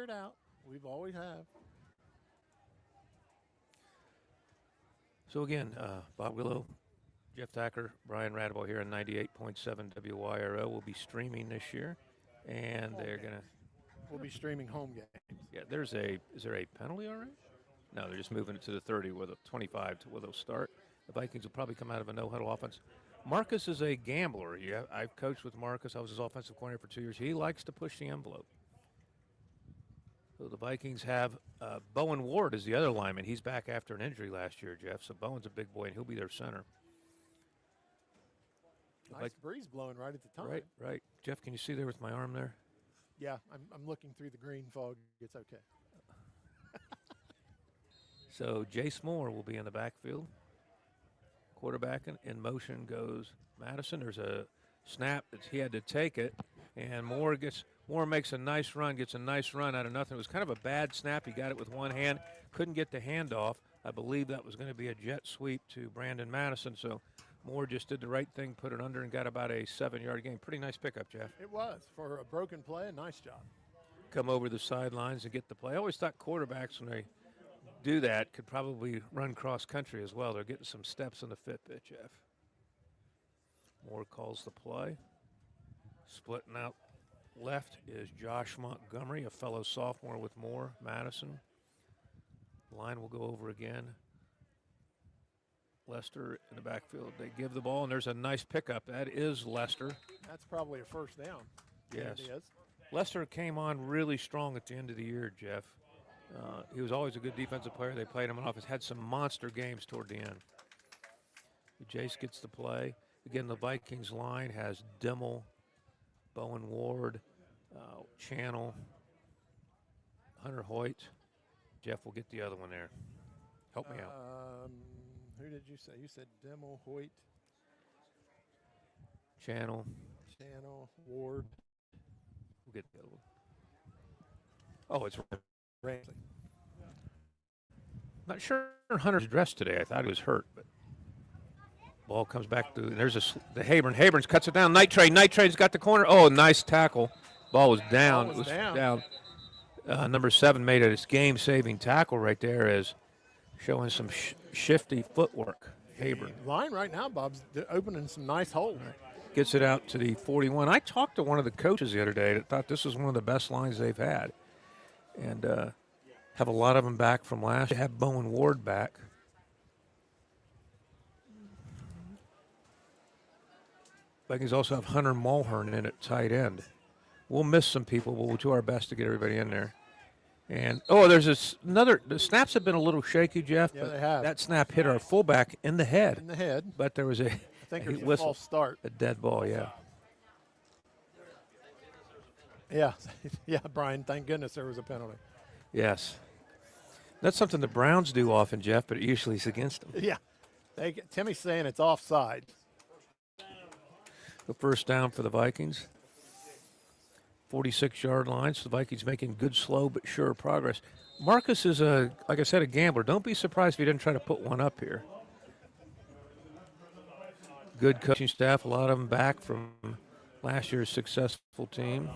figure it out. We've always have. So again, Bob Willow, Jeff Thacker, Brian Radable here on 98.7 WYRO will be streaming this year, and they're going to. We'll be streaming home games. Yeah, is there a penalty already? No, they're just moving it to the 30 with a 25 to where they'll start. The Vikings will probably come out of a no-huddle offense. Marcus is a gambler. Yeah, I've coached with Marcus. I was his offensive coordinator for 2 years. He likes to push the envelope. So the Vikings have Bowen Ward is the other lineman. He's back after an injury last year, Jeff. So Bowen's a big boy, and he'll be their center. Nice breeze blowing right at the time. Right. Jeff, can you see there with my arm there? Yeah, I'm looking through the green fog. It's okay. So Jace Moore will be in the backfield. Quarterback in motion goes Madison. There's a snap that he had to take it, and Moore makes a nice run, gets a nice run out of nothing. It was kind of a bad snap. He got it with one hand, couldn't get the handoff. I believe that was going to be a jet sweep to Brandon Madison. So Moore just did the right thing, put it under, and got about a 7-yard gain. Pretty nice pickup, Jeff. It was. For a broken play, a nice job. Come over the sidelines and get the play. I always thought quarterbacks, when they do that, could probably run cross country as well. They're getting some steps on the Fitbit, Jeff. Moore calls the play. Splitting out left is Josh Montgomery, a fellow sophomore with Moore, Madison. Line will go over again. Lester in the backfield. They give the ball, and there's a nice pickup. That is Lester. That's probably a first down. Yes. It is. Lester came on really strong at the end of the year, Jeff. He was always a good defensive player. They played him in office. Had some monster games toward the end. Jace gets the play. Again, the Vikings line has Dimmel, Bowen Ward, Channel, Hunter Hoyt. Jeff will get the other one there. Help me out. Who did you say? You said Dimmel, Hoyt. Channel, Ward. We'll get the other one. Oh, it's Ramsey. Not sure Hunter's dressed today. I thought he was hurt, but ball comes back to, and there's the Habern. Haberns cuts it down. Night Trade's got the corner. Oh, nice tackle. Ball was down. It was down. Number 7 made a game-saving tackle right there, as showing some shifty footwork. Habern. The line right now, Bob's opening some nice holes. Gets it out to the 41. I talked to one of the coaches the other day that thought this was one of the best lines they've had. And have a lot of them back from last year. Have Bowen Ward back. Vikings also have Hunter Mulhern in at tight end. We'll miss some people, but we'll do our best to get everybody in there. And, there's the snaps have been a little shaky, Jeff. Yeah, but they have. That snap hit our fullback in the head. But there was I think it was whistle, a false start. a dead ball, yeah. Yeah, Brian, thank goodness there was a penalty. Yes. That's something the Browns do often, Jeff, but it usually is against them. Yeah. Timmy's saying it's offside. The first down for the Vikings. 46-yard line, so the Vikings making good, slow, but sure progress. Marcus is, like I said, a gambler. Don't be surprised if he didn't try to put one up here. Good coaching staff, a lot of them back from last year's successful team.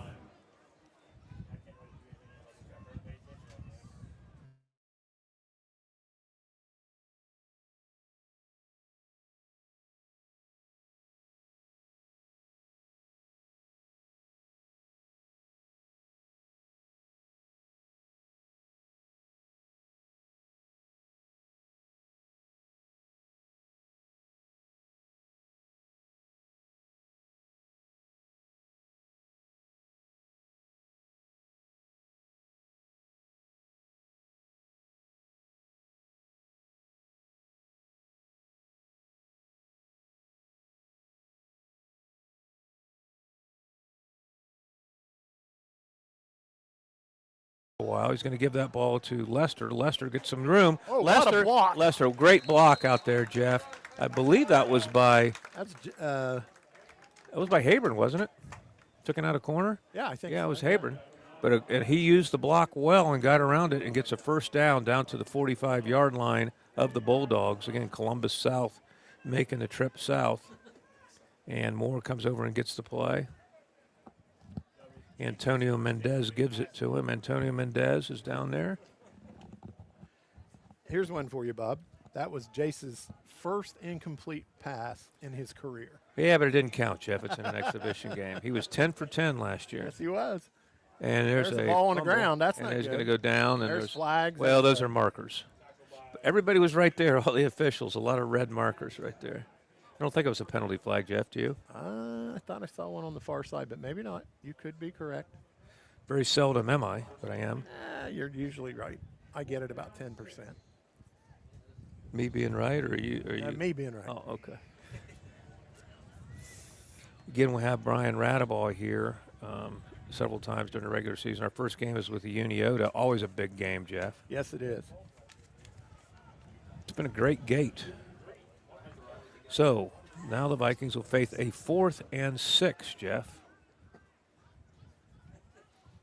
A while. He's going to give that ball to Lester. Lester gets some room. Oh, what a block. Lester, great block out there, Jeff. I believe that was by Habern, wasn't it? Took it out of corner? Yeah, I think Yeah, so. it was Habern. But and he used the block well and got around it and gets a first down to the 45-yard line of the Bulldogs. Again, Columbus South making the trip south. And Moore comes over and gets the play. Antonio Mendez gives it to him. Antonio Mendez is down there. Here's one for you, Bob. That was Jace's first incomplete pass in his career. Yeah, but it didn't count, Jeff. It's in an exhibition game. He was 10 for 10 last year. Yes, he was. And there's the a ball on the fumble, ground. That's and not he's good. going to go down. And There's flags. Well, That's those are markers. But everybody was right there, all the officials. A lot of red markers right there. I don't think it was a penalty flag, Jeff, do you? I thought I saw one on the far side, but maybe not. You could be correct. Very seldom am I, but I am. You're usually right. I get it about 10%. Me being right, or are you? Me being right. Oh, okay. Again, we have Brian Radeball here several times during the regular season. Our first game is with the Uniota. Always a big game, Jeff. Yes, it is. It's been a great gate. So now the Vikings will face a 4th and 6, Jeff.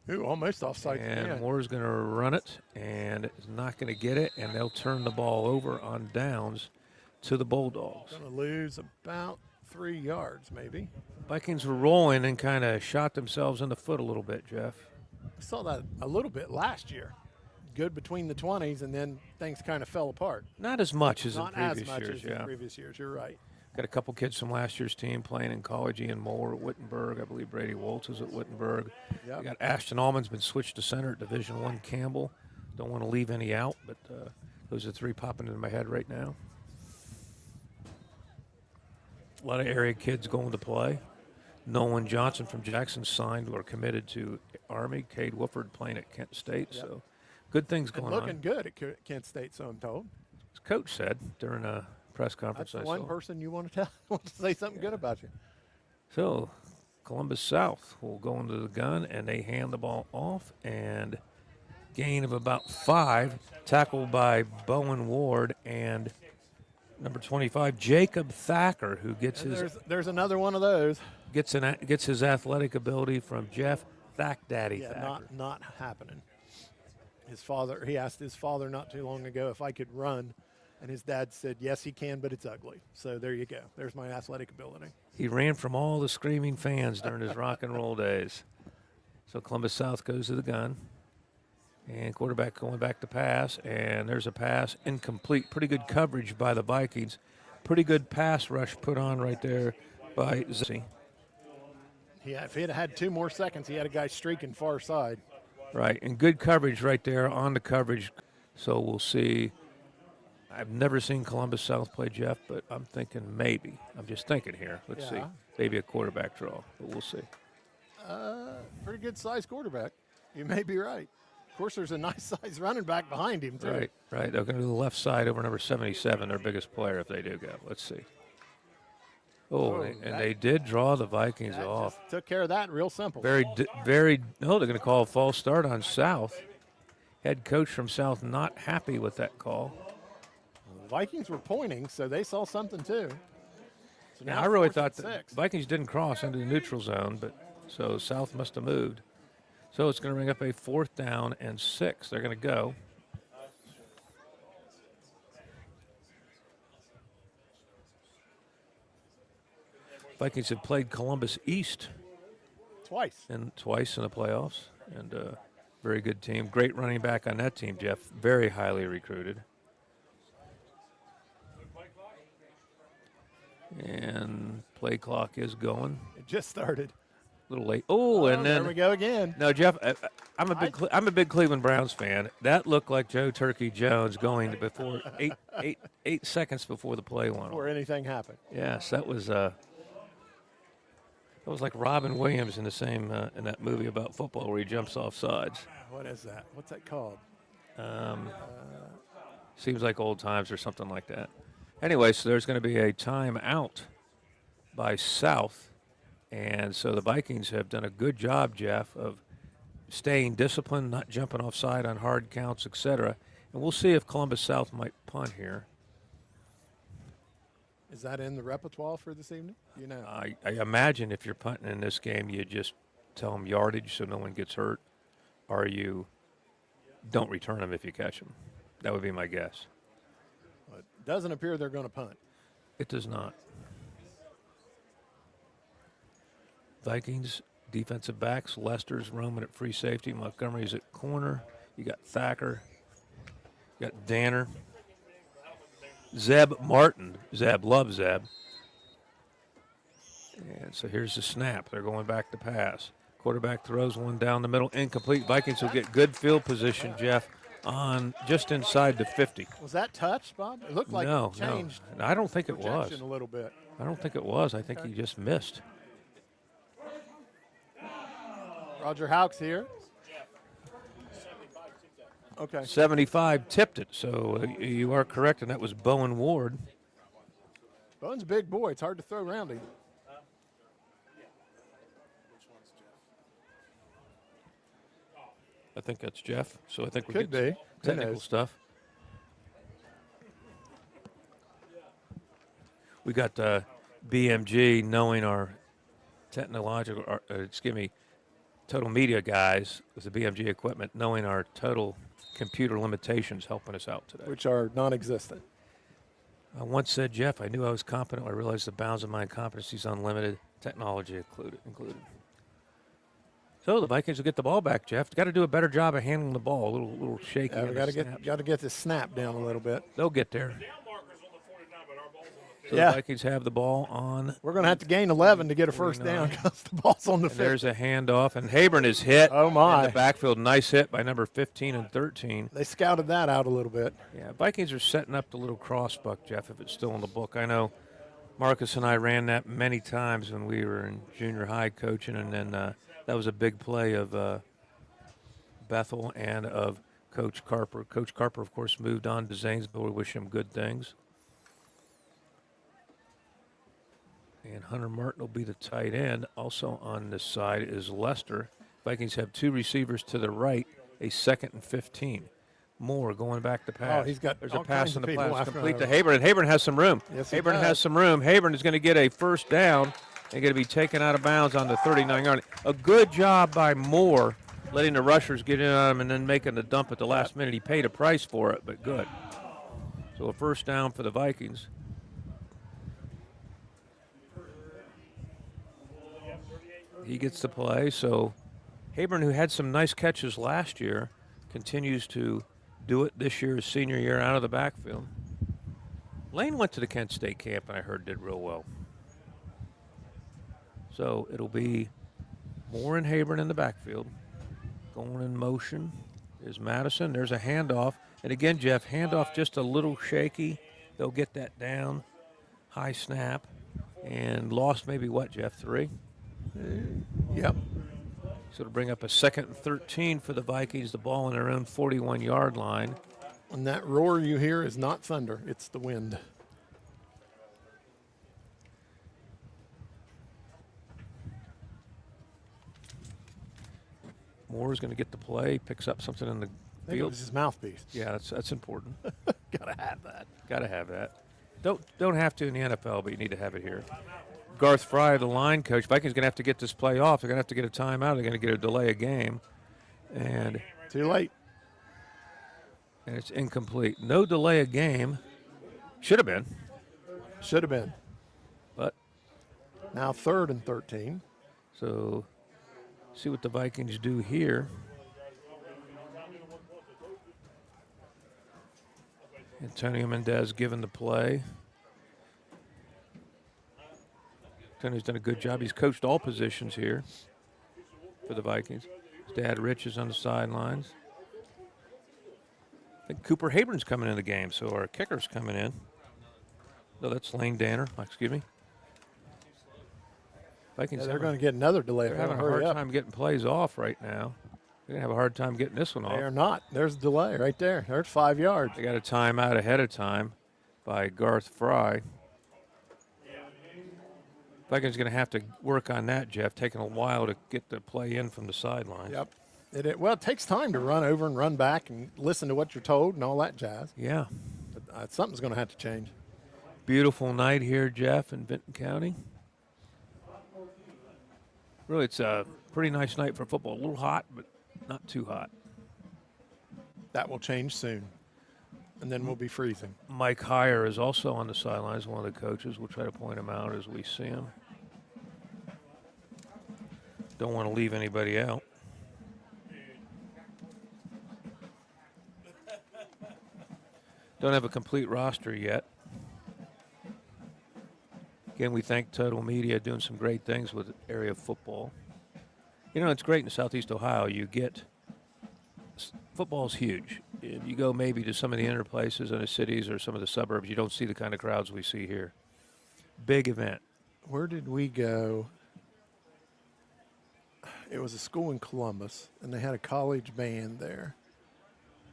Ooh, almost offside. And Moore's going to run it and is not going to get it, and they'll turn the ball over on downs to the Bulldogs. Going to lose about 3 yards, maybe. Vikings were rolling and kind of shot themselves in the foot a little bit, Jeff. I saw that a little bit last year. Good between the 20s, and then things kind of fell apart. Not as much as Not in previous as much years, as yeah. in previous years. You're right. Got a couple kids from last year's team playing in college. Ian Moore at Wittenberg. I believe Brady Waltz is at Wittenberg. Yep. We got Ashton Allman's been switched to center at Division I Campbell. Don't want to leave any out, but those are 3 popping into my head right now. A lot of area kids going to play. Nolan Johnson from Jackson signed or committed to Army. Cade Wooford playing at Kent State. Yep. So good things And going looking on. good at Kent State, so I'm told. As Coach said during a press conference That's the I one saw. person you want to tell, want to say something good about you. So Columbus South will go into the gun, and they hand the ball off, and gain of about 5, tackled by Bowen Ward and number 25, Jacob Thacker, who gets And his there's another one of those. gets his athletic ability from Jeff Thack-Daddy Yeah, Thacker. not happening. His father, he asked his father not too long ago if I could run, and his dad said, yes, he can, but it's ugly. So there you go. There's my athletic ability. He ran from all the screaming fans during his rock and roll days. So Columbus South goes to the gun, and quarterback going back to pass, and there's a pass incomplete. Pretty good coverage by the Vikings. Pretty good pass rush put on right there by Zessi. If he had 2 more seconds, he had a guy streaking far side. Right, and good coverage right there on the coverage. So we'll see. I've never seen Columbus South play, Jeff, but I'm thinking maybe. I'm just thinking here. Let's see. Yeah. Maybe a quarterback draw, but we'll see. Pretty good size quarterback. You may be right. Of course, there's a nice size running back behind him, too. Right. They're going to the left side over number 77, their biggest player, if they do go. Let's see. They did draw the Vikings That off. just took care of that real simple. No, they're going to call a false start on South. Head coach from South not happy with that call. The Vikings were pointing, so they saw something, too. So Now, now I really 4th thought and the 6. Vikings didn't cross into the neutral zone, but so South must have moved. So it's going to bring up a 4th down and 6. They're going to go. Vikings have played Columbus East Twice. twice in the playoffs, and very good team. Great running back on that team, Jeff. Very highly recruited. And play clock is going. It just started. A little late. Oh, and then there we go again. No, Jeff. I'm a big Cleveland Browns fan. That looked like Joe Turkey Jones going before 8 seconds before the play went Before on. anything happened. Yes, that was like Robin Williams in the same in that movie about football where he jumps off sides. What is that? What's that called? Seems like old times or something like that. Anyway, so there's going to be a timeout by South. And so the Vikings have done a good job, Jeff, of staying disciplined, not jumping offside on hard counts, etc. And we'll see if Columbus South might punt here. Is that in the repertoire for this evening? You know. I imagine if you're punting in this game, you just tell them yardage so no one gets hurt, or you don't return them if you catch them. That would be my guess. It doesn't appear they're going to punt. It does not. Vikings defensive backs. Lester's roaming at free safety. Montgomery's at corner. You got Thacker. You got Danner. Zeb Martin. Zeb loves Zeb. And so here's the snap. They're going back to pass. Quarterback throws one down the middle. Incomplete. Vikings will get good field position, Jeff, on just inside the 50. Was that touched, Bob? It looked like it changed. No, I don't think it was. A little bit. I don't think it was. I think he just missed. Roger Houck's here. Okay. 75 tipped it, so you are correct, and that was Bowen Ward. Bowen's a big boy. It's hard to throw around him. I think that's Jeff, so I think we're Could getting be. technical stuff. We got BMG knowing our technological, total media guys with the BMG equipment, knowing our total computer limitations, helping us out today. Which are non-existent. I once said, Jeff, I knew I was competent. I realized the bounds of my incompetency is unlimited, technology included. So the Vikings will get the ball back, Jeff. Got to do a better job of handling the ball. A little shaky. Yeah, we got to get this snap down a little bit. They'll get there. So yeah. The Vikings have the ball on. We're going to have to gain 11 to get a first down because the ball's on the 50. There's a handoff, and Habern is hit. Oh, my. In the backfield. Nice hit by number 15 and 13. They scouted that out a little bit. Yeah, Vikings are setting up the little crossbuck, Jeff, if it's still in the book. I know Marcus and I ran that many times when we were in junior high coaching, and then that was a big play of Bethel and of Coach Carper. Coach Carper, of course, moved on to Zanesville. We wish him good things. And Hunter Martin will be the tight end. Also on this side is Lester. Vikings have two receivers to the right, a 2nd and 15. Moore going back to pass. Oh, he's got There's all a pass kinds in of the people pass after complete to him. Habern, and Habern has some room. Yes, he Habern does. has some room. Habern is going to get a first down and going to be taken out of bounds on the 39-yard. A good job by Moore letting the rushers get in on him and then making the dump at the last minute. He paid a price for it, but good. So a first down for the Vikings. He gets the play. So Habern, who had some nice catches last year, continues to do it this year, his senior year, out of the backfield. Lane went to the Kent State camp, and I heard did real well. So it'll be Moore and Habern in the backfield. Going in motion is Madison. There's a handoff. And again, Jeff, handoff just a little shaky. They'll get that down. High snap. And lost maybe what, Jeff, 3? Yep. So it'll bring up a 2nd and 13 for the Vikings, the ball on their own 41-yard line. And that roar you hear is not thunder, it's the wind. Moore's going to get the play, picks up something in the I think it field. was his mouthpiece. Yeah, that's important. Gotta have that. Got to have that. Don't have to in the NFL, but you need to have it here. Garth Fry, the line coach. Vikings going to have to get this play off. They're going to have to get a timeout. They're going to get a delay of game. And Too late. it's incomplete. No delay of game. Should have been. Should have been. But Now 3rd and 13. so see what the Vikings do here. Antonio Mendez given the play. Antonio's done a good job. He's coached all positions here for the Vikings. His dad, Rich, is on the sidelines. I think Cooper Habern's coming in the game, so our kicker's coming in. No, that's Lane Danner. Excuse me. Vikings. Yeah, they're going to get another delay. They're having a hard time getting plays off right now. They're going to have a hard time getting this one off. They are not. There's a delay right there. There's 5 yards. They got a timeout ahead of time by Garth Fry. Vikings going to have to work on that, Jeff. Taking a while to get the play in from the sidelines. Yep. Well, it takes time to run over and run back and listen to what you're told and all that jazz. Yeah. But something's going to have to change. Beautiful night here, Jeff, in Vinton County. Really, it's a pretty nice night for football. A little hot, but not too hot. That will change soon. And then we'll be freezing. Mike Heyer is also on the sidelines, one of the coaches. We'll try to point him out as we see him. Don't want to leave anybody out. Don't have a complete roster yet. Again, we thank Total Media doing some great things with area football. You know, it's great in Southeast Ohio. You get football's huge. If you go maybe to some of the inner places in the cities or some of the suburbs, you don't see the kind of crowds we see here. Big event. Where did we go? It was a school in Columbus, and they had a college band there.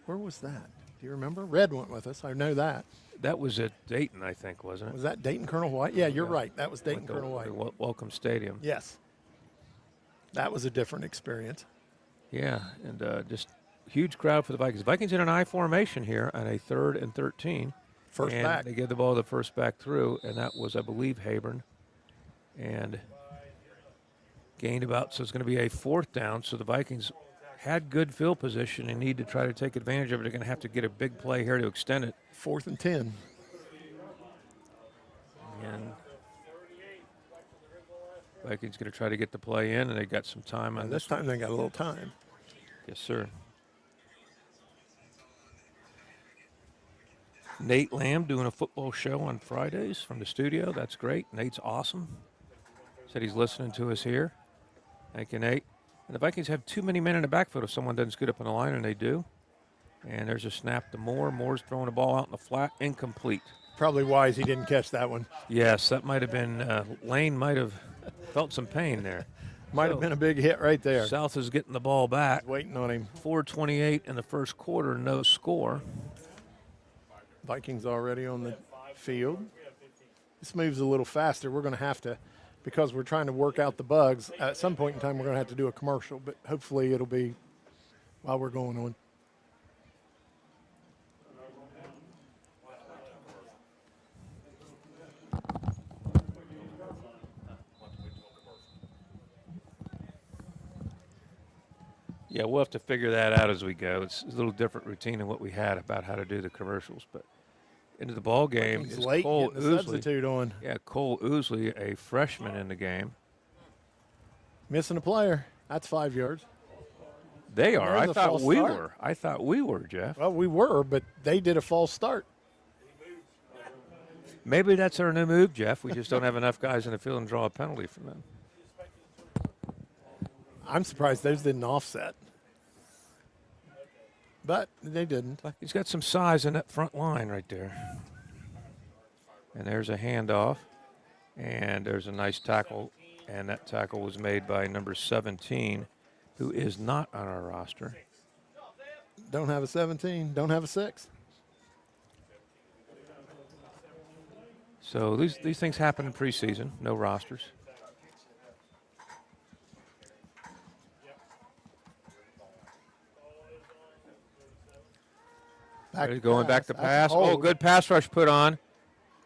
Where was that? Do you remember? Red went with us. I know that. That was at Dayton, I think, wasn't it? Was that Dayton Colonel White? Yeah, you're Yeah. right. That was Dayton At the- Colonel White. the Welcome Stadium. Yes. That was a different experience. Yeah, and just huge crowd for the Vikings. Vikings in an I formation here on a 3rd and 13. First and back. They give the ball the first back through, and that was, I believe, Hayburn. And gained about, so it's going to be a 4th down. So the Vikings had good field position and need to try to take advantage of it. They're going to have to get a big play here to extend it. 4th and 10. And Vikings going to try to get the play in, and they got some time on And this time they got a little time. Yes, sir. Nate Lamb doing a football show on Fridays from the studio. That's great. Nate's awesome. Said he's listening to us here. Thank you, Nate. And the Vikings have too many men in the backfield if someone doesn't scoot up on the line, and they do. And there's a snap to Moore. Moore's throwing the ball out in the flat, incomplete. Probably wise he didn't catch that one. Yes, that might have been, Lane might have felt some pain there. Might have been a big hit right there. South is getting the ball back. Waiting on him. 4:28 in the first quarter, no score. Vikings already on the field. This moves a little faster. We're going to have to, because we're trying to work out the bugs, at some point in time we're going to have to do a commercial, but hopefully it'll be while we're going on. Yeah, we'll have to figure that out as we go. It's a little different routine than what we had about how to do the commercials. But into the ball game Vikings is late Cole getting the Ousley. substitute on. Yeah, Cole Ousley, a freshman in the game. Missing a player. That's 5 yards. They are. There's I a thought false we start. were. I thought we were, Jeff. Well, we were, but they did a false start. Maybe that's our new move, Jeff. We just don't have enough guys in the field and draw a penalty from them. I'm surprised those didn't offset. But they didn't. He's got some size in that front line right there. And there's a handoff. And there's a nice tackle. And that tackle was made by number 17, who is not on our roster. Don't have a 17. Don't have a 6. So these things happen in preseason. No rosters. Going back to pass. Oh, good pass rush put on.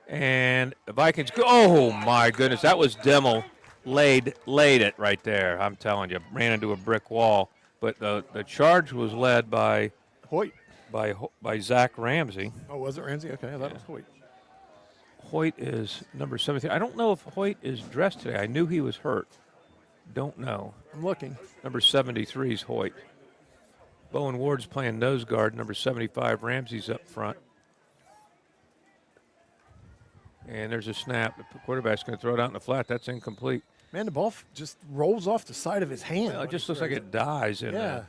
And the Vikings go. Oh, my goodness. That was Dimmel. Laid it right there. I'm telling you. Ran into a brick wall. But the charge was led by Hoyt. by Zach Ramsey. Oh, was it Ramsey? Okay, I thought it was Hoyt. Hoyt is number 17. I don't know if Hoyt is dressed today. I knew he was hurt. Don't know. I'm looking. Number 73 is Hoyt. Bowen Ward's playing nose guard. Number 75, Ramsey's up front. And there's a snap. The quarterback's going to throw it out in the flat. That's incomplete. Man, the ball just rolls off the side of his hand. Well, it just looks like it dies in Yeah. there.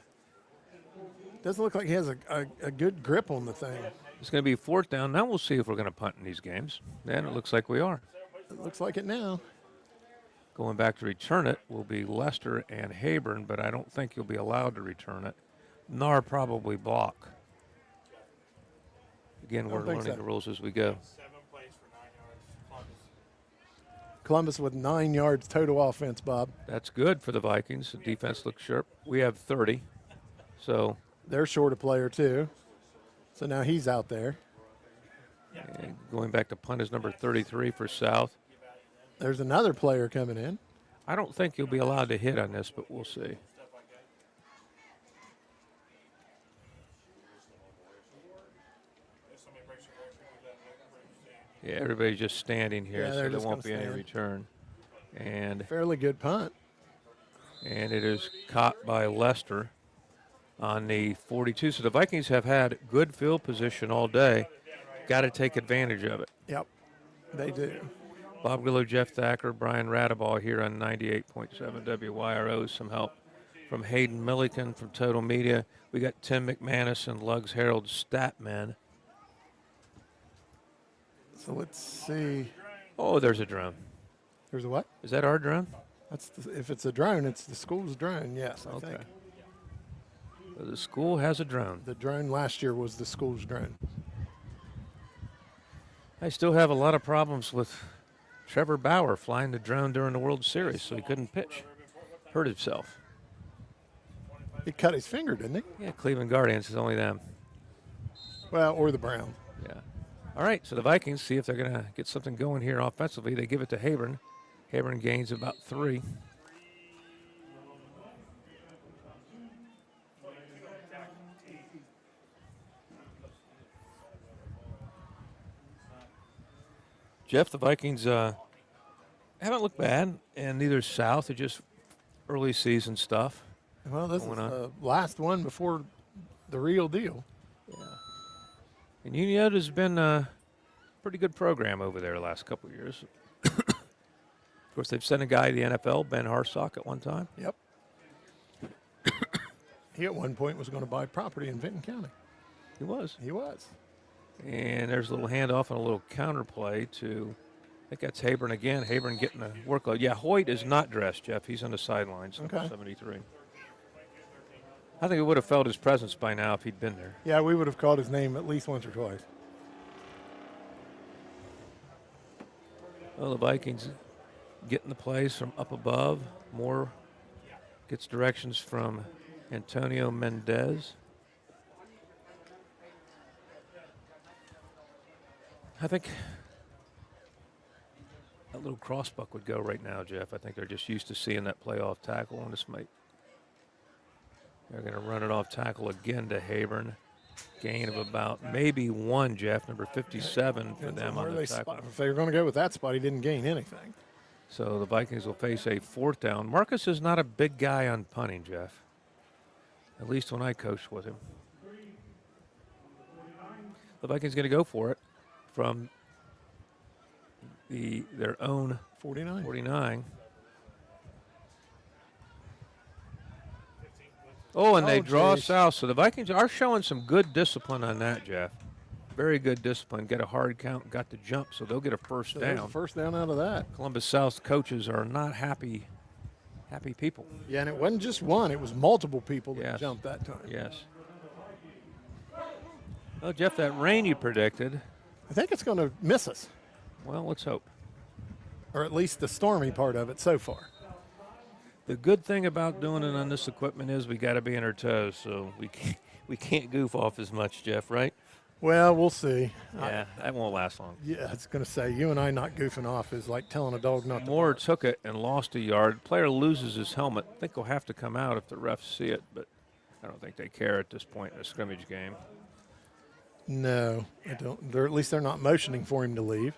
Doesn't look like he has a good grip on the thing. It's going to be 4th down. Now we'll see if we're going to punt in these games. And it looks like we are. It looks like it now. Going back to return it will be Lester and Hayburn, but I don't think you'll be allowed to return it. Nor probably block. Again, we're learning the rules as we go. Columbus with 9 yards total offense, Bob. That's good for the Vikings. The defense looks sharp. We have 30. So they're short a player, too. So now he's out there. And going back to punt is number 33 for South. There's another player coming in. I don't think you'll be allowed to hit on this, but we'll see. Yeah, everybody's just standing here, Yeah, so they're there just won't be gonna any stand. return. And Fairly good punt. And it is caught by Lester on the 42. So the Vikings have had good field position all day. Got to take advantage of it. Yep, they do. Bob Grillo, Jeff Thacker, Brian Radaball here on 98.7 WYRO. Some help from Hayden Milliken from Total Media. We got Tim McManus and Lugs Herald Statman. So let's see. Oh, there's a drone. There's a what? Is that our drone? If it's a drone, it's the school's drone, yes, I think. So the school has a drone. The drone last year was the school's drone. I still have a lot of problems with Trevor Bauer flying the drone during the World Series, so he couldn't pitch. Hurt himself. He cut his finger, didn't he? Yeah, Cleveland Guardians is only them. Well, or the Browns. Yeah. All right, so the Vikings see if they're going to get something going here offensively. They give it to Haburn. Haburn gains about 3. Jeff, the Vikings haven't looked bad, and neither is South. They're just early season stuff. Well, this is the last one before the real deal. Yeah. And Union's been a pretty good program over there the last couple of years. Of course, they've sent a guy to the NFL, Ben Harsock, at one time. Yep. He at one point was going to buy property in Vinton County. He was. He was. And there's a little handoff and a little counterplay to, I think that's Haburn again. Haburn getting the workload. Yeah, Hoyt is not dressed, Jeff. He's on the sidelines, okay. 73. I think he would have felt his presence by now if he'd been there. Yeah, we would have called his name at least once or twice. Well, the Vikings getting the plays from up above. Moore gets directions from Antonio Mendez. I think that little crossbuck would go right now, Jeff. I think they're just used to seeing that playoff tackle, and this might. They're going to run it off tackle again to Haburn. Gain of about maybe 1, Jeff, number 57 for them on the tackle. If they were going to go with that spot, he didn't gain anything. So the Vikings will face a 4th down. Marcus is not a big guy on punting, Jeff. At least when I coached with him. The Vikings going to go for it from their own 49. Oh, and they draw south. So the Vikings are showing some good discipline on that, Jeff. Very good discipline. Get a hard count, got the jump, so they'll get a first down. A first down out of that. Columbus South coaches are not happy people. Yeah, and it wasn't just one. It was multiple people that jumped that time. Yes. Well, Jeff, that rain you predicted. I think it's going to miss us. Well, let's hope. Or at least the stormy part of it so far. The good thing about doing it on this equipment is we got to be on our toes, so we can't goof off as much, Jeff, right? Well, we'll see. Yeah, that won't last long. Yeah, it's going to say you and I not goofing off is like telling a dog not to. Moore took it and lost a yard. Player loses his helmet. I think he'll have to come out if the refs see it, but I don't think they care at this point in a scrimmage game. No, I don't. At least they're not motioning for him to leave.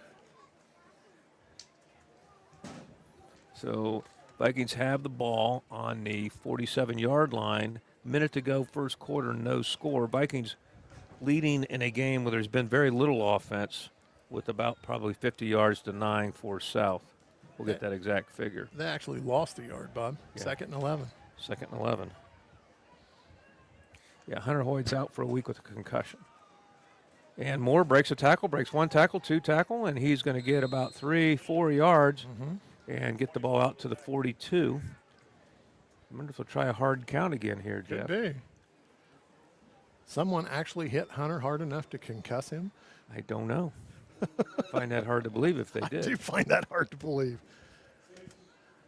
So Vikings have the ball on the 47-yard line. Minute to go, first quarter, no score. Vikings leading in a game where there's been very little offense with about probably 50 yards to 9 for South. We'll get that exact figure. They actually lost a yard, Bob. Yeah. 2nd and 11. 2nd and 11. Yeah, Hunter Hoyd's out for a week with a concussion. And Moore breaks a tackle, breaks 1 tackle, 2 tackle, and he's going to get about 3-4 yards and get the ball out to the 42. I wonder if they'll try a hard count again here, Jeff. Could be. Someone actually hit Hunter hard enough to concuss him? I don't know. Find that hard to believe if they did. I do find that hard to believe.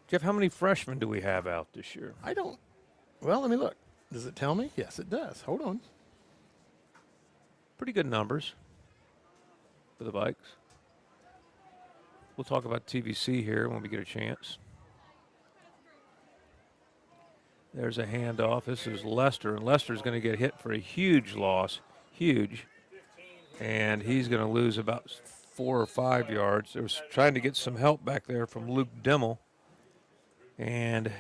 Jeff, how many freshmen do we have out this year? I don't. Well, let me look. Does it tell me? Yes, it does. Hold on. Pretty good numbers for the Vikes. We'll talk about TVC here when we get a chance. There's a handoff. This is Lester, and Lester's going to get hit for a huge loss, huge, and he's going to lose about 4 or 5 yards. They was trying to get some help back there from Luke Dimmel, and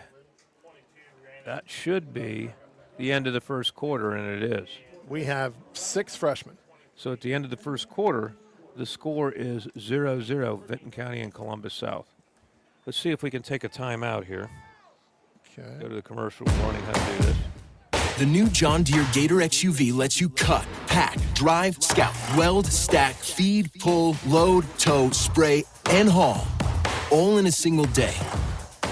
That should be the end of the first quarter, and it is. We have 6 freshmen. So at the end of the first quarter, the score is 0-0, Vinton County and Columbus South. Let's see if we can take a timeout here. Go Okay. to the commercial warning how to do this. The new John Deere Gator XUV lets you cut, pack, drive, scout, weld, stack, feed, pull, load, tow, spray, and haul, all in a single day.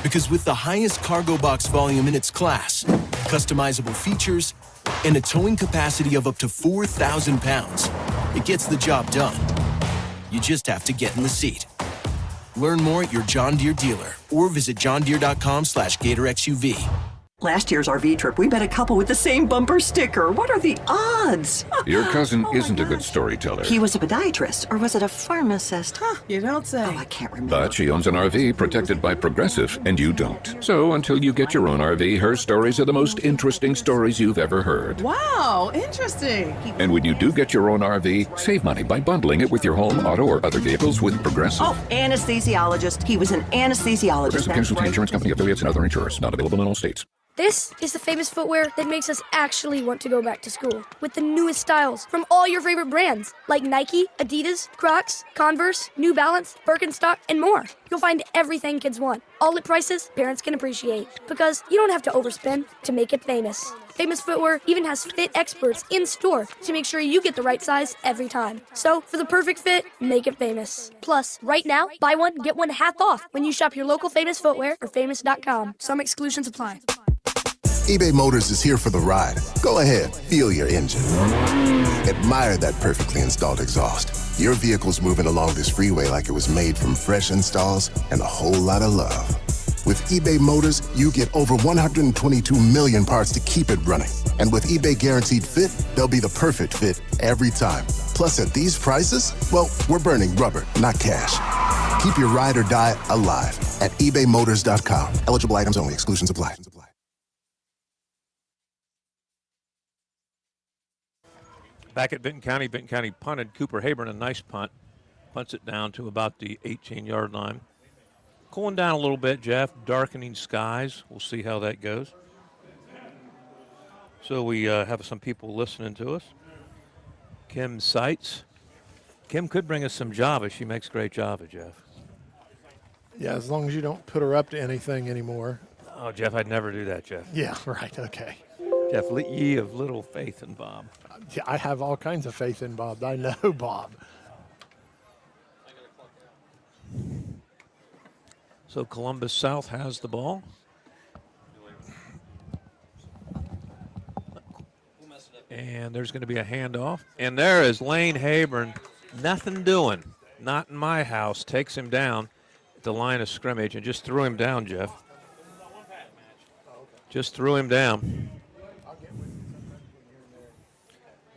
Because with the highest cargo box volume in its class, customizable features, and a towing capacity of up to 4,000 pounds, it gets the job done. You just have to get in the seat. Learn more at your John Deere dealer or visit johndeere.com/Gator XUV. Last year's RV trip, we met a couple with the same bumper sticker. What are the odds? Your cousin Oh my isn't a good gosh. storyteller, He was a podiatrist, or was it a pharmacist? You don't say. Oh, I can't remember. but she owns an RV protected by Progressive, and you don't. So until you get your own RV, her stories are the most interesting stories you've ever heard. Wow, interesting. And when you do get your own RV, save money by bundling it with your home, auto, or other vehicles with Progressive. Oh, anesthesiologist. He was an anesthesiologist. Progressive That's Casualty right. Insurance Company, affiliates, and other insurers. Not available in all states. This is the famous footwear that makes us actually want to go back to school. With the newest styles from all your favorite brands, like Nike, Adidas, Crocs, Converse, New Balance, Birkenstock, and more. You'll find everything kids want, all at prices parents can appreciate. Because you don't have to overspend to make it famous. Famous Footwear even has fit experts in store to make sure you get the right size every time. So, for the perfect fit, make it famous. Plus, right now, buy one, get one half off when you shop your local Famous Footwear or famous.com. Some exclusions apply. eBay Motors is here for the ride. Go ahead, feel your engine. Admire that perfectly installed exhaust. Your vehicle's moving along this freeway like it was made from fresh installs and a whole lot of love. With eBay Motors, you get over 122 million parts to keep it running. And with eBay Guaranteed Fit, they'll be the perfect fit every time. Plus, at these prices, well, we're burning rubber, not cash. Keep your ride or die alive at ebaymotors.com. Eligible items only. Exclusions apply. Back at Vinton County punted. Cooper Haburn, a nice punt. Punts it down to about the 18-yard line. Cooling down a little bit, Jeff. Darkening skies. We'll see how that goes. So we have some people listening to us. Kim Seitz. Kim could bring us some Java. She makes great Java, Jeff. Yeah, as long as you don't put her up to anything anymore. Oh, Jeff, I'd never do that, Jeff. Yeah, right, okay. Jeff, ye of little faith in Bob. Yeah, I have all kinds of faith in Bob. I know Bob. So Columbus South has the ball. And there's going to be a handoff. And there is Lane Haburn. Nothing doing. Not in my house. Takes him down at the line of scrimmage and just threw him down, Jeff. Just threw him down.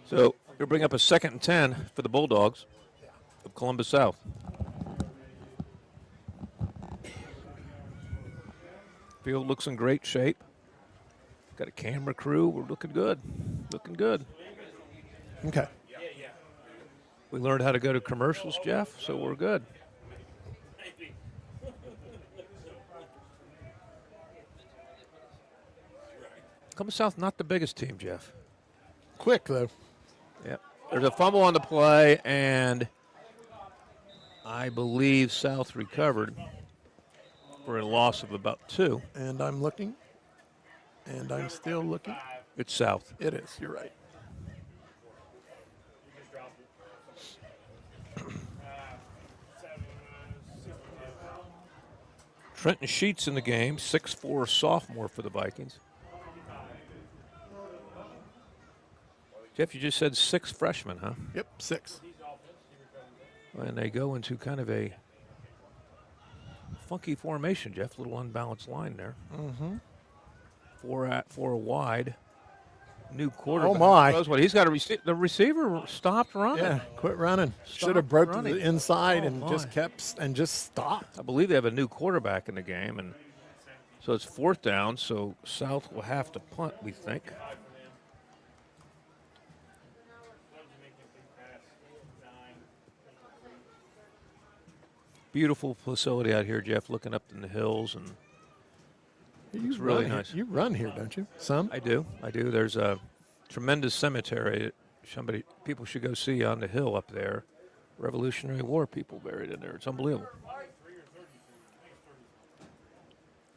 So we'll bring up a 2nd and 10 for the Bulldogs of Columbus South. Field looks in great shape. Got a camera crew. We're looking good. Looking good. Okay. We learned how to go to commercials, Jeff, so we're good. Columbus South, not the biggest team, Jeff. Quick, though. Yep. There's a fumble on the play, and I believe South recovered for a loss of about 2. And I'm looking. And I'm still looking. It's South. It is. You're right. Trenton Sheets in the game, 6'4" sophomore for the Vikings. Jeff, you just said 6 freshmen, huh? Yep, 6. And they go into kind of a funky formation, Jeff. Little unbalanced line there. Mm-hmm. 4 wide. New quarterback. Oh, my. Knows what? He's got a the receiver stopped running. Yeah, quit running. Should have Stopped broke to running. the inside Oh, and just my. kept and just stopped. I believe they have a new quarterback in the game, and so it's 4th down. So South will have to punt, we think. Beautiful facility out here, Jeff. Looking up in the hills, and It's really run nice. You run here, don't you? Some? I do. There's a tremendous cemetery that people should go see on the hill up there. Revolutionary War people buried in there. It's unbelievable.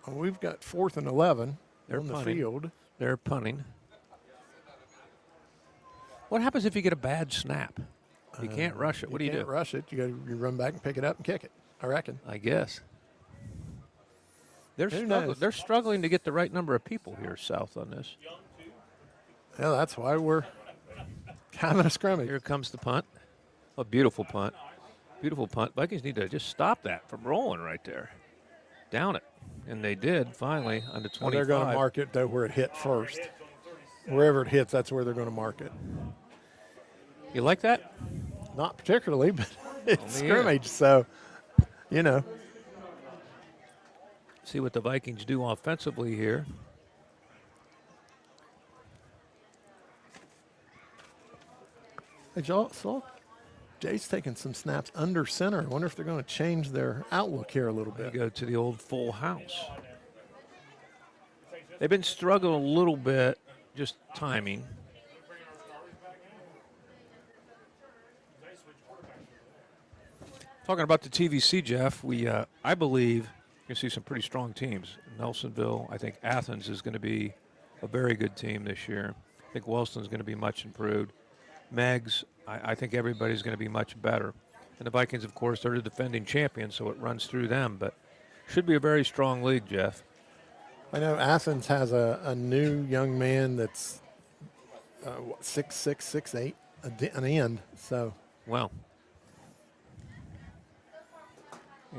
Well, we've got 4th and 11 They're on the punting. field. They're punting. What happens if you get a bad snap? You can't rush it. What do you do? You can't rush it. You run back and pick it up and kick it, I reckon. I guess. They're Who struggling. knows? They're struggling to get the right number of people here south on this. Yeah, that's why we're having a scrimmage. Here comes the punt. A beautiful punt. Beautiful punt. Vikings need to just stop that from rolling right there. Down it. And they did finally on the 25. Well, they're going to mark it, though, where it hit first. Wherever it hits, that's where they're going to mark it. You like that? Not particularly, but it's Only scrimmage, so, you know. See what the Vikings do offensively here. Hey, y'all saw Jay's taking some snaps under center. I wonder if they're going to change their outlook here a little They bit. go to the old full house. They've been struggling a little bit, just timing. Talking about the TVC, Jeff, I believe you're going to see some pretty strong teams. Nelsonville, I think Athens is going to be a very good team this year. I think Wellston's going to be much improved. Meggs, I think everybody's going to be much better. And the Vikings, of course, they're the defending champions, so it runs through them. But should be a very strong league, Jeff. I know Athens has a new young man that's 6'6", 6'8", an end. So Well.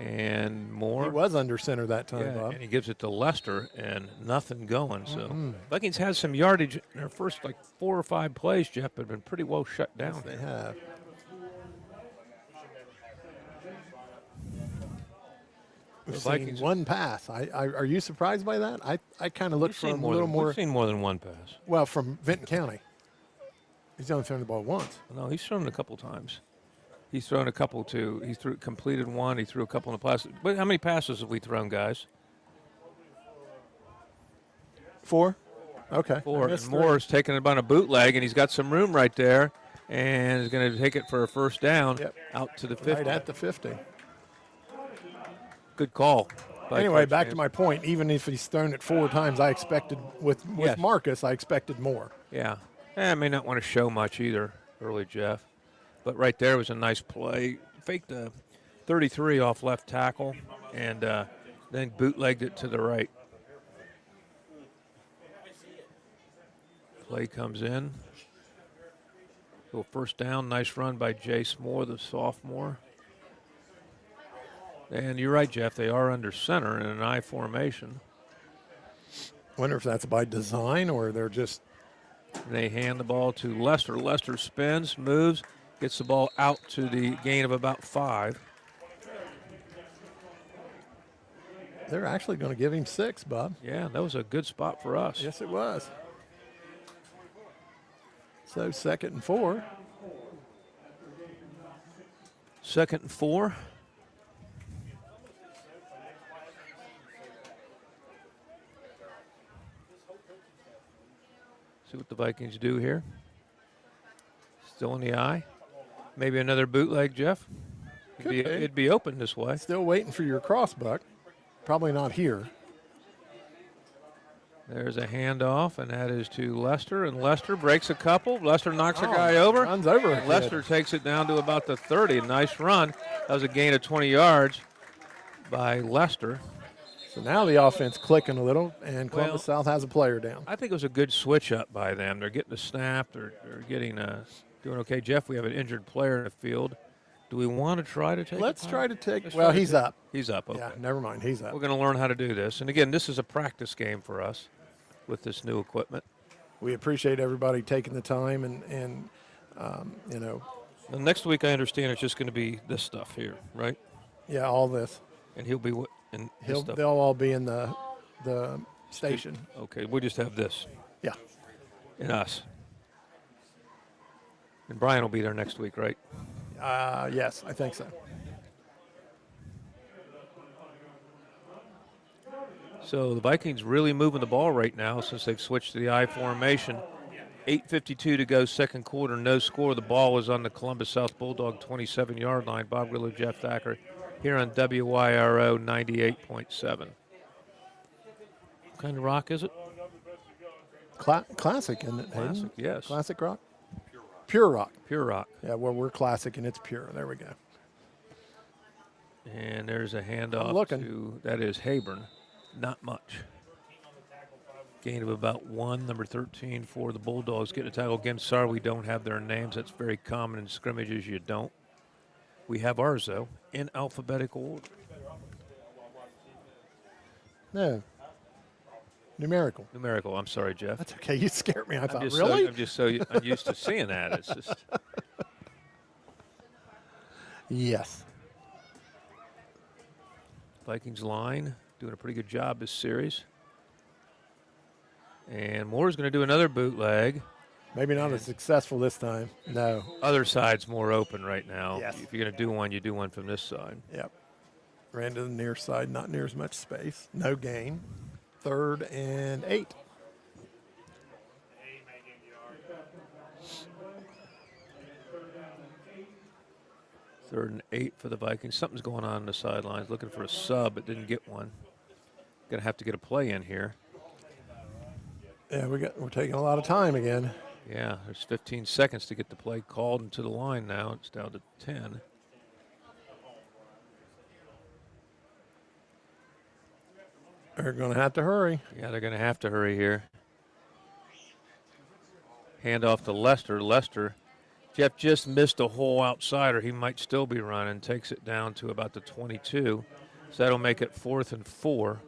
And more. he was under center that time, Yeah, Bob. and he gives it to Lester and nothing going. So Vikings has some yardage in their first 4 or 5 plays, Jeff, but have been pretty well shut down. Yes, they have. We've seen Vikings- one pass. Are you surprised by that? I kind of looked for him a little more. We've seen more than one pass. Well, from Vinton County. He's only thrown the ball once. No, he's thrown it a couple times. He's thrown a couple too. He completed one. He threw a couple in the pass. But how many passes have we thrown, guys? 4? Okay. 4. I missed And 3. Moore's taking it on a bootleg, and he's got some room right there, and is going to take it for a first down out to the 50. Right at the 50. Good call. by Anyway, Coach back to James. my point. Even if he's thrown it 4 times, I expected with Yes. Marcus, I expected more. Yeah. I may not want to show much either, early Jeff. But right there was a nice play. Faked the 33 off left tackle and then bootlegged it to the right. Play comes in. Go first down. Nice run by Jace Moore, the sophomore. And you're right, Jeff. They are under center in an I formation. Wonder if that's by design or they're just. They hand the ball to Lester. Lester spins, moves, gets the ball out to the gain of about 5. They're actually going to give him 6, Bob. Yeah, that was a good spot for us. Yes, it was. So 2nd and 4. 2nd and 4. See what the Vikings do here. Still in the eye. Maybe another bootleg, Jeff. Could be. It'd be open this way. Still waiting for your crossbuck. Probably not here. There's a handoff, and that is to Lester, and Lester breaks a couple. Lester knocks a guy over. Runs over a And kid. Lester takes it down to about the 30. Nice run. That was a gain of 20 yards by Lester. So now the offense clicking a little, and Columbus South has a player down. I think it was a good switch up by them. They're getting a snap. They're getting doing okay. Jeff, we have an injured player in the field. Do we want to try to take Let's it? try to take. Let's Well, try to he's take- up. He's up. Okay. Yeah, never mind. He's up. We're going to learn how to do this. And again, this is a practice game for us with this new equipment. We appreciate everybody taking the time and you know, And next week, I understand it's just going to be this stuff here, right? yeah, all this. And he'll be in this stuff. They'll all be in the station. Okay, we'll just have this Yeah. and us. And Brian will be there next week, right? Yes, I think so. So the Vikings really moving the ball right now since they've switched to the I formation. 8:52 to go, second quarter, no score. The ball was on the Columbus South Bulldog 27-yard line. Bob Grillo, Jeff Thacker here on WYRO 98.7. What kind of rock is it? Classic, isn't it, Hayden? Classic, yes. Classic rock? Pure rock. Pure rock. Yeah, well, we're classic and it's pure. There we go. And there's a handoff looking. to, that is Hayburn. Not much. Gain of about 1, number 13 for the Bulldogs. Getting a tackle again. Sorry we don't have their names. That's very common in scrimmages. You don't. We have ours, though, in alphabetical order. No. Numerical. Numerical. I'm sorry, Jeff. That's okay. You scared me. I thought, just really? I'm just so I'm used to seeing that. It's just. Yes. Vikings line doing a pretty good job this series. And Moore's going to do another bootleg. Maybe not as successful this time. No. Other side's more open right now. Yes. If you're going to do one, you do one from this side. Yep. Ran to the near side, not near as much space. No gain. 3rd and 8. Third and 8 for the Vikings. Something's going on the sidelines. Looking for a sub, but didn't get one. Going to have to get a play in here. Yeah, we're taking a lot of time again. Yeah, there's 15 seconds to get the play called into the line now. It's down to 10. They're going to have to hurry. Yeah, they're going to have to hurry here. Hand off to Lester. Lester, Jeff just missed a hole outsider. He might still be running. Takes it down to about the 22. So that'll make it 4th and 4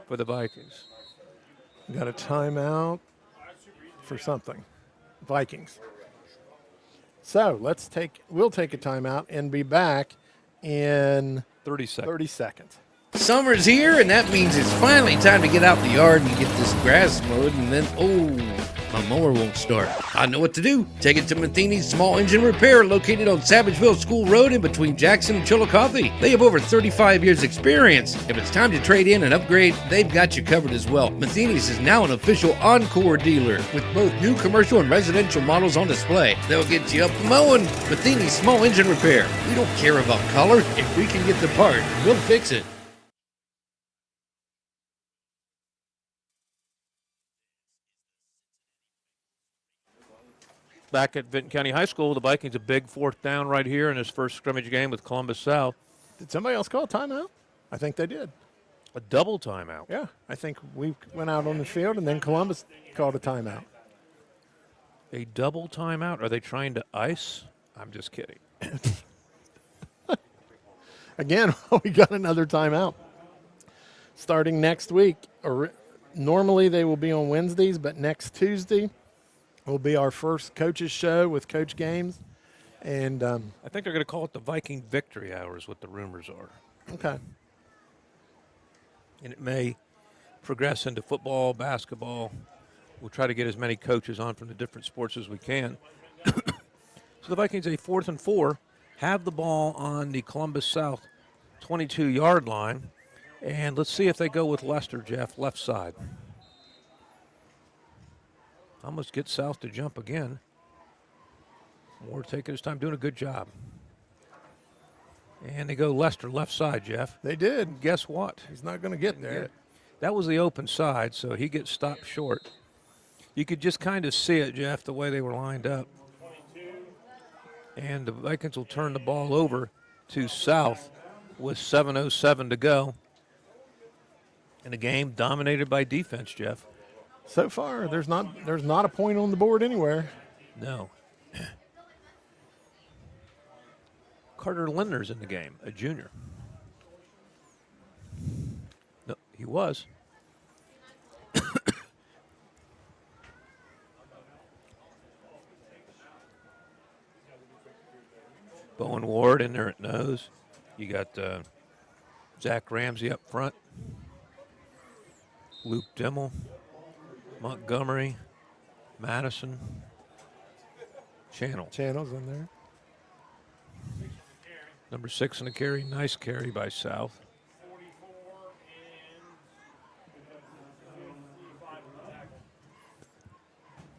for the Vikings. Got a timeout for something. Vikings. So we'll take a timeout and be back in 30 seconds. 30 seconds. Summer's here, and that means it's finally time to get out in the yard and get this grass mowed, and then, my mower won't start. I know what to do. Take it to Matheny's Small Engine Repair, located on Savageville School Road in between Jackson and Chillicothe. They have over 35 years experience. If it's time to trade in and upgrade, they've got you covered as well. Matheny's is now an official Encore dealer with both new commercial and residential models on display. They'll get you up mowing. Matheny's Small Engine Repair. We don't care about color. If we can get the part, we'll fix it. Back at Vinton County High School, the Vikings a big 4th down right here in his first scrimmage game with Columbus South. Did somebody else call a timeout? I think they did. A double timeout. Yeah, I think we went out on the field and then Columbus called a timeout. A double timeout? Are they trying to ice? I'm just kidding. Again, we got another timeout. Starting next week, or normally they will be on Wednesdays, but next Tuesday will be our first coaches show with Coach Games. And I think they're going to call it the Viking Victory Hour is what the rumors are. Okay. And it may progress into football, basketball. We'll try to get as many coaches on from the different sports as we can. So the Vikings, a 4th and 4, have the ball on the Columbus South 22-yard line. And let's see if they go with Lester, Jeff, left side. Almost get South to jump again. Moore taking his time, doing a good job. And they go Lester, left side, Jeff. They did. Guess what? He's not going to get there. That was the open side, so he gets stopped short. You could just kind of see it, Jeff, the way they were lined up. And the Vikings will turn the ball over to South with 7:07 to go. And the game dominated by defense, Jeff. So far, there's not a point on the board anywhere. No. Carter Lindner's in the game, a junior. No, he was. Bowen Ward in there at nose. You got Zach Ramsey up front. Luke Dimmel, Montgomery, Madison, Channels in there. Number 6 in the carry. Nice carry by South.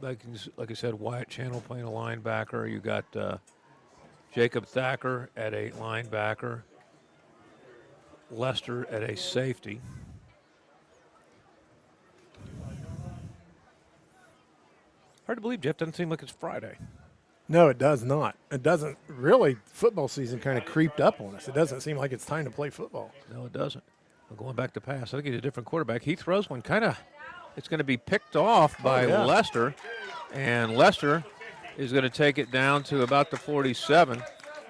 Vikings, like I said, Wyatt Channel playing a linebacker. You got Jacob Thacker at a linebacker. Lester at a safety. Hard to believe, Jeff. Doesn't seem like it's Friday. No, it does not. It doesn't really. Football season kind of creeped up on us. It doesn't seem like it's time to play football. No, it doesn't. Well, going back to pass, I think he's a different quarterback. He throws one kind of, it's going to be picked off by Lester, and Lester is going to take it down to about the 47.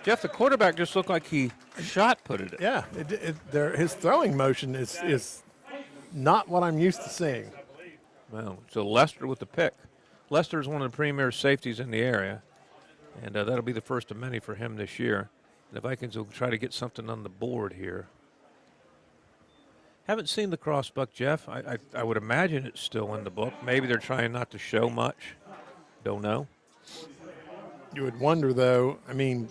Jeff, the quarterback just looked like he shot putted it. Yeah, his throwing motion is not what I'm used to seeing. Well, so Lester with the pick. Lester is one of the premier safeties in the area, and that'll be the first of many for him this year. The Vikings will try to get something on the board here. Haven't seen the crossbuck, Jeff. I would imagine it's still in the book. Maybe they're trying not to show much. Don't know. You would wonder, though, I mean,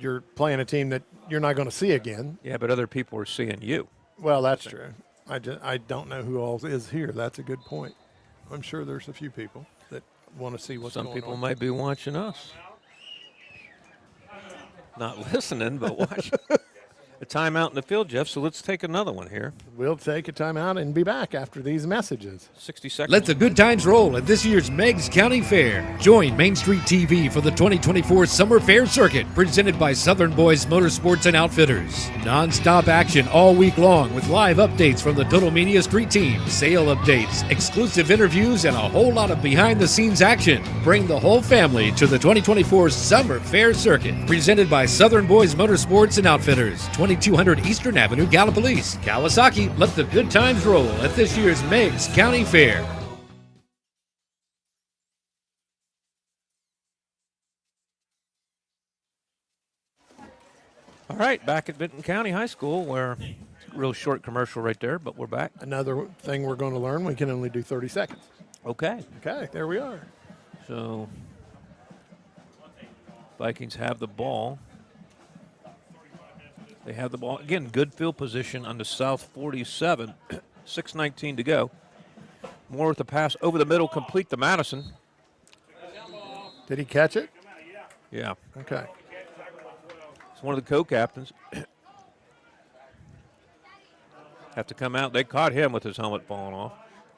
you're playing a team that you're not going to see again. Yeah, but other people are seeing you. Well, that's true. I don't know who all is here. That's a good point. I'm sure there's a few people that want to see what's going on. Some people might be watching us. Not listening, but watching. A timeout in the field, Jeff, so let's take another one here. We'll take a timeout and be back after these messages. 60 seconds. Let the good times roll at this year's Meigs County Fair. Join Main Street TV for the 2024 Summer Fair Circuit, presented by Southern Boys Motorsports and Outfitters. Non-stop action all week long with live updates from the Total Media Street Team, sale updates, exclusive interviews, and a whole lot of behind-the-scenes action. Bring the whole family to the 2024 Summer Fair Circuit, presented by Southern Boys Motorsports and Outfitters, 2200 Eastern Avenue, Gallipolis. Kawasaki, let the good times roll at this year's Meigs County Fair. All right, back at Vinton County High School, where real short commercial right there, but we're back. Another thing we're going to learn, we can only do 30 seconds. Okay. Okay, there we are. So Vikings have the ball. They have the ball. Again, good field position on the south 47. 6:19 to go. Moore with the pass over the middle, complete to Madison. Did he catch it? Yeah. Okay. It's one of the co-captains. Have to come out. They caught him with his helmet falling off.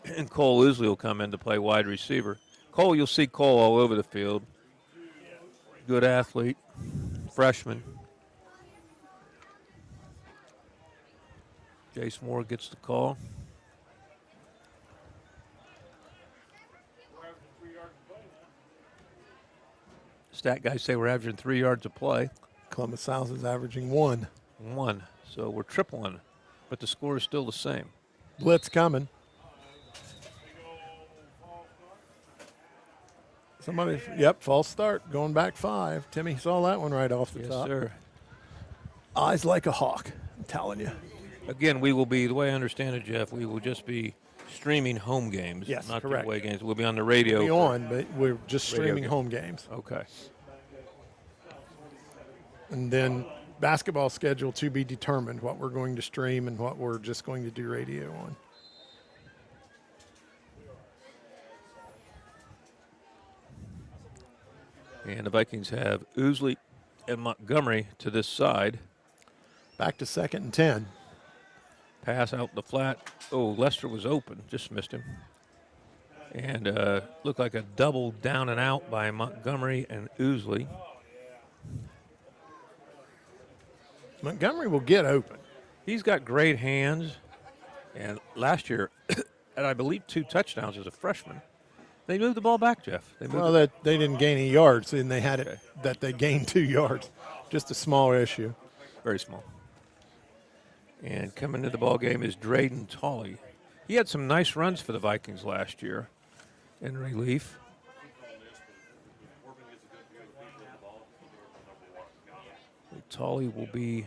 And Cole Ousley will come in to play wide receiver. Cole, you'll see Cole all over the field. Good athlete. Freshman. Jace Moore gets the call. Stat guys say we're averaging 3 yards a play. Columbus South is averaging 1. 1. So we're tripling, but the score is still the same. Blitz coming. Somebody, yep, false start, going back 5. Timmy saw that one right off the top. Yes, sir. Eyes like a hawk, I'm telling you. Again, we will be, the way I understand it, Jeff, we will just be streaming home games. Yes, not correct. the away games. We'll be on the radio. We'll be on, but we're just streaming game. home games. Okay. And then basketball schedule to be determined, what we're going to stream and what we're just going to do radio on. And the Vikings have Ousley and Montgomery to this side. Back to 2nd and 10. Pass out the flat. Oh, Lester was open. Just missed him. And looked like a double down and out by Montgomery and Ousley. Montgomery will get open. He's got great hands. And last year, and I believe 2 touchdowns as a freshman. They moved the ball back, Jeff. They didn't gain any yards, and they had Okay. it that they gained 2 yards. Just a small issue. Very small. And coming to the ball game is Drayden Tolley. He had some nice runs for the Vikings last year in relief. Tolley will be,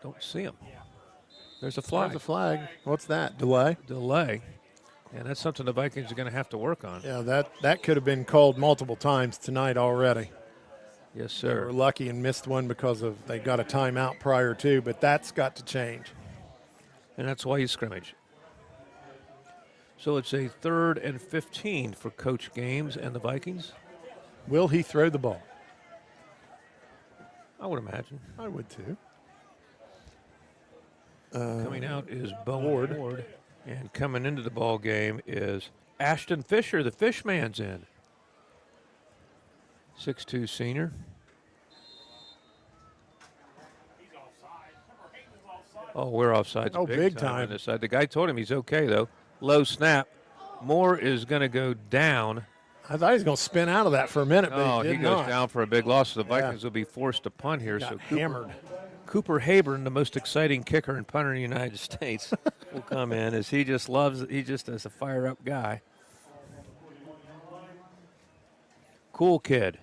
don't see him. There's a flag. There's a flag. What's that? Delay? Delay. And that's something the Vikings are going to have to work on. Yeah, that could have been called multiple times tonight already. Yes, They sir. were lucky and missed one because of they got a timeout prior to, but that's got to change. And that's why you scrimmage. So it's a 3rd and 15 for Coach Games and the Vikings. Will he throw the ball? I would imagine. I would too. Coming out is Bowen Ward. And coming into the ball game is Ashton Fisher. The Fishman's in. 6'2" senior. Oh, we're offsides. Oh, big on time. this side. The guy told him he's okay, though. Low snap. Moore is going to go down. I thought he was going to spin out of that for a minute, but Oh, he he did goes not. down for a big loss. So the Yeah. Vikings will be forced to punt here. Got So hammered. Cooper Haburn, the most exciting kicker and punter in the United States, will come in as he just is a fire-up guy. Cool kid.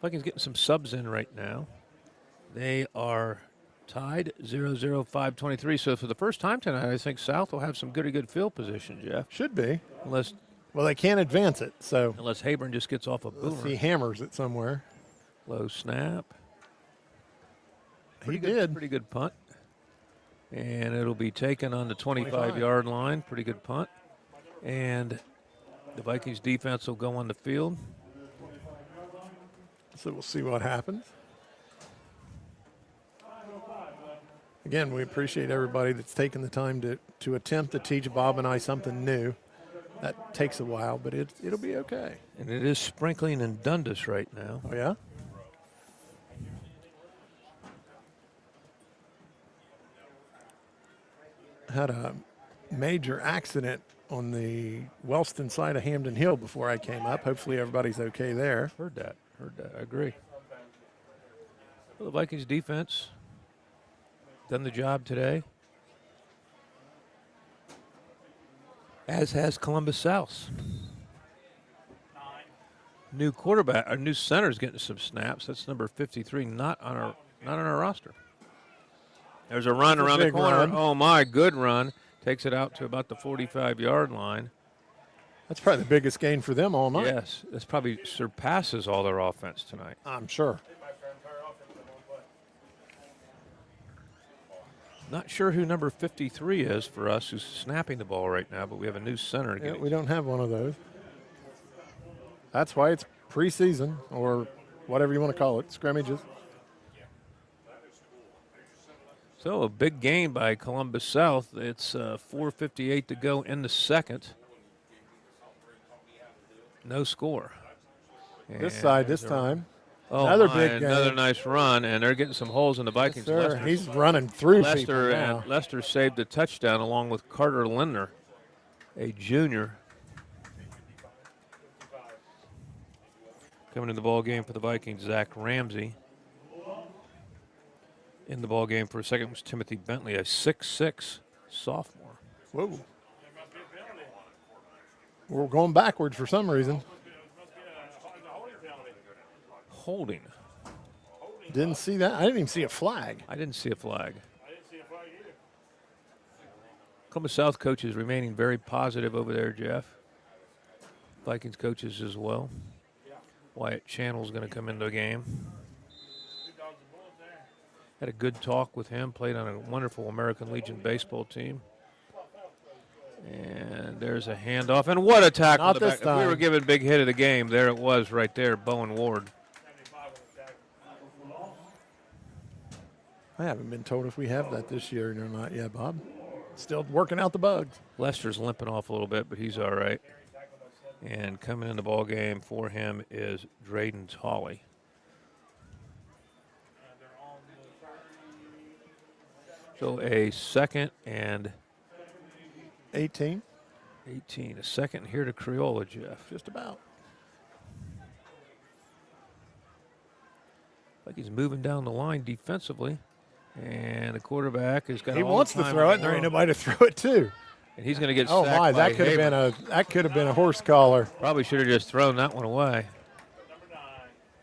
Vikings getting some subs in right now. They are tied 0-0, 5:23. So for the first time tonight, I think South will have some good field position, Jeff. Should be. Unless Well, they can't advance it, so Haburn just gets off a let's see, boomer. hammers it somewhere. Low snap. He did. Pretty good punt. And it'll be taken on the 25. 25-yard line. Pretty good punt. And the Vikings defense will go on the field. So we'll see what happens. Again, we appreciate everybody that's taken the time to attempt to teach Bob and I something new. That takes a while, but it'll be okay. And it is sprinkling in Dundas right now. Oh, yeah? Had a major accident on the Wellston side of Hamden Hill before I came up. Hopefully everybody's okay there. Heard that. I agree. Well, the Vikings defense done the job today, as has Columbus South. New quarterback, our new center's getting some snaps. That's number 53, not on our roster. There's a run That's a around the big corner. run. Oh my, good run. Takes it out to about the 45-yard line. That's probably the biggest gain for them all night. Yes, this probably surpasses all their offense tonight. I'm sure. Not sure who number 53 is for us, who's snapping the ball right now, but we have a new center. Yeah, getting- we don't have one of those. That's why it's preseason or whatever you want to call it, scrimmages. So a big game by Columbus South. It's 4:58 to go in the second. No score. This And side this there's a- time. Oh, Another my, big game. another nice run, and they're getting some holes in the Vikings. Sir, Lester- he's running through people Lester now. and Lester saved the touchdown along with Carter Lindner, a junior. Coming in the ball game for the Vikings, Zach Ramsey. In the ball game for a second was Timothy Bentley, a 6'6" sophomore. Whoa. We're going backwards for some reason. Holding. Didn't see that. I didn't even see a flag. I didn't see a flag. Columbus South coaches remaining very positive over there, Jeff. Vikings coaches as well. Wyatt Channel's going to come into the game. Had a good talk with him, played on a wonderful American Legion baseball team. And there's a handoff, and what a tackle. Not in the this back. If we were time. given big hit of the game, there it was right there, Bowen Ward. I haven't been told if we have that this year or not yet, Bob. Still working out the bugs. Lester's limping off a little bit, but he's all right. And coming in the ball game for him is Drayden Tolley. So a second and 18, 18. A second here to Creola, Jeff. just about. Like he's moving down the line defensively. And the quarterback has got He all the wants to time throw in it, and the there ain't world. nobody to throw it to. And he's going to get Oh sacked my, by that could have Haber. been a horse collar. Probably should have just thrown that one away.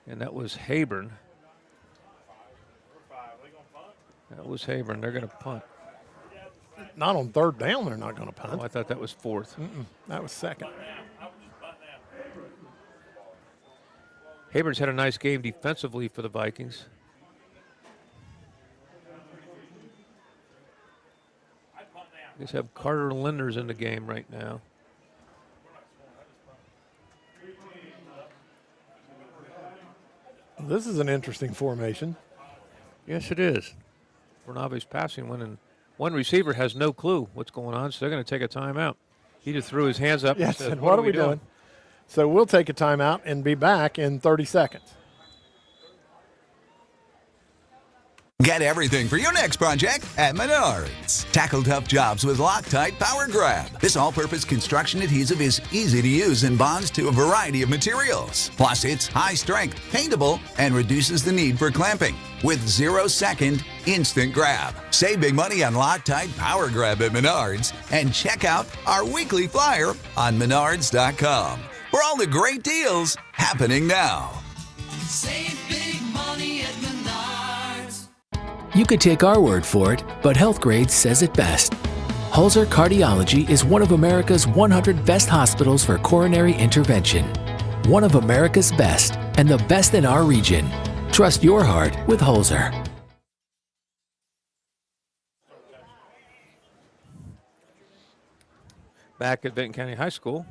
And that was Haburn. That was Haburn. They're going to punt. Not on third down, they're not going to punt. Oh, I thought that was fourth. That was second. Haburn's had a nice game defensively for the Vikings. You guys have Carter Linders in the game right now. This is an interesting formation. Yes, it is. Bernave's passing one, and one receiver has no clue what's going on, so they're going to take a timeout. He just threw his hands up Yes, and said, and what are we doing? So we'll take a timeout and be back in 30 seconds. Get everything for your next project at Menards. Tackle tough jobs with Loctite Power Grab. This all-purpose construction adhesive is easy to use and bonds to a variety of materials. Plus, it's high strength, paintable, and reduces the need for clamping with 0-second instant grab. Save big money on Loctite Power Grab at Menards and check out our weekly flyer on menards.com for all the great deals happening now. Save big money at Menards. You could take our word for it, but Healthgrades says it best. Holzer Cardiology is one of America's 100 best hospitals for coronary intervention. One of America's best, and the best in our region. Trust your heart with Holzer. Back at Vinton County High School.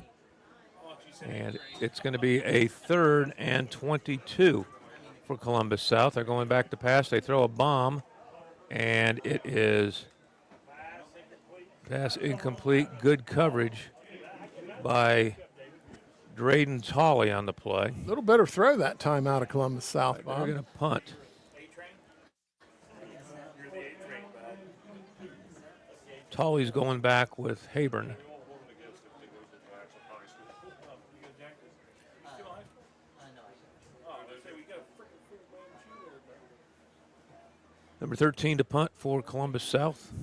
And it's going to be a 3rd and 22 for Columbus South. They're going back to pass. They throw a bomb, and it is pass incomplete. Good coverage by Drayden Tolley on the play. A little better throw that time out of Columbus South, Bob. They're going to punt. Tolley's going back with Hayburn. Number 13 to punt for Columbus South.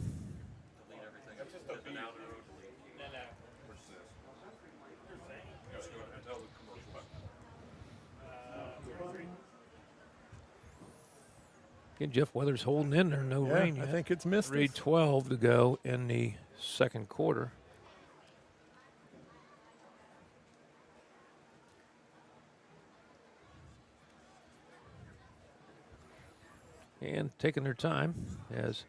Again, Jeff Weathers holding in there, no rain yet. I think it's missed. 3:12 to go in the second quarter. And taking their time as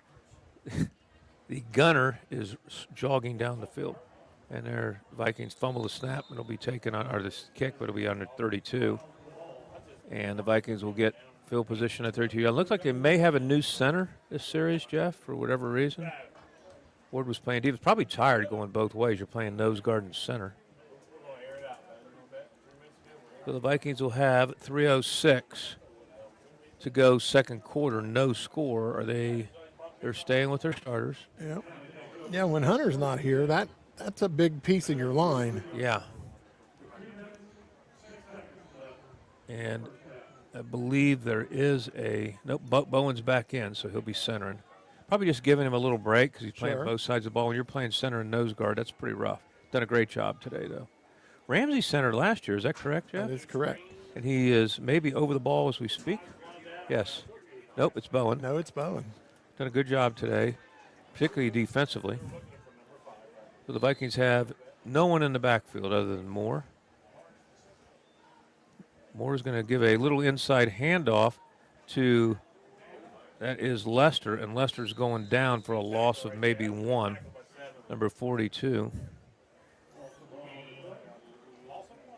the gunner is jogging down the field. And their Vikings fumble the snap, and it'll be taken on, or this kick, but it'll be under 32. And the Vikings will get field position at 32. It looks like they may have a new center this series, Jeff, for whatever reason. Ward was playing. He was probably tired going both ways. You're playing nose guard and center. So the Vikings will have 3:06 to go second quarter, no score. They're staying with their starters. Yeah. Yeah, when Hunter's not here, that's a big piece of your line. Yeah. And I believe there is nope, Bowen's back in, so he'll be centering. Probably just giving him a little break because he's playing both sides of the ball. When you're playing center and nose guard, that's pretty rough. Done a great job today, though. Ramsey centered last year. Is that correct, Jeff? That is correct. And he is maybe over the ball as we speak. Yes. Nope, it's Bowen. No, it's Bowen. Done a good job today, particularly defensively. So the Vikings have no one in the backfield other than Moore. Moore is going to give a little inside handoff to, that is Lester, and Lester's going down for a loss of maybe one, number 42.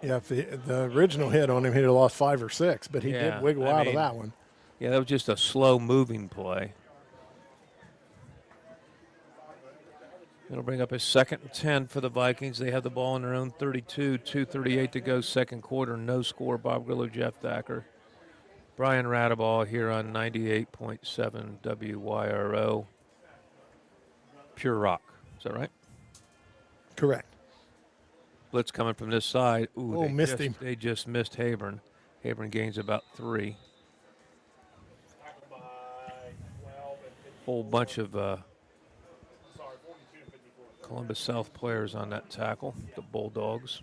Yeah, if the original hit on him, he'd have lost 5 or 6, but he did wiggle out of that one. Yeah, that was just a slow-moving play. It'll bring up a 2nd and 10 for the Vikings. They have the ball in their own 32, 2:38 to go, second quarter. No score. Bob Grillo, Jeff Thacker. Brian Radaball here on 98.7 WYRO. Pure Rock. Is that right? Correct. Blitz coming from this side. Ooh, missed him. They just missed Hayburn. Hayburn gains about 3. Whole bunch of Columbus South players on that tackle, the Bulldogs.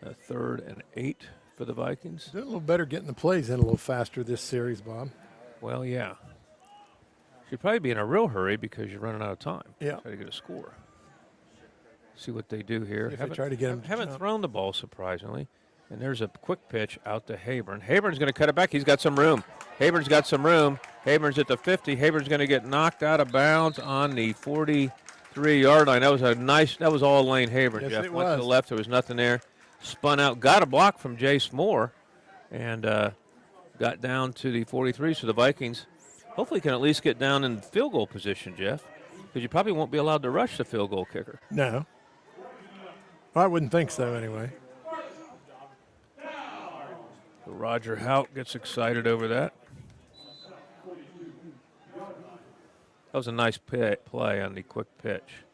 A 3rd and 8 for the Vikings. Doing a little better getting the plays in a little faster this series, Bob. Well, yeah. Should probably be in a real hurry because you're running out of time. Yeah. Try to get a score. See what they do here. If they try to get him to haven't jump. thrown the ball, surprisingly. And there's a quick pitch out to Hayburn. Hayburn's going to cut it back. He's got some room. Hayburn's got some room. Hayburn's at the 50. Hayburn's going to get knocked out of bounds on the 43-yard line. That was a nice, that was all Lane Hayburn, Yes, Jeff. it Went to the was. left. There was nothing there. Spun out. Got a block from Jace Moore. And got down to the 43. So the Vikings hopefully can at least get down in field goal position, Jeff. Because you probably won't be allowed to rush the field goal kicker. No. Well, I wouldn't think so anyway. Roger Hout gets excited over that. That was a nice play on the quick pitch.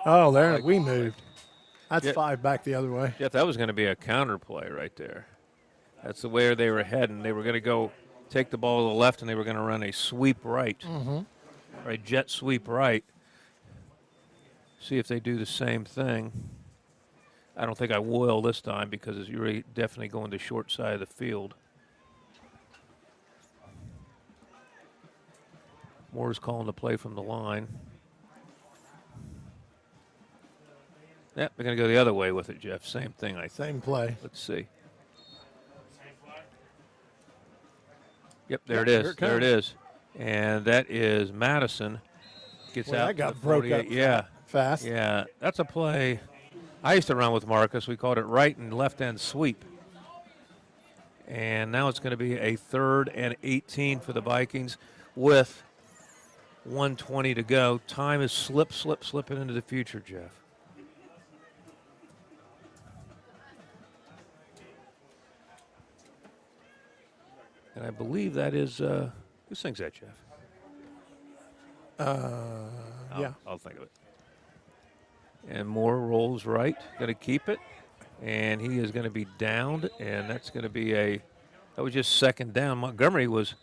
Oh, there we moved. That's Yeah. 5 back the other way. Jeff, that was going to be a counter play right there. That's the way they were heading. They were going to go take the ball to the left, and they were going to run a sweep right, or a jet sweep right. See if they do the same thing. I don't think I will this time because you're definitely going to short side of the field. Moore's calling the play from the line. Yep, they're going to go the other way with it, Jeff. Same thing, I think. Same play. Let's see. Yep, there Yep, it is. here it There it comes. is. And that is Madison. Gets Well, out that to got the broke 48. up Yeah. fast. Yeah, that's a play. I used to run with Marcus. We called it right and left end sweep. And now it's going to be a 3rd and 18 for the Vikings with 1:20 to go. Time is slipping into the future, Jeff. And I believe that is, who sings that, Jeff? Yeah. I'll think of it. And Moore rolls right, going to keep it. And he is going to be downed, and that's going to be that was just second down. Montgomery was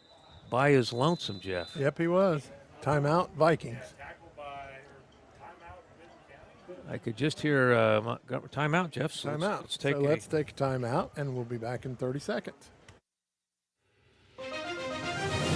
by his lonesome, Jeff. Yep, he was. Timeout, Vikings. I could just hear Montgomery. Timeout, Jeff. So Timeout. Let's take Let's take a timeout, and we'll be back in 30 seconds.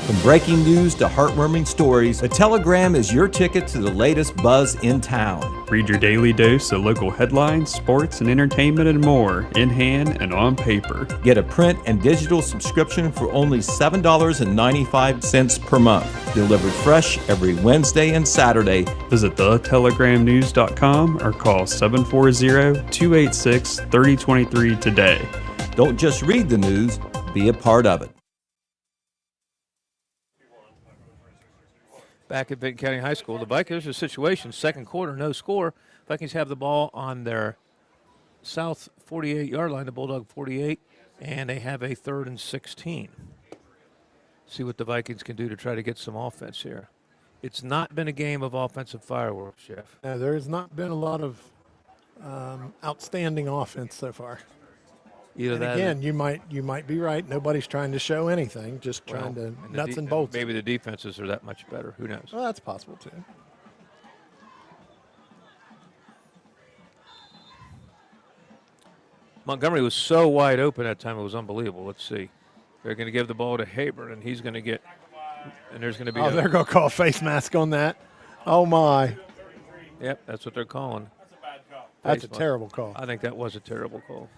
From breaking news to heartwarming stories, the Telegram is your ticket to the latest buzz in town. Read your daily dose of local headlines, sports, and entertainment and more in hand and on paper. Get a print and digital subscription for only $7.95 per month. Delivered fresh every Wednesday and Saturday. Visit thetelegramnews.com or call 740-286-3023 today. Don't just read the news, be a part of it. Back at Vinton County High School, the Vikings, there's a situation, second quarter, no score. Vikings have the ball on their south 48-yard line, the Bulldog 48, and they have a 3rd and 16. See what the Vikings can do to try to get some offense here. It's not been a game of offensive fireworks, Jeff. Now, there has not been a lot of outstanding offense so far. Either And that again, you might be right. Nobody's trying to show anything, just trying to nuts and bolts. Maybe the defenses are that much better. Who knows? Well, that's possible too. Montgomery was so wide open that time, it was unbelievable. Let's see. They're going to give the ball to Hayburn, and he's going to get – and there's going to be they're going to call a face mask on that. Oh, my. Yep, that's what they're calling. That's a terrible call. I think that was a terrible call.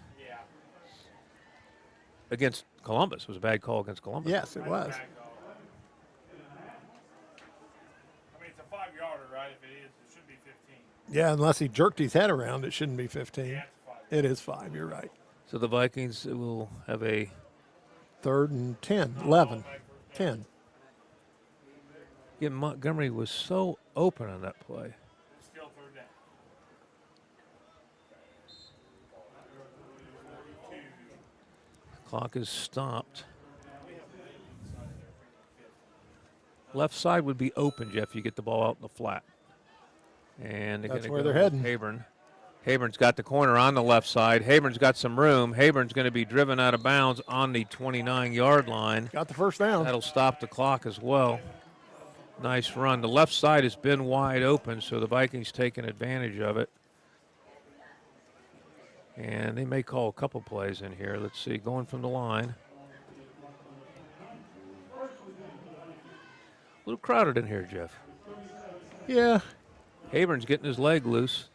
Against Columbus. It was a bad call against Columbus. Yes, it was. I mean, it's a 5-yarder, right? If it is, it should be 15. Yeah, unless he jerked his head around, it shouldn't be 15. It is 5, you're right. So the Vikings will have a 3rd and 10, 11, 10. Yeah, Montgomery was so open on that play. Still 3rd down. Clock is stopped. Left side would be open, Jeff. You get the ball out in the flat. And they're That's gonna where go they're heading. Hayburn. Hayburn's got the corner on the left side. Hayburn's got some room. Hayburn's going to be driven out of bounds on the 29-yard line. Got the first down. That'll stop the clock as well. Nice run. The left side has been wide open, so the Vikings taking advantage of it. And they may call a couple plays in here. Let's see, going from the line. A little crowded in here, Jeff. Yeah. Hayburn's getting his leg loose.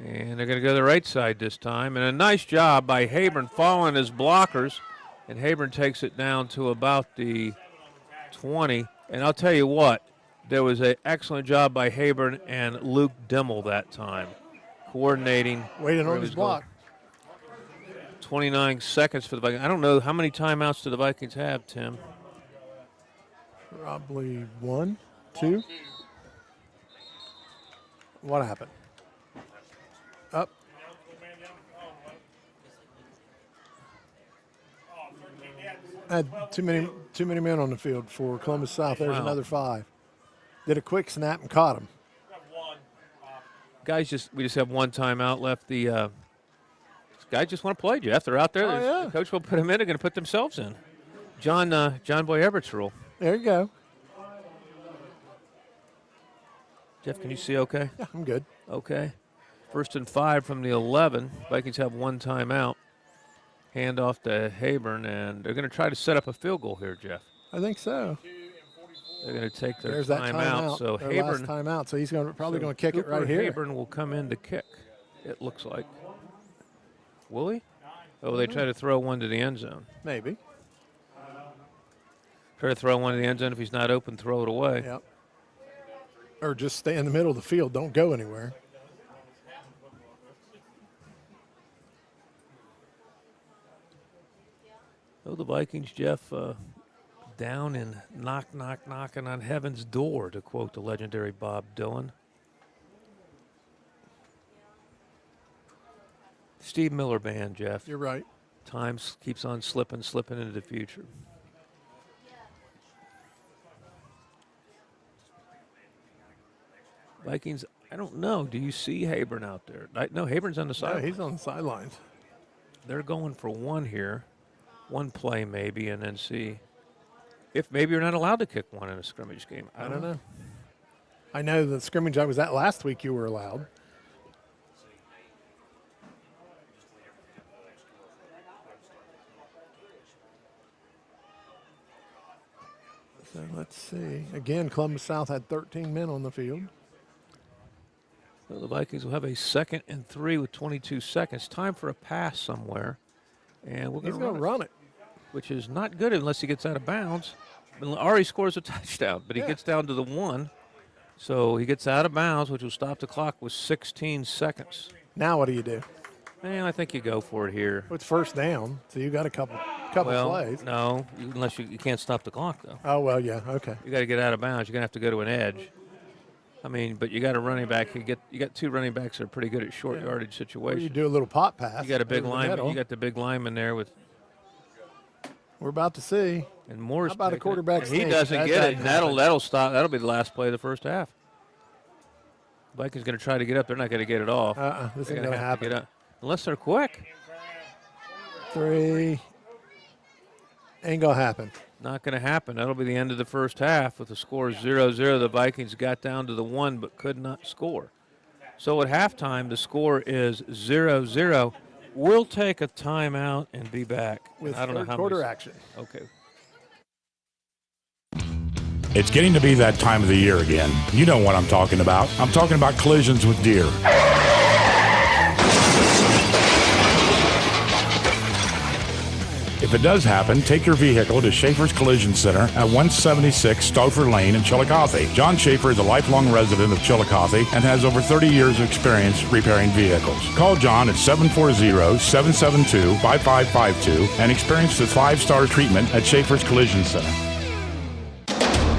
And they're going to go to the right side this time. And a nice job by Habern following his blockers. And Habern takes it down to about the 20. And I'll tell you what, there was an excellent job by Habern and Luke Dimmel that time, coordinating. Waiting on his block. 29 seconds for the Vikings. I don't know, how many timeouts do the Vikings have, Tim? Probably 1, 2. What happened? Up. Had too many men on the field for Columbus South. There's another 5. Did a quick snap and caught him. Guys, we just have one timeout left. The guys just want to play, Jeff. They're out there. The coach will put them in. They're going to put themselves in. John Boy Everett's rule. There you go. Jeff, can you see okay? Yeah, I'm good. Okay. 1st and 5 from the 11. Vikings have one timeout. Hand off to Habern, and they're going to try to set up a field goal here, Jeff. I think so. They're going to take their There's that timeout. So their Habern, last timeout. So he's probably going to kick it right here. Habern will come in to kick, it looks like. Will he? Oh, they try to throw one to the end zone. Maybe. Try to throw one to the end zone. If he's not open, throw it away. Yep. Or just stay in the middle of the field. Don't go anywhere. Oh, the Vikings, Jeff, down and knocking on heaven's door, to quote the legendary Bob Dylan. Steve Miller Band, Jeff. You're right. Time keeps on slipping into the future. Vikings, I don't know. Do you see Habern out there? No, Habern's on the sidelines. Yeah, he's on the sidelines. They're going for one here. One play maybe, and then see if maybe you're not allowed to kick one in a scrimmage game. I don't know. I know the scrimmage I was at last week you were allowed. So let's see. Again, Columbus South had 13 men on the field. So the Vikings will have a 2nd and 3 with 22 seconds. Time for a pass somewhere. And we're He's going to run it. Which is not good unless he gets out of bounds. Ari scores a touchdown, but he gets down to the 1. So he gets out of bounds, which will stop the clock with 16 seconds. Now what do you do? Man, I think you go for it here. Well, it's first down, so you got a couple plays. No, unless you can't stop the clock, though. Oh, well, yeah, okay. You got to get out of bounds. You're going to have to go to an edge. I mean, but you got a running back. You got 2 running backs that are pretty good at short yardage situations. Or you do a little pop pass. You got a big lineman. You got the big lineman there with. We're about to see. And Moore's how about a quarterback? He doesn't get it. That'll stop. That'll be the last play of the first half. Vikings going to try to get up. They're not going to get it off. This ain't going to happen. Unless they're quick. 3. Ain't going to happen. Not going to happen. That'll be the end of the first half with the score 0-0. The Vikings got down to the 1 but could not score. So at halftime, the score is 0-0. We'll take a timeout and be back. With I don't know how quarter many. action. Okay. It's getting to be that time of the year again. You know what I'm talking about. I'm talking about collisions with deer. If it does happen, take your vehicle to Schaefer's Collision Center at 176 Stauffer Lane in Chillicothe. John Schaefer is a lifelong resident of Chillicothe and has over 30 years of experience repairing vehicles. Call John at 740-772-5552 and experience the 5-star treatment at Schaefer's Collision Center.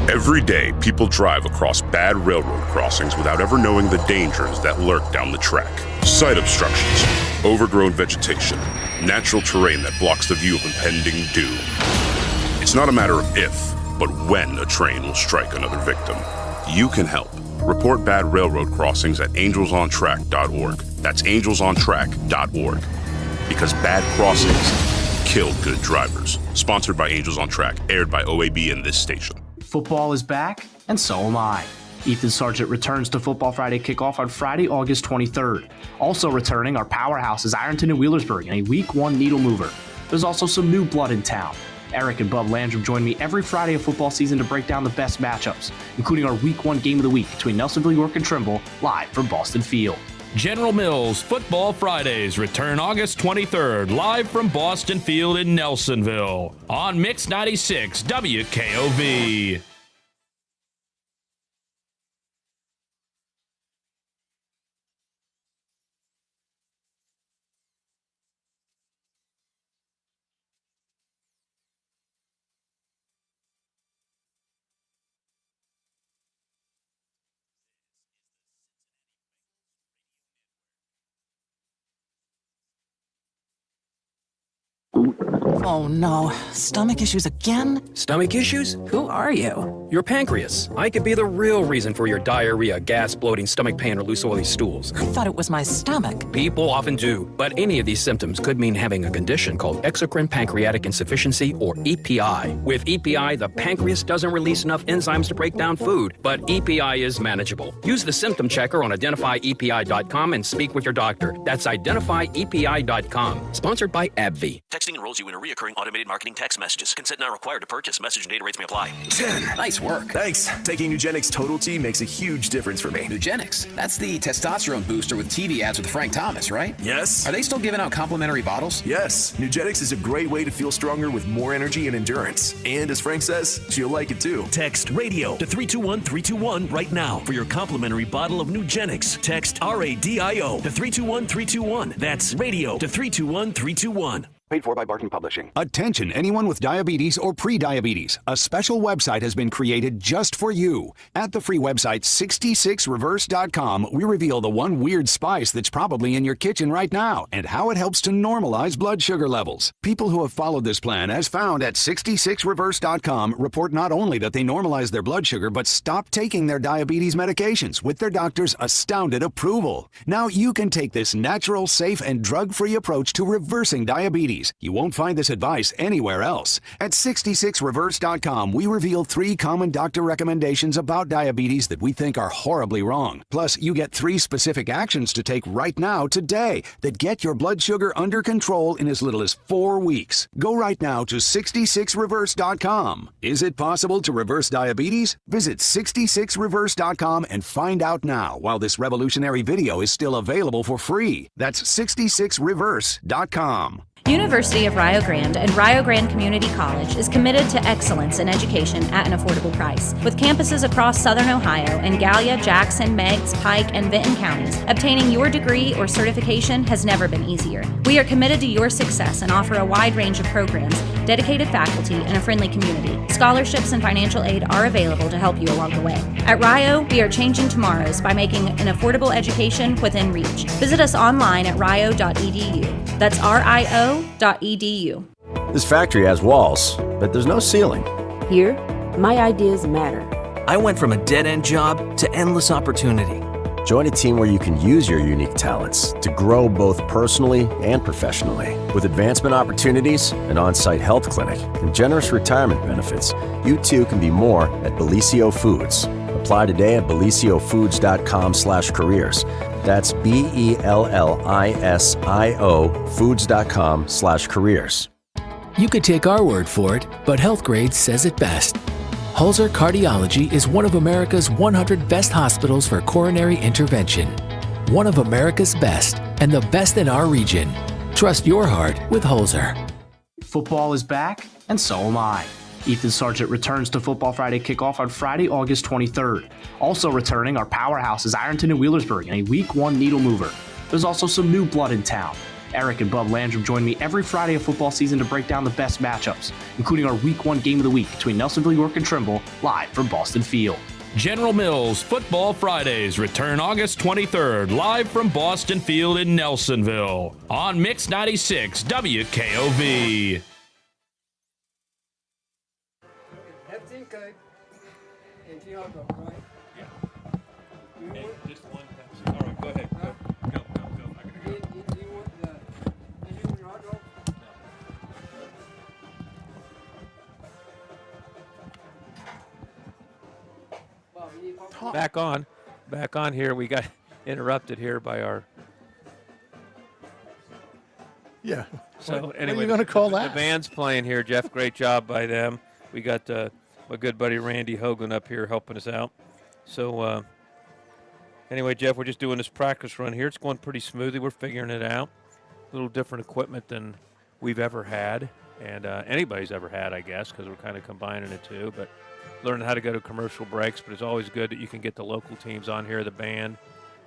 Every day, people drive across bad railroad crossings without ever knowing the dangers that lurk down the track. Site obstructions, overgrown vegetation, natural terrain that blocks the view of impending doom. It's not a matter of if, but when a train will strike another victim. You can help. Report bad railroad crossings at angelsontrack.org. That's angelsontrack.org. Because bad crossings kill good drivers. Sponsored by Angels on Track, aired by OAB and this station. Football is back, and so am I. Ethan Sargent returns to Football Friday kickoff on Friday, August 23rd. Also returning are powerhouses Ironton and Wheelersburg in a Week 1 needle mover. There's also some new blood in town. Eric and Bub Landrum join me every Friday of football season to break down the best matchups, including our Week 1 game of the week between Nelsonville, York, and Trimble, live from Boston Field. General Mills Football Fridays return August 23rd, live from Boston Field in Nelsonville on Mix 96 WKOV. Oh no, stomach issues again? Stomach issues? Who are you? Your pancreas. I could be the real reason for your diarrhea, gas, bloating, stomach pain, or loose oily stools. I thought it was my stomach. People often do, but any of these symptoms could mean having a condition called exocrine pancreatic insufficiency, or EPI. With EPI, the pancreas doesn't release enough enzymes to break down food, but EPI is manageable. Use the symptom checker on identifyepi.com and speak with your doctor. That's identifyepi.com. Sponsored by AbbVie. Texting enrolls you in a reoccurring automated marketing text messages. Consent not required to purchase. Message and data rates may apply. 10. Nice work. Thanks. Taking Nugenix Total T makes a huge difference for me. Nugenix? That's the testosterone booster with TV ads with Frank Thomas, right? Yes. Are they still giving out complimentary bottles? Yes. Nugenix is a great way to feel stronger with more energy and endurance. And as Frank says, you'll like it too. Text radio to 321-321 right now for your complimentary bottle of Nugenix. Text RADIO to 321-321. That's radio to 321-321. Paid for by Barton Publishing. Attention, anyone with diabetes or pre-diabetes. A special website has been created just for you. At the free website 66reverse.com, we reveal the one weird spice that's probably in your kitchen right now and how it helps to normalize blood sugar levels. People who have followed this plan, as found at 66reverse.com, report not only that they normalize their blood sugar, but stop taking their diabetes medications with their doctor's astounded approval. Now you can take this natural, safe, and drug-free approach to reversing diabetes. You won't find this advice anywhere else. At 66reverse.com, we reveal 3 common doctor recommendations about diabetes that we think are horribly wrong. Plus, you get 3 specific actions to take right now, today, that get your blood sugar under control in as little as 4 weeks. Go right now to 66reverse.com. Is it possible to reverse diabetes? Visit 66reverse.com and find out now while this revolutionary video is still available for free. That's 66reverse.com. University of Rio Grande and Rio Grande Community College is committed to excellence in education at an affordable price. With campuses across Southern Ohio in Gallia, Jackson, Meigs, Pike, and Vinton counties, obtaining your degree or certification has never been easier. We are committed to your success and offer a wide range of programs, dedicated faculty, and a friendly community. Scholarships and financial aid are available to help you along the way. At Rio, we are changing tomorrows by making an affordable education within reach. Visit us online at rio.edu. That's rio.edu. This factory has walls, but there's no ceiling. Here, my ideas matter. I went from a dead-end job to endless opportunity. Join a team where you can use your unique talents to grow both personally and professionally. With advancement opportunities, an on-site health clinic, and generous retirement benefits, you too can be more at Bellisio Foods. Apply today at belisiofoods.com/careers. That's BELLISIO foods.com/careers. You could take our word for it, but HealthGrade says it best. Holzer Cardiology is one of America's 100 best hospitals for coronary intervention. One of America's best, and the best in our region. Trust your heart with Holzer. Football is back, and so am I. Ethan Sargent returns to Football Friday kickoff on Friday, August 23rd. Also returning are powerhouses Ironton and Wheelersburg in a Week 1 needle mover. There's also some new blood in town. Eric and Bub Landrum join me every Friday of football season to break down the best matchups, including our Week 1 game of the week between Nelsonville, York, and Trimble, live from Boston Field. General Mills Football Fridays return August 23rd, live from Boston Field in Nelsonville on Mix 96 WKOV. Back on here. We got interrupted here by our. Yeah. So what anyway, are you going to call that? The band's playing here. Jeff, great job by them. We got my good buddy Randy Hogan up here helping us out. So Anyway, Jeff, we're just doing this practice run here. It's going pretty smoothly. We're figuring it out. A little different equipment than we've ever had, and anybody's ever had, I guess, because we're kind of combining the two. But learning how to go to commercial breaks. But it's always good that you can get the local teams on here, the band,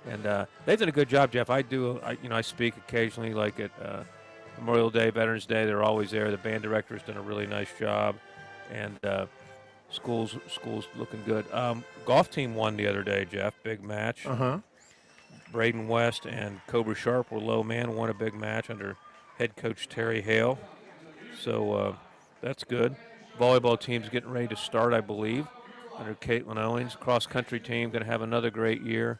and they've done a good job, Jeff. I speak occasionally, like at Memorial Day, Veterans Day. They're always there. The band director's done a really nice job, and school's looking good. Golf team won the other day, Jeff. Big match. Braden West and Cobra Sharp were low man, won a big match under head coach Terry Hale. So that's good. Volleyball team's getting ready to start, I believe, under Caitlin Owens. Cross country team going to have another great year.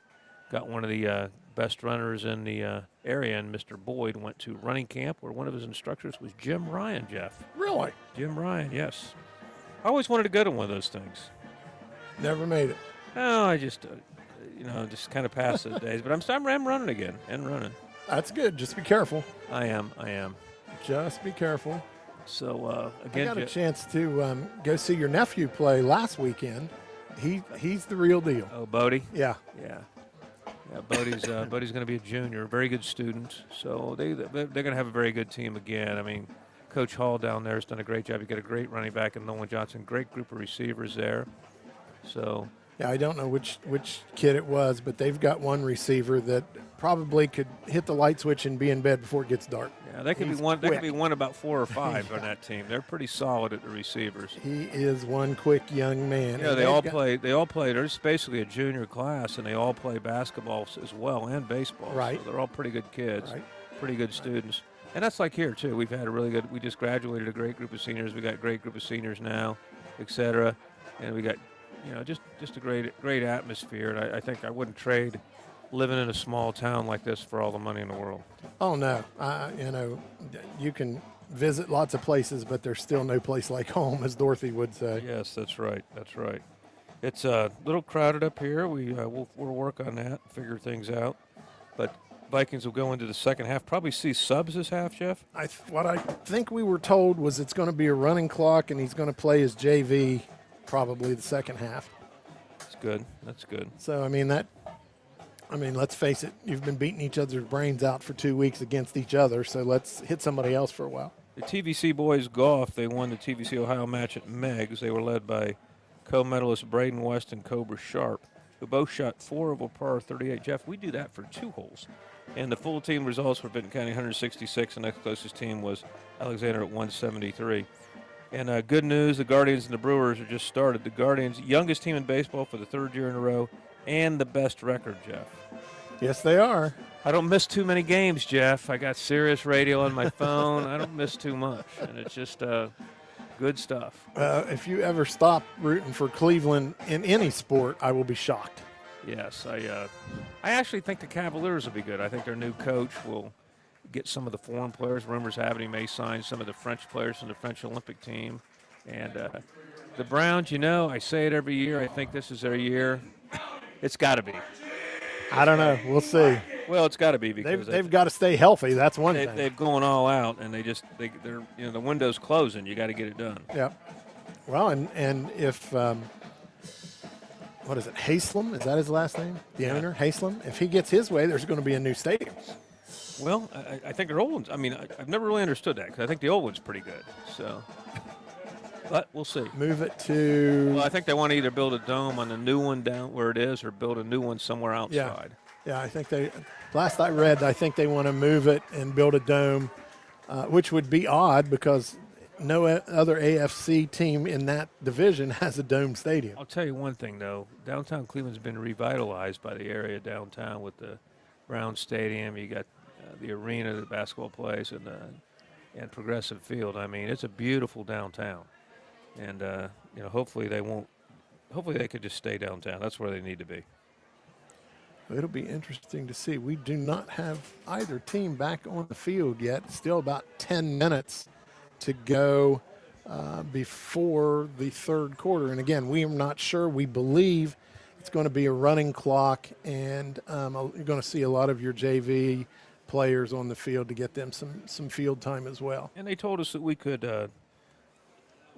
Got one of the best runners in the area, and Mr. Boyd went to running camp where one of his instructors was Jim Ryan, Jeff. Really? Jim Ryan, yes. I always wanted to go to one of those things. Never made it. Oh, I just, just kind of passed those days. But I'm running again and running. That's good. Just be careful. I am. Just be careful. So, again, I got a chance to go see your nephew play last weekend. He's the real deal. Oh, Bodie? Yeah. Yeah, Bodie's going to be a junior, very good student. So they're going to have a very good team again. I mean, Coach Hall down there has done a great job. You got a great running back in Nolan Johnson, great group of receivers there. So yeah, I don't know which kid it was, but they've got one receiver that probably could hit the light switch and be in bed before it gets dark. Yeah, they could be one. They could be one about 4 or 5 on that team. They're pretty solid at the receivers. He is one quick young man. Yeah, they all play. They're just basically a junior class, and they all play basketball as well and baseball. Right. So they're all pretty good kids, right. Pretty good students. And that's like here, too. We've had a really good – we just graduated a great group of seniors. We got a great group of seniors now, et cetera. And we got, just a great atmosphere. And I think I wouldn't trade living in a small town like this for all the money in the world. Oh, no. You can visit lots of places, but there's still no place like home, as Dorothy would say. Yes, that's right. That's right. It's a little crowded up here. We'll work on that, figure things out. But Vikings will go into the second half. Probably see subs this half, Jeff? What I think we were told was it's going to be a running clock, and he's going to play his JV probably the second half. That's good. That's good. So, let's face it. You've been beating each other's brains out for 2 weeks against each other, so let's hit somebody else for a while. The TVC boys golf, they won the TVC Ohio match at Meggs. They were led by co-medalists Braden West and Cobra Sharp, who both shot 4 over par 38. Jeff, we do that for 2 holes. And the full team results were Vinton County 166. The next closest team was Alexander at 173. And good news, the Guardians and the Brewers are just started. The Guardians, youngest team in baseball for the 3rd year in a row, and the best record, Jeff. Yes, they are. I don't miss too many games, Jeff. I got Sirius radio on my phone. I don't miss too much, and it's just good stuff. If you ever stop rooting for Cleveland in any sport, I will be shocked. Yes, I actually think the Cavaliers will be good. I think their new coach will get some of the foreign players. Rumors have it he may sign some of the French players from the French Olympic team. And the Browns, I say it every year. I think this is their year. It's got to be. I don't know. We'll see. Well, it's got to be because they've got to stay healthy. That's one thing. They've gone all out, and they're the window's closing. You got to get it done. Yeah. Well, and if what is it, Haslam? Is that his last name? The owner, Haslam. If he gets his way, there's going to be a new stadium. Well, I think their old ones. I've never really understood that because I think the old one's pretty good. So, but we'll see. Move it to. Well, I think they want to either build a dome on the new one down where it is, or build a new one somewhere outside. Yeah. I think they. Last I read, I think they want to move it and build a dome, which would be odd because no other AFC team in that division has a dome stadium. I'll tell you one thing though: downtown Cleveland's been revitalized by the area downtown with the Brown Stadium. You got the arena that basketball plays and Progressive Field. It's a beautiful downtown, and hopefully they won't. Hopefully they could just stay downtown. That's where they need to be. It'll be interesting to see. We do not have either team back on the field yet. Still about 10 minutes to go before the 3rd quarter. And again, we are not sure. We believe it's going to be a running clock, and you're going to see a lot of your JV players on the field to get them some field time as well. And they told us that we could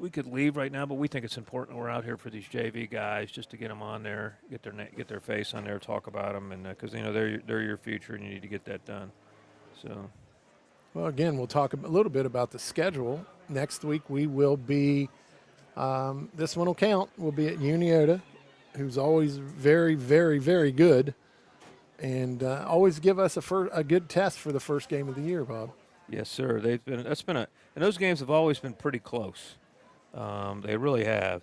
we could leave right now, but we think it's important we're out here for these JV guys just to get them on there, get their face on there, talk about them, and because they're your future and you need to get that done. So. Well, again, we'll talk a little bit about the schedule. Next week we will be, this one will count, we'll be at Uniota, who's always very, very, very good, and always give us a good test for the first game of the year, Bob. Yes, sir. And those games have always been pretty close. They really have.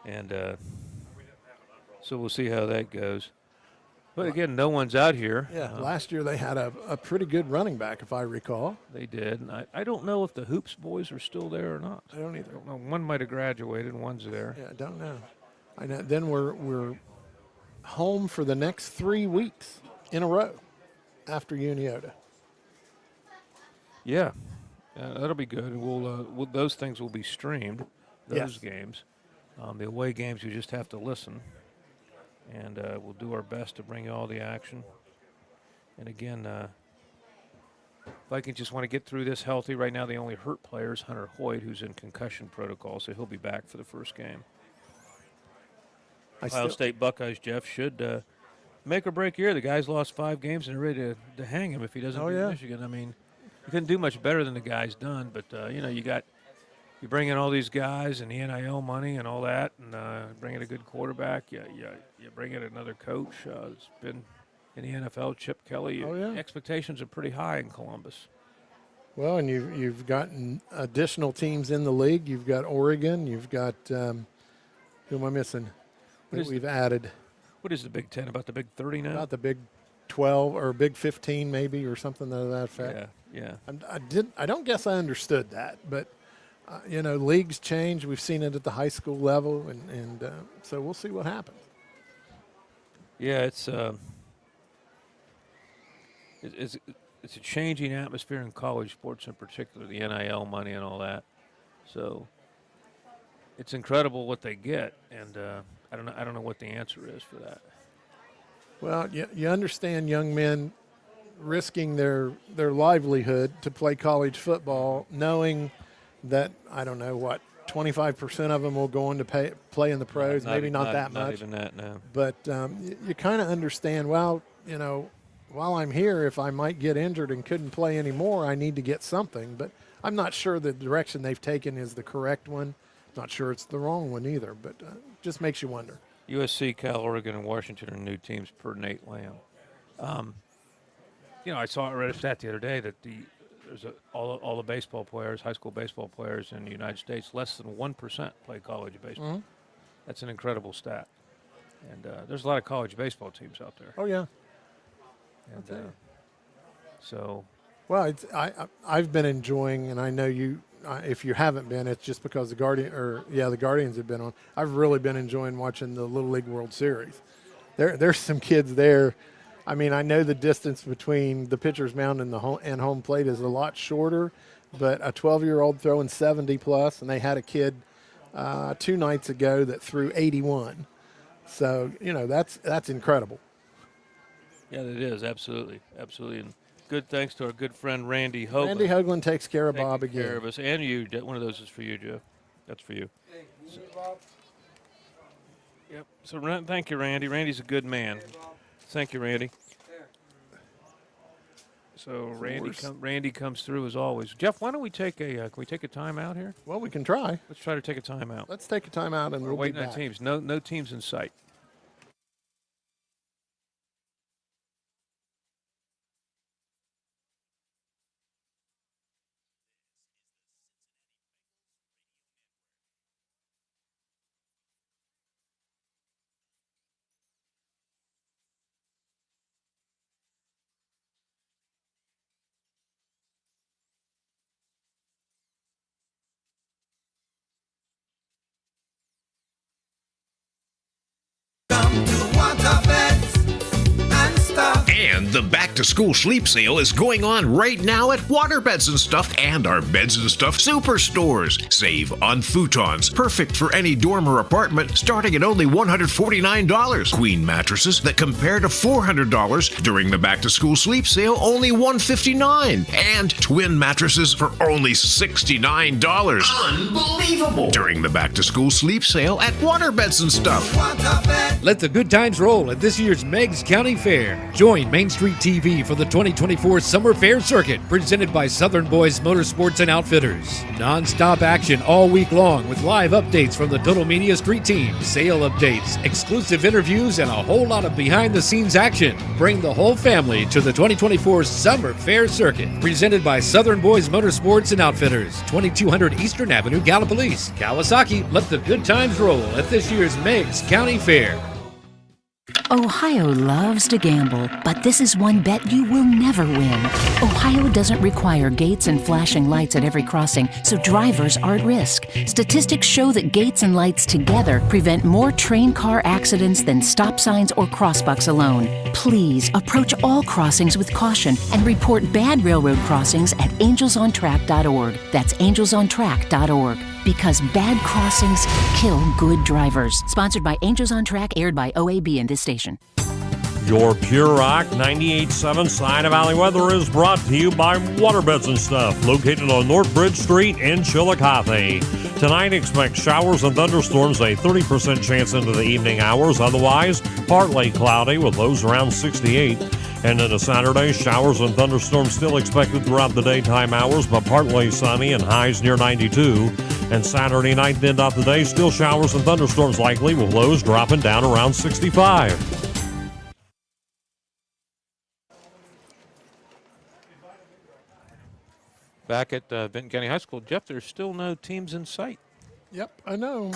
And so we'll see how that goes. But again, no one's out here. Yeah, last year they had a pretty good running back, if I recall. They did. And I don't know if the Hoops boys are still there or not. I don't either. One might have graduated, one's there. Yeah, I don't know. I know. Then we're home for the next 3 weeks in a row after Uniota. Yeah, that'll be good. We'll those things will be streamed. Those games, the away games, you just have to listen, and we'll do our best to bring you all the action. And again, Vikings just want to get through this healthy. Right now, the only hurt player is Hunter Hoyt, who's in concussion protocol, so he'll be back for the first game. Ohio State Buckeyes, Jeff, should make or break year. The guy's lost 5 games and they're ready to hang him if he doesn't beat Michigan. I mean, you couldn't do much better than the guy's done, but you bring in all these guys and the NIL money and all that, and bring in a good quarterback. You bring in another coach. It's been in the NFL, Chip Kelly. Expectations are pretty high in Columbus. Well, and you've gotten additional teams in the league. You've got Oregon. You've got who am I missing? We've added. What is the Big Ten? About the Big 30 now? About the Big 12 or Big 15 maybe, or something to that effect. Yeah. I don't guess I understood that, but leagues change. We've seen it at the high school level, and so we'll see what happens. Yeah, it's a changing atmosphere in college sports in particular, the NIL money and all that. So it's incredible what they get, and I don't know what the answer is for that. Well, you understand young men risking their livelihood to play college football, knowing that, I don't know, 25% of them will go on to play in the pros, maybe not that much. Not even that, no. But you kind of understand, while I'm here, if I might get injured and couldn't play anymore, I need to get something. But I'm not sure the direction they've taken is the correct one. Not sure it's the wrong one either, but just makes you wonder. USC, Cal, Oregon, and Washington are new teams per Nate Lamb. I read a stat the other day that there's all the baseball players, high school baseball players in the United States, less than 1% play college baseball. Mm-hmm. That's an incredible stat. And there's a lot of college baseball teams out there. Oh, yeah. And, so. Well, I've been enjoying, and I know you. If you haven't been, it's just because the Guardians have been on. I've really been enjoying watching the Little League World Series. There's some kids there. I mean, I know the distance between the pitcher's mound and home plate is a lot shorter, but a 12-year-old throwing 70+, and they had a kid 2 nights ago that threw 81. So that's incredible. Yeah, it is, absolutely, and good thanks to our good friend Randy Hoagland. Randy Hoagland takes care of Bob again. Care of us, and you. One of those is for you, Jeff. That's for you. Hey, Bob. Yep. So thank you, Randy. Randy's a good man. Thank you, Randy. So Randy comes through as always. Jeff, why don't we take can we take a time out here? Well, we can try. Let's try to take a time out. Let's take a time out, and we're we'll waiting be back. on teams. No teams in sight. The back-to-school sleep sale is going on right now at Waterbeds and Stuff and our Beds and Stuff superstores. Save on futons, perfect for any dorm or apartment, starting at only $149. Queen mattresses that compare to $400 during the back-to-school sleep sale, only $159. And twin mattresses for only $69. Unbelievable! During the back-to-school sleep sale at Waterbeds and Stuff. Let the good times roll at this year's Meigs County Fair. Join Main Street TV for the 2024 Summer Fair Circuit, presented by Southern Boys Motorsports and Outfitters. Non-stop action all week long with live updates from the Total Media Street Team, sale updates, exclusive interviews, and a whole lot of behind-the-scenes action. Bring the whole family to the 2024 Summer Fair Circuit, presented by Southern Boys Motorsports and Outfitters, 2200 Eastern Avenue, Gallipolis, Kawasaki. Let the good times roll at this year's Meigs County Fair. Ohio loves to gamble, but this is one bet you will never win. Ohio doesn't require gates and flashing lights at every crossing, so drivers are at risk. Statistics show that gates and lights together prevent more train car accidents than stop signs or crossbucks alone. Please approach all crossings with caution and report bad railroad crossings at angelsontrack.org. That's angelsontrack.org. Because bad crossings kill good drivers. Sponsored by Angels on Track, aired by OAB and this station. Your Pure Rock 98.7 Side of Valley weather is brought to you by Waterbeds and Stuff, located on North Bridge Street in Chillicothe. Tonight, expect showers and thunderstorms, a 30% chance into the evening hours. Otherwise, partly cloudy with lows around 68. And into Saturday, showers and thunderstorms still expected throughout the daytime hours, but partly sunny and highs near 92. And Saturday night, to end off the day, still showers and thunderstorms likely with lows dropping down around 65. Back at Vinton County High School, Jeff, there's still no teams in sight. Yep, I know.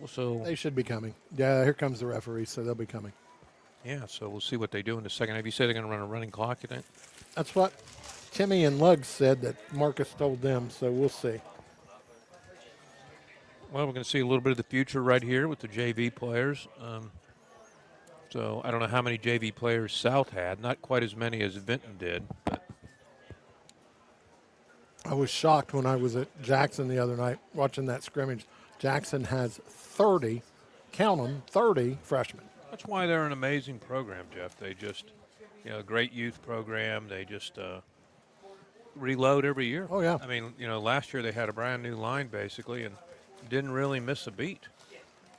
So they should be coming. Yeah, here comes the referee, so they'll be coming. Yeah, so we'll see what they do in the second half. You say they're going to run a running clock, you think? That's what Timmy and Luggs said that Marcus told them, so we'll see. Well, we're going to see a little bit of the future right here with the JV players. So I don't know how many JV players South had. Not quite as many as Vinton did. But I was shocked when I was at Jackson the other night watching that scrimmage. Jackson has 30, count them, 30 freshmen. That's why they're an amazing program, Jeff. They just, great youth program. They just reload every year. Oh, yeah. I mean, last year they had a brand new line basically and didn't really miss a beat.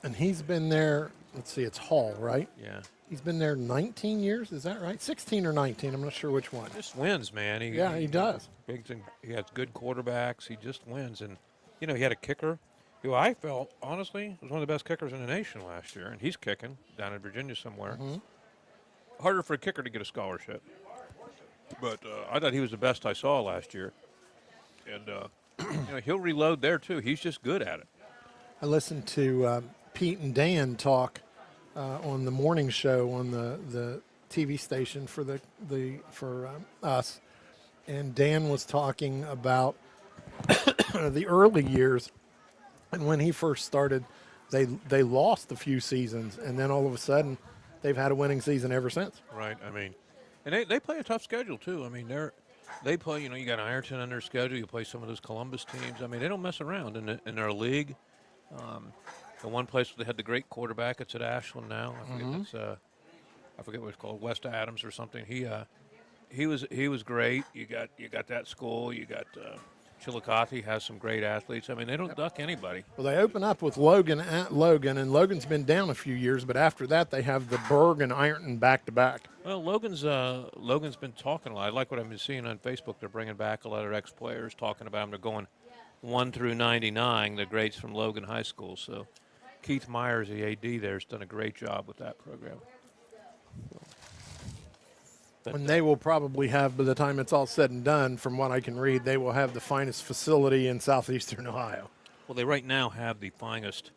And he's been there, let's see, it's Hall, right? Yeah. He's been there 19 years, is that right? 16 or 19, I'm not sure which one. Just wins, man. He does. Big thing. He has good quarterbacks. He just wins. And, he had a kicker who I felt, honestly, was one of the best kickers in the nation last year. And he's kicking down in Virginia somewhere. Mm-hmm. Harder for a kicker to get a scholarship. But I thought he was the best I saw last year. And, he'll reload there, too. He's just good at it. I listened to Pete and Dan talk on the morning show on the TV station for us, and Dan was talking about the early years, and when he first started, they lost a few seasons, and then all of a sudden, they've had a winning season ever since. Right. I mean, and they play a tough schedule too. I mean, they play. You got Ironton on their schedule. You play some of those Columbus teams. I mean, they don't mess around in their league. The one place where they had the great quarterback, it's at Ashland now. I forget what it's called, West Adams or something. He was great. You got that school. You got Chillicothe has some great athletes. I mean, they don't duck anybody. Well, they open up with Logan at Logan, and Logan's been down a few years, but after that they have the Berg and Ironton back to back. Well, Logan's been talking a lot. I like what I've been seeing on Facebook. They're bringing back a lot of ex-players talking about them. They're going 1 through 99, the grades from Logan High School. So Keith Myers, the AD there, has done a great job with that program. And they will probably have, by the time it's all said and done, from what I can read, they will have the finest facility in southeastern Ohio. Well, they right now have the finest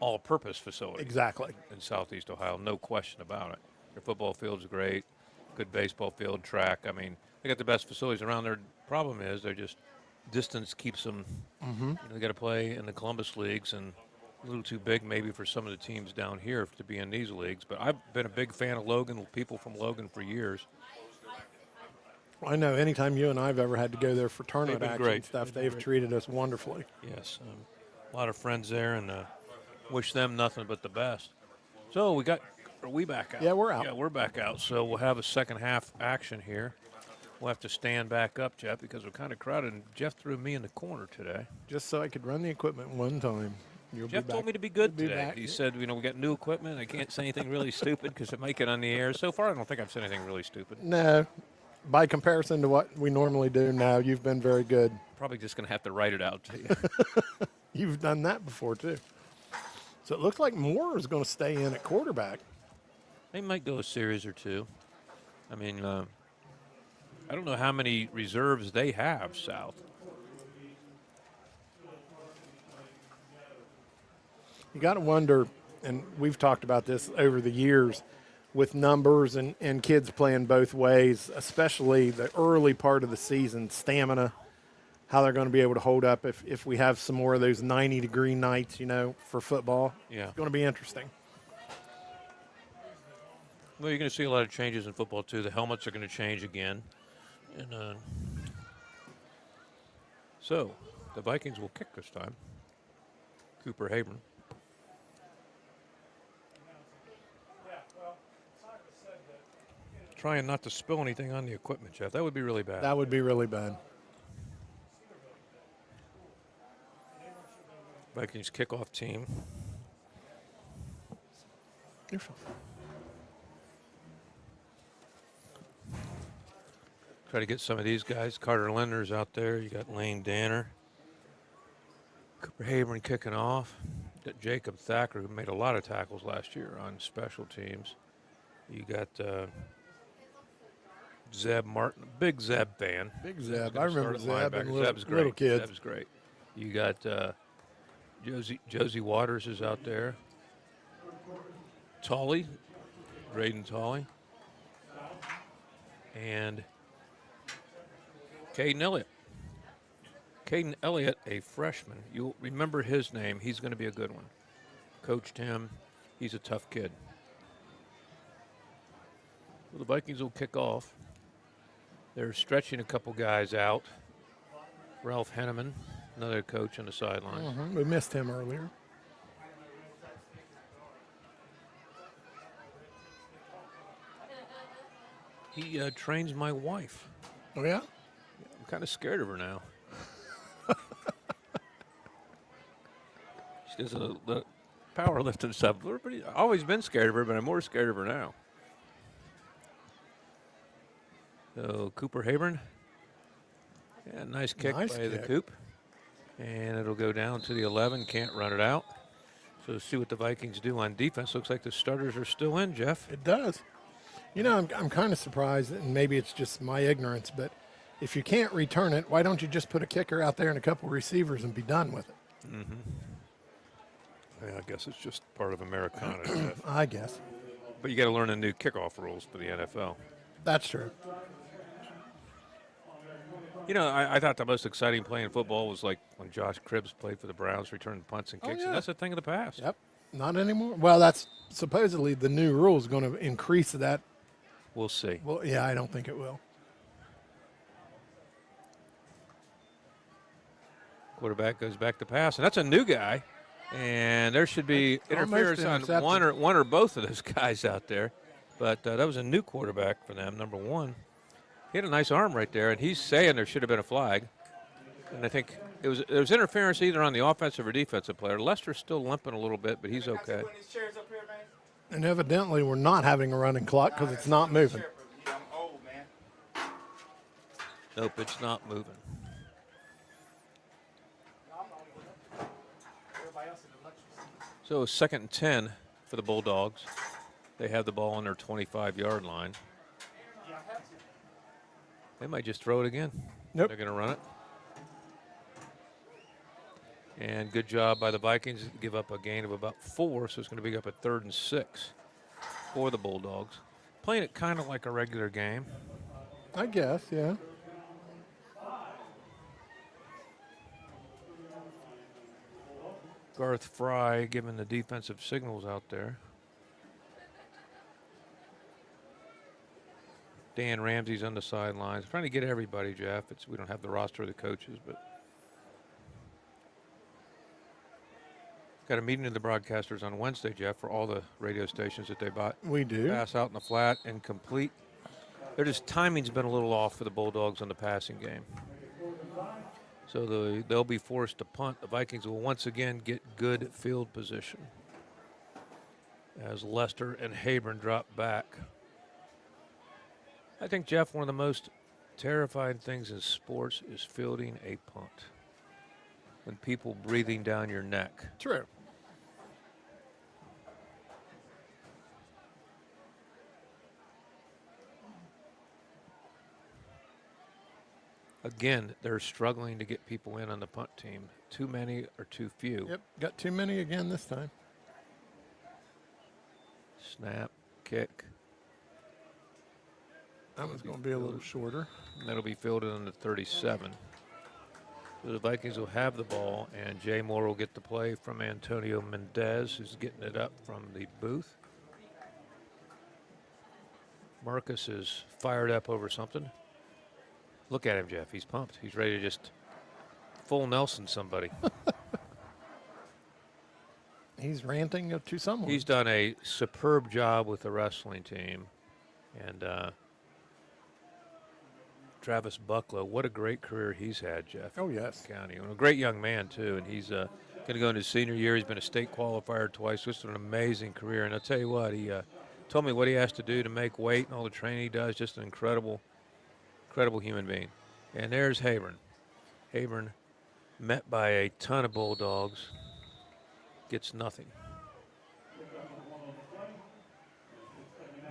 all-purpose facility. Exactly. In southeast Ohio, no question about it. Their football field's great, good baseball field, track. I mean, they got the best facilities around. Their problem is they're just distance keeps them. Mm-hmm. They got to play in the Columbus leagues and a little too big maybe for some of the teams down here to be in these leagues. But I've been a big fan of Logan, people from Logan for years. I know anytime you and I have ever had to go there for tournament been action great. stuff, They've been they've great. treated us wonderfully. Yes, a lot of friends there, and wish them nothing but the best. So are we back out? Yeah, we're out. Yeah, we're back out. So we'll have a second half action here. We'll have to stand back up, Jeff, because we're kind of crowded, and Jeff threw me in the corner today. Just so I could run the equipment one time. Jeff told me to be good You'll be today. back. He said, we got new equipment. I can't say anything really stupid because it might get on the air. So far, I don't think I've said anything really stupid. No. By comparison to what we normally do now, you've been very good. Probably just going to have to write it out to you. You've done that before, too. So it looks like Moore is going to stay in at quarterback. They might go a series or two. I mean, I don't know how many reserves they have, South. You got to wonder, and we've talked about this over the years, with numbers and kids playing both ways, especially the early part of the season, stamina, how they're going to be able to hold up if we have some more of those 90-degree nights, for football. Yeah. It's going to be interesting. Well, you're going to see a lot of changes in football, too. The helmets are going to change again. And so the Vikings will kick this time. Cooper Habron. Trying not to spill anything on the equipment, Jeff. That would be really bad. That would be really bad. Vikings kickoff team. You're fine. Try to get some of these guys. Carter Linder's out there. You got Lane Danner. Cooper Habron kicking off. Got Jacob Thacker, who made a lot of tackles last year on special teams. You got Zeb Martin, big Zeb fan. Big Zeb. I remember Zeb and Zeb's great. little kids. Zeb's great. You got Josie Waters is out there. Tolley, Graydon Tolley. And Caden Elliott. Caden Elliott, a freshman. You'll remember his name. He's going to be a good one. Coached him. He's a tough kid. Well, the Vikings will kick off. They're stretching a couple guys out. Ralph Henneman, another coach on the sidelines. We missed him earlier. He trains my wife. Oh, yeah? I'm kind of scared of her now. She does the powerlifting stuff. I've always been scared of her, but I'm more scared of her now. So Cooper Habron. Yeah, nice kick by the Coop. And it'll go down to the 11. Can't run it out. So see what the Vikings do on defense. Looks like the starters are still in, Jeff. It does. I'm kind of surprised, and maybe it's just my ignorance, but if you can't return it, why don't you just put a kicker out there and a couple receivers and be done with it? Mm-hmm. Yeah, I guess it's just part of Americana, Jeff. I guess. But you got to learn the new kickoff rules for the NFL. That's true. I thought the most exciting play in football was like when Josh Cribbs played for the Browns, returned punts and kicks. yeah. And that's a thing of the past. Yep. Not anymore. Well, that's supposedly the new rule is going to increase that. We'll see. Well, yeah, I don't think it will. Quarterback goes back to pass, and that's a new guy. And there should be interference on intercepted. one or both of those guys out there. But that was a new quarterback for them, number one. He had a nice arm right there, and he's saying there should have been a flag. And I think there was interference either on the offensive or defensive player. Lester's still limping a little bit, but he's okay. And evidently we're not having a running clock because it's not moving. Nope, it's not moving. So 2nd and 10 for the Bulldogs. They have the ball on their 25-yard line. They might just throw it again. Nope. They're going to run it. And good job by the Vikings to give up a gain of about 4, so it's going to be up at 3rd and 6 for the Bulldogs. Playing it kind of like a regular game. I guess, yeah. Garth Fry giving the defensive signals out there. Dan Ramsey's on the sidelines. Trying to get everybody, Jeff. We don't have the roster of the coaches, but got a meeting of the broadcasters on Wednesday, Jeff, for all the radio stations that they bought. We do. Pass out in the flat and complete. Their just timing's been a little off for the Bulldogs on the passing game. So they'll be forced to punt. The Vikings will once again get good field position as Lester and Habern drop back. I think, Jeff, one of the most terrifying things in sports is fielding a punt. When people breathing down your neck. True. Again, they're struggling to get people in on the punt team. Too many or too few. Yep, got too many again this time. Snap, kick. That one's going to be a little shorter. That'll be fielded on the 37. So the Vikings will have the ball, and Jay Moore will get the play from Antonio Mendez, who's getting it up from the booth. Marcus is fired up over something. Look at him, Jeff. He's pumped. He's ready to just full Nelson somebody. He's ranting to someone. He's done a superb job with the wrestling team. And Travis Bucklow, what a great career he's had, Jeff. Oh, yes. County. And a great young man, too. And he's going to go into his senior year. He's been a state qualifier twice. Just an amazing career. And I'll tell you what, he told me what he has to do to make weight and all the training he does. Just an incredible human being. And there's Habern. Habern, met by a ton of Bulldogs, gets nothing.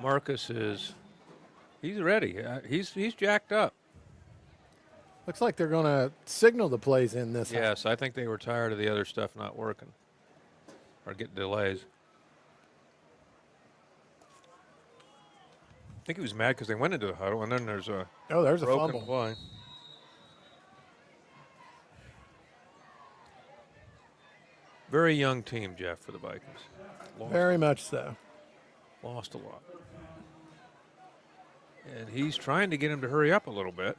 Marcus he's ready. He's jacked up. Looks like they're going to signal the plays in this. Yes, I think they were tired of the other stuff not working or getting delays. I think he was mad because they went into the huddle, and then there's a there's a broken fumble. play. Very young team, Jeff, for the Vikings. Very much so. Lost a lot. And he's trying to get him to hurry up a little bit.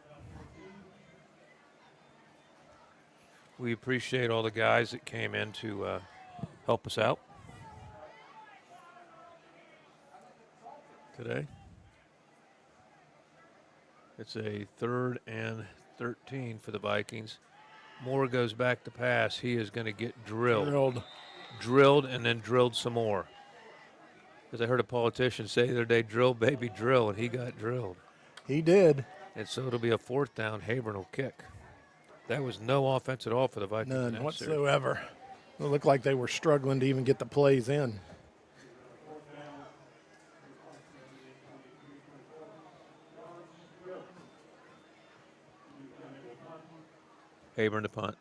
We appreciate all the guys that came in to help us out today. It's a 3rd and 13 for the Vikings. Moore goes back to pass. He is going to get drilled. Drilled and then drilled some more. As I heard a politician say the other day, drill, baby, drill, and he got drilled. He did. And so it'll be a 4th down. Habern will kick. That was no offense at all for the Vikings. None whatsoever. It looked like they were struggling to even get the plays in. Habern to punt.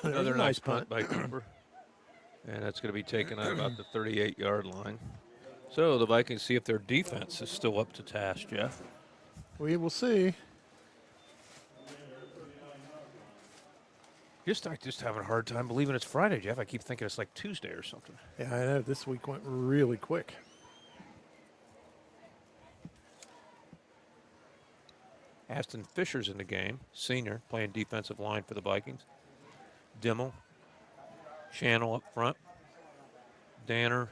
Another nice punt by Cooper. And that's going to be taken out about the 38-yard line. So the Vikings see if their defense is still up to task, Jeff. We will see. I just having a hard time believing it's Friday, Jeff. I keep thinking it's like Tuesday or something. Yeah, I know. This week went really quick. Aston Fisher's in the game, senior, playing defensive line for the Vikings. Dimmel, Channel up front, Danner,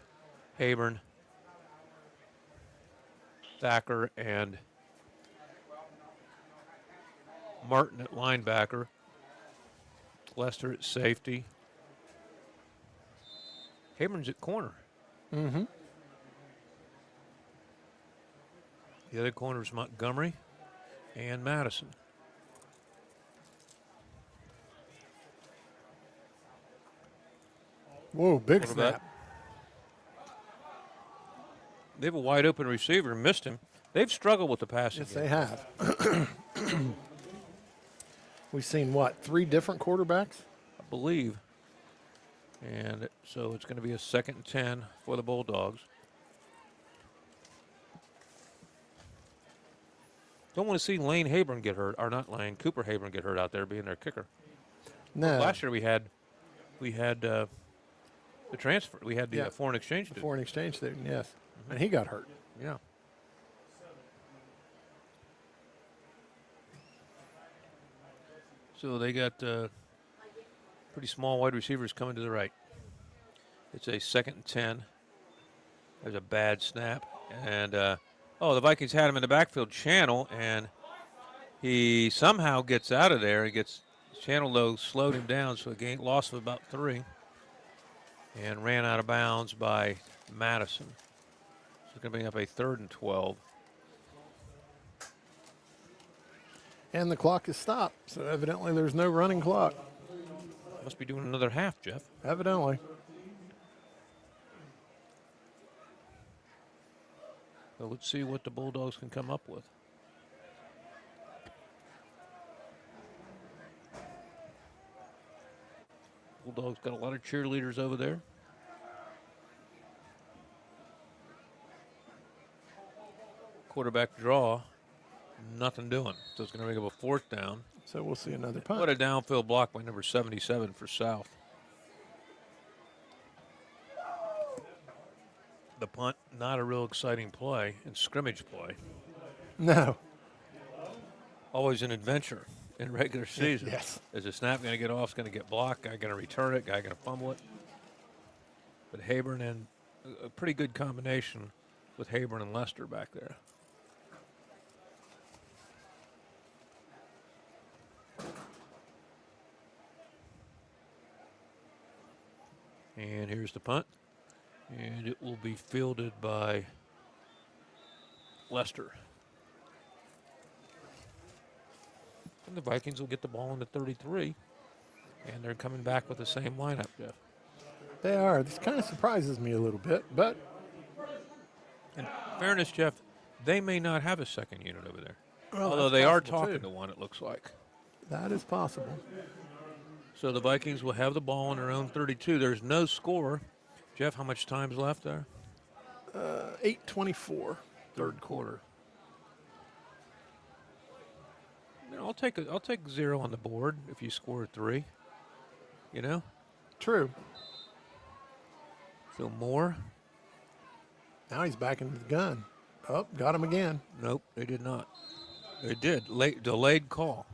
Habern, Thacker, and Martin at linebacker. Lester at safety. Habern's at corner. Mm-hmm. The other corner is Montgomery and Madison. Whoa, big snap. They have a wide open receiver, missed him. They've struggled with the passing Yes, game. they have. We've seen, what, 3 different quarterbacks? I believe. And so it's going to be a 2nd and 10 for the Bulldogs. Don't want to see Lane Habern get hurt, or not Lane, Cooper Habern get hurt out there being their kicker. No. Last year we had The transfer. We had the foreign exchange student. Foreign exchange student, yes. And he got hurt. Yeah. So they got pretty small wide receivers coming to the right. It's a 2nd and 10. There's a bad snap. And, the Vikings had him in the backfield channel, and he somehow gets out of there. He gets channel, though, slowed him down, so a loss of about 3. And ran out of bounds by Madison. So it's going to bring up a 3rd and 12. And the clock is stopped, so evidently there's no running clock. Must be doing another half, Jeff. Evidently. So let's see what the Bulldogs can come up with. Bulldogs got a lot of cheerleaders over there. Quarterback draw, nothing doing. So it's going to make up a 4th down. So we'll see another punt. What a downfield block by number 77 for South. The punt, not a real exciting play, and scrimmage play. No. Always an adventure in regular season. Yes. Is the snap going to get off? It's going to get blocked. Guy going to return it. Guy going to fumble it. But Hayburn and a pretty good combination with Hayburn and Lester back there. And here's the punt. And it will be fielded by Lester. And the Vikings will get the ball in the 33. And they're coming back with the same lineup, Jeff. They are. This kind of surprises me a little bit, but. In fairness, Jeff, they may not have a second unit over there. Well, although they are talking to one, it looks like. That is possible. So the Vikings will have the ball in their own 32. There's no score. Jeff, how much time's left there? 8:24. Third quarter. You know, I'll take 0 on the board if you score 3. You know? True. So Moore. Now he's back into the gun. Oh, got him again. Nope, they did not. They did. Delayed call.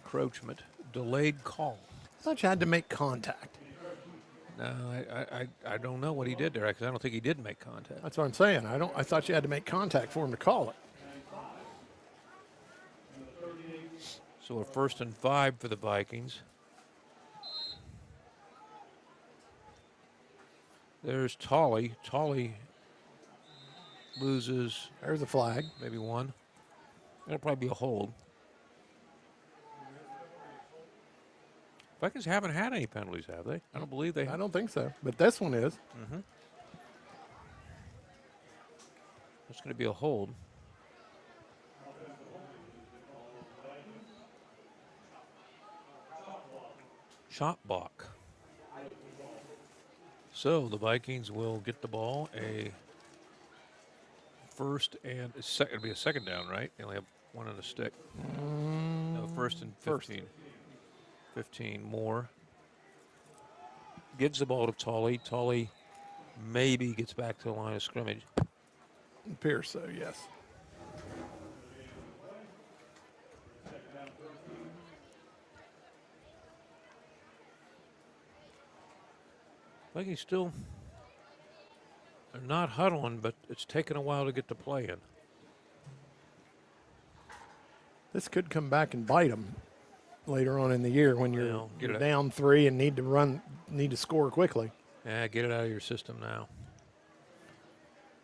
Encroachment. Delayed call. I thought you had to make contact. No, I don't know what he did there because I don't think he did make contact. That's what I'm saying. I thought you had to make contact for him to call it. So a 1st and 5 for the Vikings. There's Tolley. Tolley loses. There's a flag. Maybe 1. That'll probably be a hold. Vikings haven't had any penalties, have they? I don't believe they have. I don't think so, but this one is. Mm-hmm. It's going to be a hold. Shot block. So the Vikings will get the ball. A 1st and a second. It'll be a 2nd down, right? They only have 1 on the stick. No, 1st and 15. 15 more. Gives the ball to Tolley. Tolley maybe gets back to the line of scrimmage. It appears so, yes. Vikings still are not huddling, but it's taken a while to get the play in. This could come back and bite them later on in the year when you're down 3 and need to score quickly. Yeah, get it out of your system now.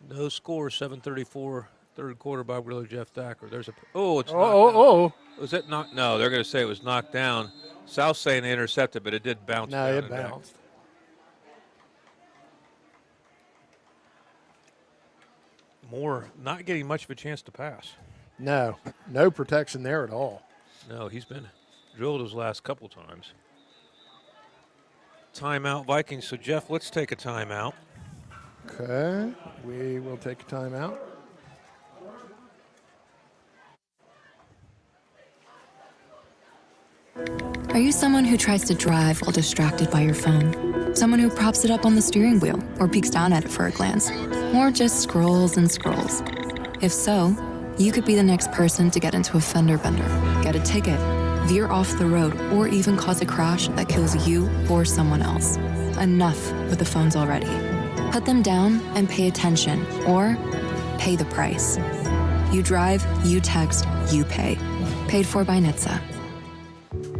No score, 7:34, 3rd quarter. Bob Wheeler, Jeff Thacker. There's a it's was it knocked? No, they're going to say it was knocked down. South saying they intercepted, but it did bounce. No, down it bounced. Back. Moore not getting much of a chance to pass. No protection there at all. No, he's been drilled his last couple times. Timeout, Vikings. So, Jeff, let's take a timeout. Okay, we will take a timeout. Are you someone who tries to drive while distracted by your phone? Someone who props it up on the steering wheel or peeks down at it for a glance? Or just scrolls and scrolls? If so, you could be the next person to get into a fender bender, get a ticket, veer off the road, or even cause a crash that kills you or someone else. Enough with the phones already. Put them down and pay attention, or pay the price. You drive, you text, you pay. Paid for by NHTSA.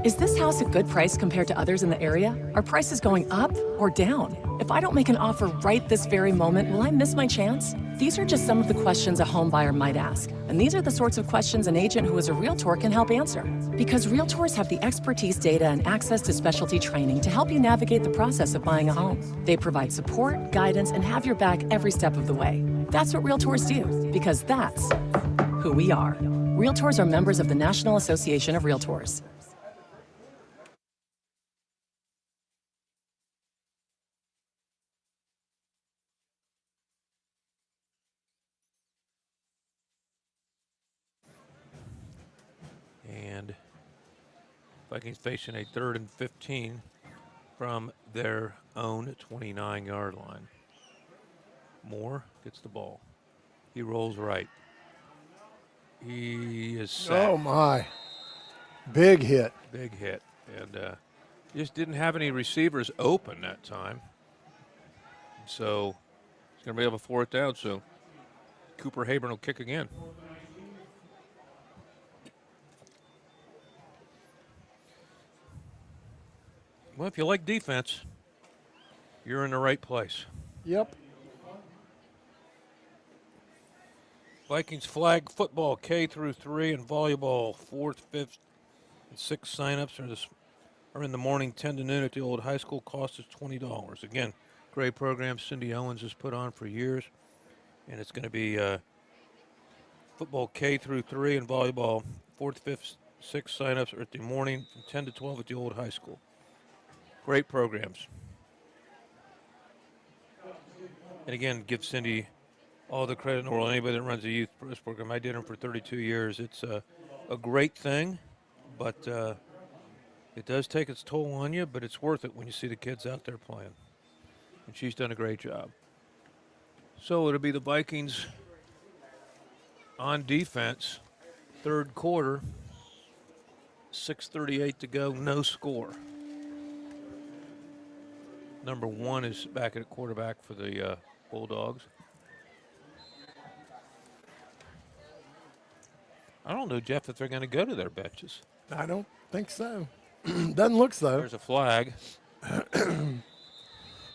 Is this house a good price compared to others in the area? Are prices going up or down? If I don't make an offer right this very moment, will I miss my chance? These are just some of the questions a home buyer might ask. And these are the sorts of questions an agent who is a Realtor can help answer. Because Realtors have the expertise, data, and access to specialty training to help you navigate the process of buying a home. They provide support, guidance, and have your back every step of the way. That's what Realtors do, because that's who we are. Realtors are members of the National Association of Realtors. And Vikings facing a 3rd and 15 from their own 29-yard line. Moore gets the ball. He rolls right. He is sacked. Oh, my. Big hit. Big hit. And just didn't have any receivers open that time. So he's going to be able to 4th down. So Cooper Haburn will kick again. Well, if you like defense, you're in the right place. Yep. Vikings flag football K through 3 and volleyball 4th, 5th, and 6th signups are in the morning 10 to noon at the old high school. Cost is $20. Again, great program Cindy Owens has put on for years, and it's going to be football K through 3 and volleyball 4th, 5th, 6th signups are at the morning from 10 to 12 at the old high school. Great programs. And again, give Cindy all the credit in the world. Anybody that runs a youth press program, I did them for 32 years. It's a great thing, but it does take its toll on you, but it's worth it when you see the kids out there playing. And she's done a great job. So it'll be the Vikings on defense, 3rd quarter, 6:38 to go, no score. Number 1 is back at quarterback for the Bulldogs. I don't know, Jeff, if they're going to go to their benches. I don't think so. Doesn't look so. There's a flag. Don't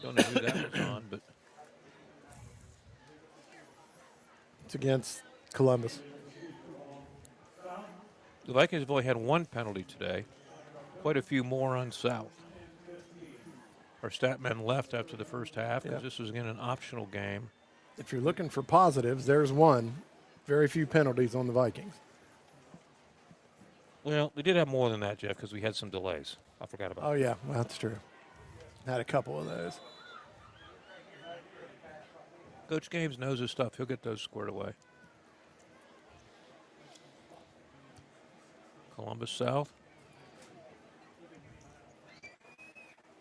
know who that was on, but it's against Columbus. The Vikings have only had 1 penalty today. Quite a few more on South. Our stat men left after the first half because this was, again, an optional game. If you're looking for positives, there's one. Very few penalties on the Vikings. Well, we did have more than that, Jeff, because we had some delays. I forgot about that. Oh, yeah, well, that's true. Had a couple of those. Coach Games knows his stuff. He'll get those squared away. Columbus South.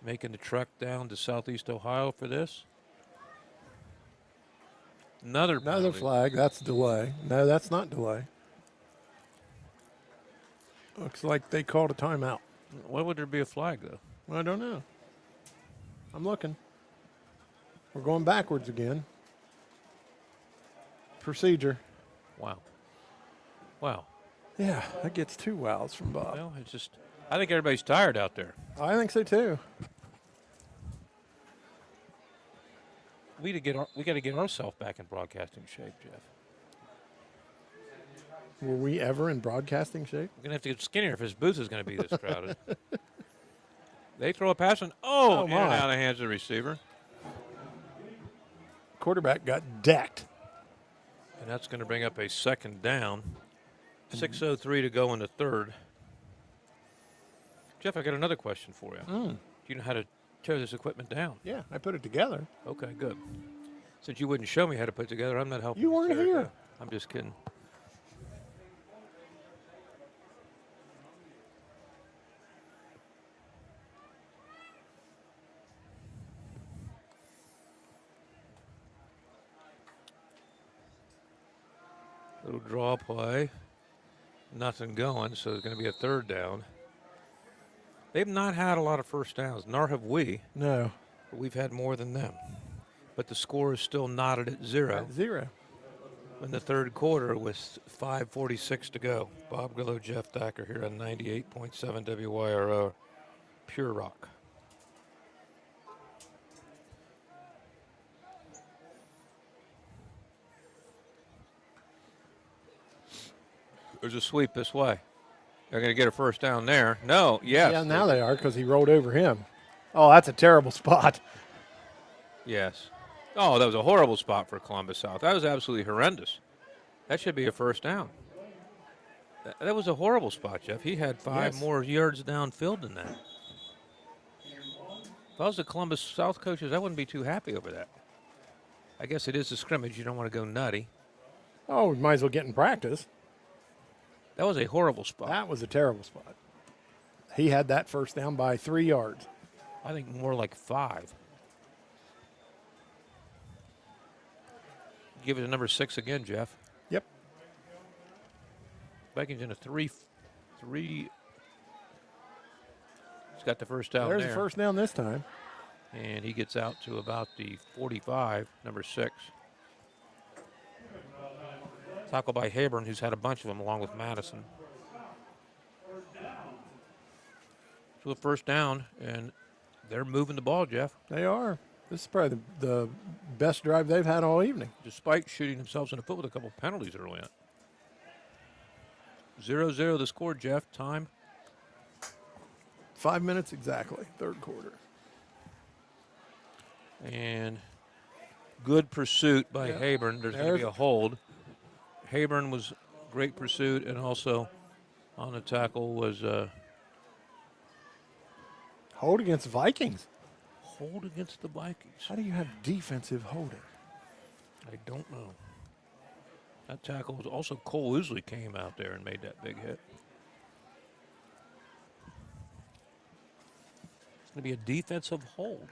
Making the trek down to Southeast Ohio for this. Another flag. That's delay. No, that's not delay. Looks like they called a timeout. Why would there be a flag, though? I don't know. I'm looking. We're going backwards again. Procedure. Wow. Wow. Yeah, that gets 2 wows from Bob. Well, it's just, I think everybody's tired out there. I think so, too. We got to get ourselves back in broadcasting shape, Jeff. Were we ever in broadcasting shape? We're going to have to get skinnier if his booth is going to be this crowded. They throw a pass and, in and out of the hands of the receiver. Quarterback got decked. And that's going to bring up a 2nd down. 6:03 to go in the 3rd. Jeff, I got another question for you. Do you know how to tear this equipment down? Yeah, I put it together. Okay, good. Since you wouldn't show me how to put it together, I'm not helping. You weren't here. I'm just kidding. Little draw play. Nothing going, so it's going to be a third down. They've not had a lot of first downs, nor have we. No. But we've had more than them. But the score is still knotted at 0. At 0. In the third quarter with 5:46 to go. Bob Grillo, Jeff Thacker here on 98.7 WYRO, Pure Rock. There's a sweep this way. They're going to get a first down there. No, yes. Yeah, now they are because he rolled over him. Oh, that's a terrible spot. Yes. Oh, that was a horrible spot for Columbus South. That was absolutely horrendous. That should be a first down. That was a horrible spot, Jeff. He had 5 more yards downfield than that. If I was the Columbus South coaches, I wouldn't be too happy over that. I guess it is a scrimmage. You don't want to go nutty. Oh, we might as well get in practice. That was a horrible spot. That was a terrible spot. He had that first down by 3 yards. I think more like 5. Give it to number 6 again, Jeff. Yep. Vikings in a 3. He's got the first down there. There's the first down this time. And he gets out to about the 45, number 6. Tackle by Hayburn, who's had a bunch of them along with Madison. So the first down, and they're moving the ball, Jeff. They are. This is probably the best drive they've had all evening. Despite shooting themselves in the foot with a couple penalties early on. 0-0 the score, Jeff. Time? 5 minutes exactly, third quarter. And good pursuit by Hayburn. There's going to be a hold. Hayburn was great pursuit, and also on the tackle was hold against Vikings. Hold against the Vikings. How do you have defensive holding? I don't know. That tackle was also Cole Ousley came out there and made that big hit. It's going to be a defensive hold.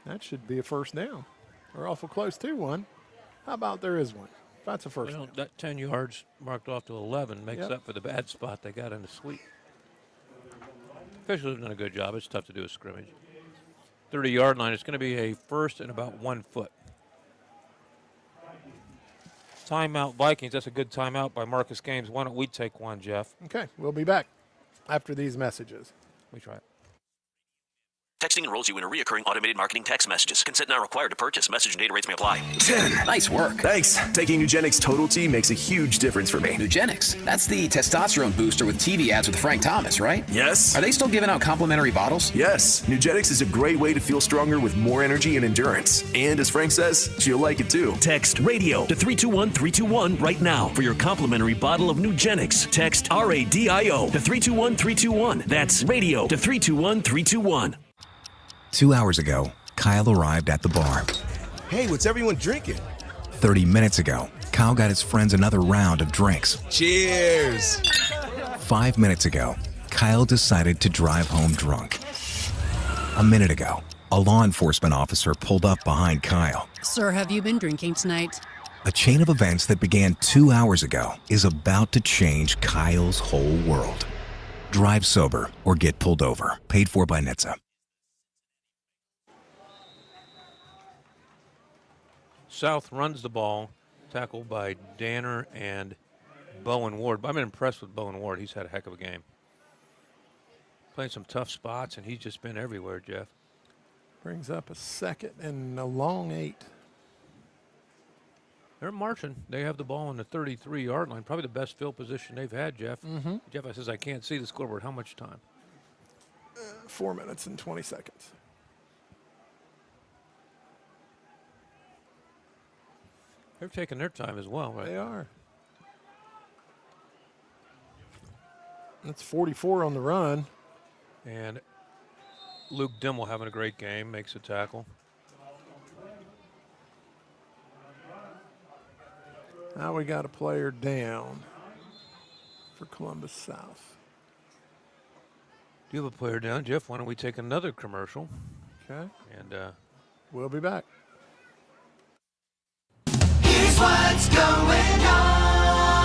That should be a first down. We're awful close to one. How about there is one? That's a first down. That 10 yards marked off to 11 makes up for the bad spot they got in the sweep. Officials have done a good job. It's tough to do a scrimmage. 30-yard line. It's going to be a first and about 1 foot. Timeout Vikings. That's a good timeout by Marcus Games. Why don't we take one, Jeff? Okay, we'll be back after these messages. We try it. Texting enrolls you in a reoccurring automated marketing text messages. Consent not required to purchase. Message and data rates may apply. 10. Nice work. Thanks. Taking Nugenix Total T makes a huge difference for me. Nugenix, that's the testosterone booster with TV ads with Frank Thomas, right? Yes. Are they still giving out complimentary bottles? Yes. Nugenix is a great way to feel stronger with more energy and endurance. And as Frank says, she'll like it too. Text RADIO to 321-321 right now for your complimentary bottle of Nugenix. Text RADIO to 321-321. That's RADIO to 321-321. 2 hours ago, Kyle arrived at the bar. Hey, what's everyone drinking? 30 minutes ago, Kyle got his friends another round of drinks. Cheers! 5 minutes ago, Kyle decided to drive home drunk. A minute ago, a law enforcement officer pulled up behind Kyle. Sir, have you been drinking tonight? A chain of events that began 2 hours ago is about to change Kyle's whole world. Drive sober or get pulled over. Paid for by NHTSA. South runs the ball, tackled by Danner and Bowen Ward. I've been impressed with Bowen Ward. He's had a heck of a game. Playing some tough spots, and he's just been everywhere, Jeff. Brings up a second and a long 8. They're marching. They have the ball on the 33-yard line. Probably the best field position they've had, Jeff. Mm-hmm. Jeff, I says, I can't see the scoreboard. How much time? 4 minutes and 20 seconds. They're taking their time as well, right? They are. That's 44 on the run. And Luke Dimmel having a great game, makes a tackle. Now we got a player down for Columbus South. Do you have a player down, Jeff? Why don't we take another commercial? Okay. And we'll be back. Here's what's going on.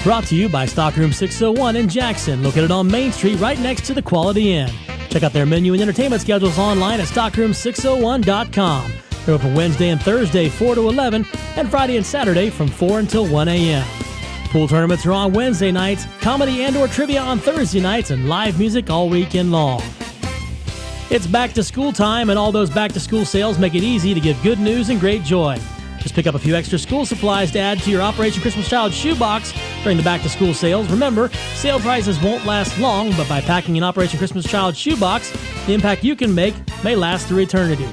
Brought to you by Stockroom 601 in Jackson, located on Main Street right next to the Quality Inn. Check out their menu and entertainment schedules online at stockroom601.com. They're open Wednesday and Thursday 4 to 11 and Friday and Saturday from 4 until 1 a.m. Pool tournaments are on Wednesday nights, comedy and or trivia on Thursday nights, and live music all weekend long. It's back to school time, and all those back to school sales make it easy to give good news and great joy. Just pick up a few extra school supplies to add to your Operation Christmas Child shoebox during the back-to-school sales. Remember, sale prices won't last long, but by packing an Operation Christmas Child shoebox, the impact you can make may last through eternity.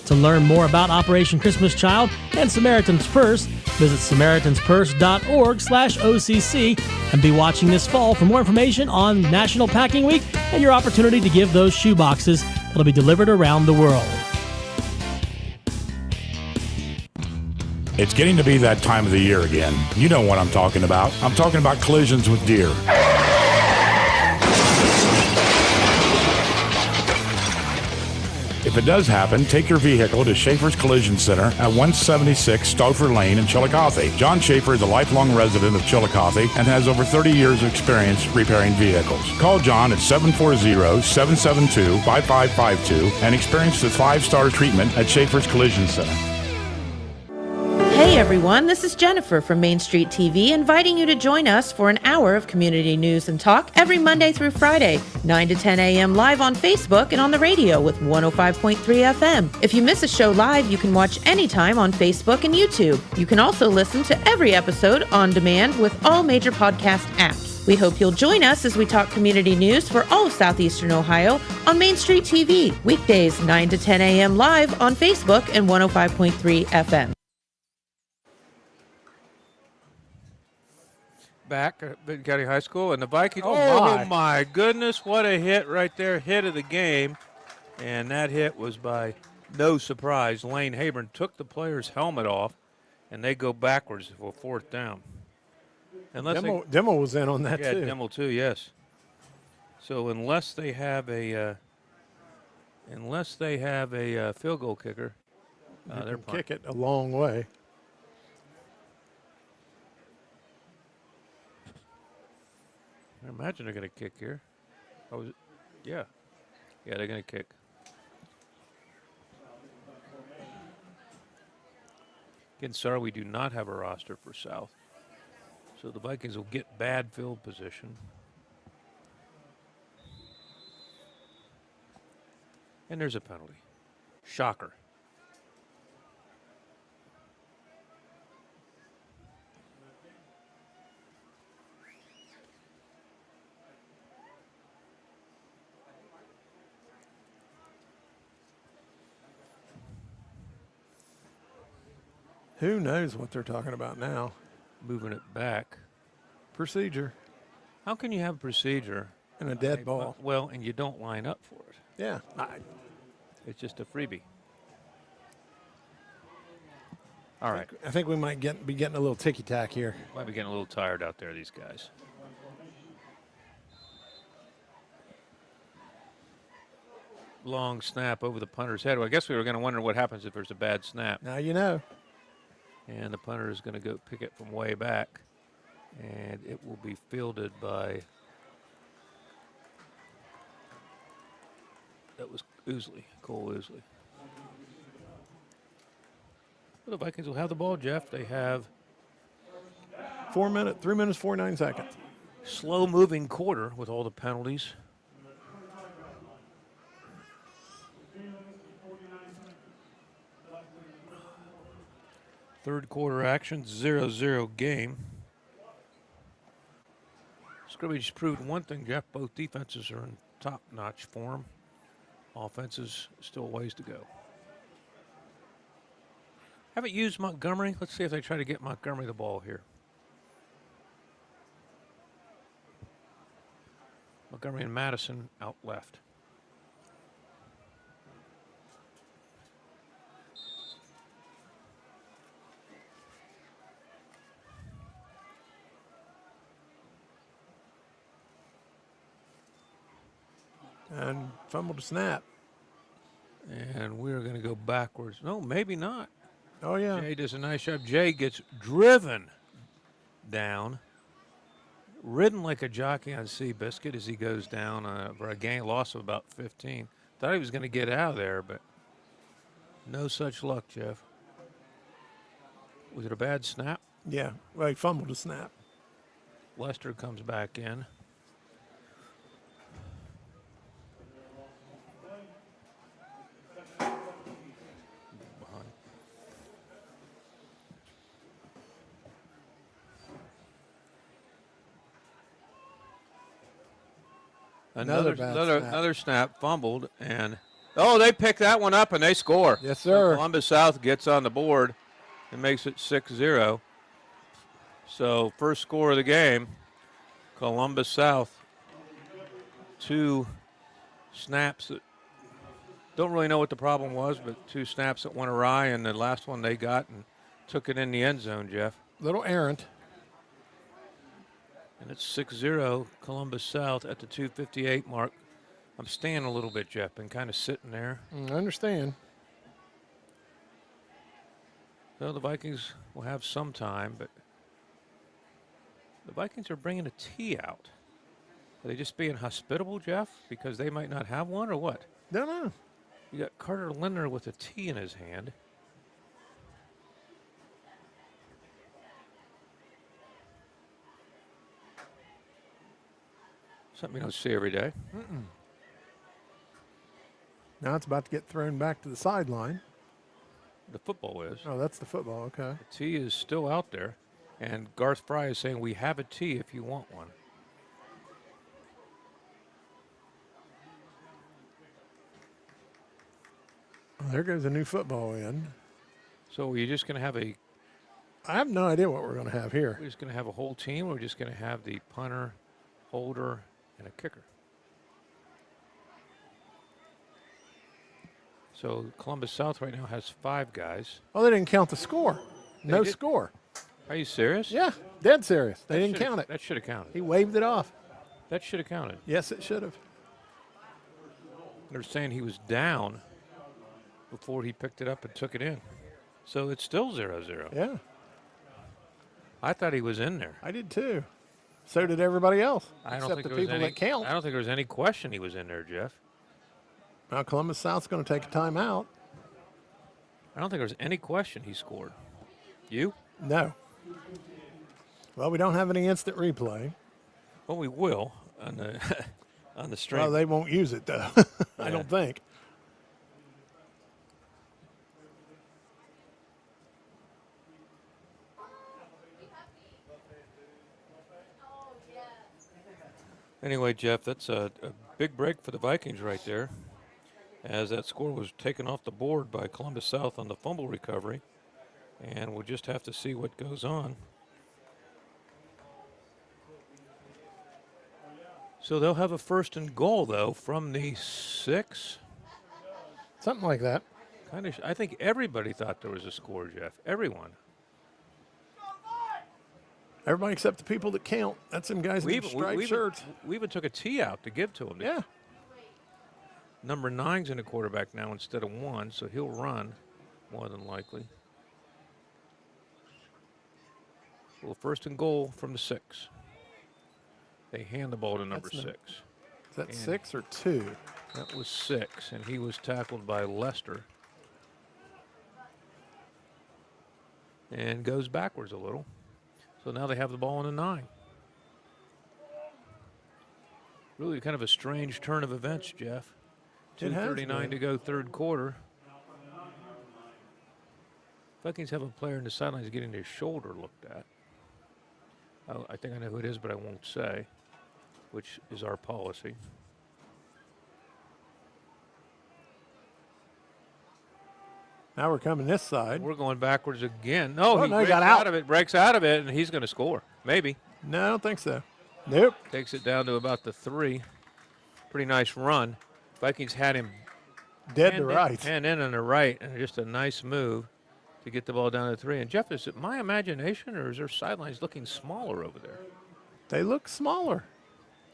To learn more about Operation Christmas Child and Samaritan's Purse, visit SamaritansPurse.org/OCC and be watching this fall for more information on National Packing Week and your opportunity to give those shoeboxes that'll be delivered around the world. It's getting to be that time of the year again. You know what I'm talking about. I'm talking about collisions with deer. If it does happen, take your vehicle to Schaefer's Collision Center at 176 Stauffer Lane in Chillicothe. John Schaefer is a lifelong resident of Chillicothe and has over 30 years of experience repairing vehicles. Call John at 740-772-5552 and experience the 5-star treatment at Schaefer's Collision Center. Hey everyone, this is Jennifer from Main Street TV, inviting you to join us for an hour of community news and talk every Monday through Friday, 9 to 10 a.m. live on Facebook and on the radio with 105.3 FM. If you miss a show live, you can watch anytime on Facebook and YouTube. You can also listen to every episode on demand with all major podcast apps. We hope you'll join us as we talk community news for all of Southeastern Ohio on Main Street TV, weekdays 9 to 10 a.m. live on Facebook and 105.3 FM. Back at Vinton County High School, and the Vikings. Oh, my goodness, what a hit right there, hit of the game. And that hit was by no surprise. Lane Habron took the player's helmet off, and they go backwards for 4th down. Demo was in on that too. Yeah, Demo too, yes. So unless they have a field goal kicker, they're can kick it a long way. I imagine they're going to kick here. Yeah, they're going to kick. Again, sorry, we do not have a roster for South. So the Vikings will get bad field position. And there's a penalty. Shocker. Who knows what they're talking about now? Moving it back. Procedure. How can you have procedure? And a dead ball. Well, and you don't line up for it. Yeah. It's just a freebie. All right. I think we might be getting a little ticky-tack here. Might be getting a little tired out there, these guys. Long snap over the punter's head. Well, I guess we were going to wonder what happens if there's a bad snap. Now you know. And the punter is going to go pick it from way back. And it will be fielded by, that was Cole Ousley. Well, the Vikings will have the ball, Jeff. They have 3 minutes, 49 seconds. Slow moving quarter with all the penalties. Third quarter action, 0-0 game. Scrimmage proved one thing, Jeff. Both defenses are in top-notch form. Offenses still ways to go. Haven't used Montgomery. Let's see if they try to get Montgomery the ball here. Montgomery and Madison out left. And fumbled to snap. And we're going to go backwards. No, maybe not. Oh, yeah. Jay does a nice job. Jay gets driven down. ridden like a jockey on Seabiscuit as he goes down for a loss of about 15. Thought he was going to get out of there, but no such luck, Jeff. Was it a bad snap? Yeah, well, he fumbled a snap. Lester comes back in. Another snap, fumbled, and they pick that one up and they score. Yes, sir. So Columbus South gets on the board and makes it 6-0. So first score of the game, Columbus South. 2 snaps that don't really know what the problem was, but 2 snaps that went awry, and the last one they got and took it in the end zone, Jeff. Little errant. And it's 6-0 Columbus South at the 2:58 mark. I'm staying a little bit, Jeff, and kind of sitting there. I understand. So the Vikings will have some time, but the Vikings are bringing a tee out. Are they just being hospitable, Jeff, because they might not have one, or what? Don't know. You got Carter Lindner with a tee in his hand. Something you don't see every day. Now it's about to get thrown back to the sideline. The football is. Oh, that's the football, okay. The tee is still out there, and Garth Fry is saying, we have a tee if you want one. Well, there goes a new football in. So are you just going to have I have no idea what we're going to have here. We're just going to have a whole team, or we're just going to have the punter, holder, and a kicker. So Columbus South right now has 5 guys. Oh, they didn't count the score. No score. Are you serious? Yeah, dead serious. They didn't count it. That should have counted. He waved it off. That should have counted. Yes, it should have. They're saying he was down before he picked it up and took it in. So it's still 0-0. Yeah. I thought he was in there. I did too. So did everybody else. I don't except think the there was people that count. I don't think there was any question he was in there, Jeff. Now Columbus South's going to take a timeout. I don't think there was any question he scored. You? No. Well, we don't have any instant replay. Well, we will on the on the stream. Well, they won't use it though. I don't think. Anyway, Jeff, that's a big break for the Vikings right there, as that score was taken off the board by Columbus South on the fumble recovery, and we'll just have to see what goes on. So they'll have a 1st and goal, though, from the 6. Something like that. I think everybody thought there was a score, Jeff. Everyone. Everybody except the people that count. That's them guys in striped shirts. We even took a tee out to give to him. Yeah. Number 9's in the quarterback now instead of 1, so he'll run more than likely. Well, 1st and goal from the 6. They hand the ball to number 6. Is that 6 or 2? That was 6, and he was tackled by Lester. And goes backwards a little. So now they have the ball in the 9. Really kind of a strange turn of events, Jeff. 2:39 to go, 3rd quarter. Vikings have a player in the sidelines getting their shoulder looked at. I think I know who it is, but I won't say, which is our policy. Now we're coming this side. We're going backwards again. No, he he got out. Breaks out of it, and he's going to score. Maybe. No, I don't think so. Nope. Takes it down to about the 3. Pretty nice run. Vikings had him dead to right. And in on the right, and just a nice move to get the ball down to 3. And Jeff, is it my imagination, or is their sidelines looking smaller over there? They look smaller.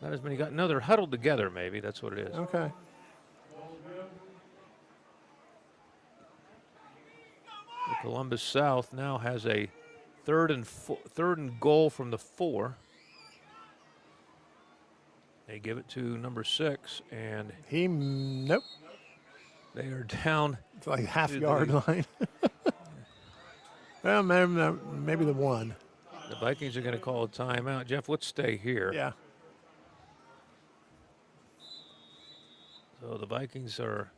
Not as many guys. No, they're huddled together, maybe. That's what it is. Okay. The Columbus South now has a third and goal from the 4. They give it to number 6, and nope. They are down. It's like half-yard line. Well, maybe the 1. The Vikings are going to call a timeout. Jeff, let's stay here. Yeah. So the Vikings are.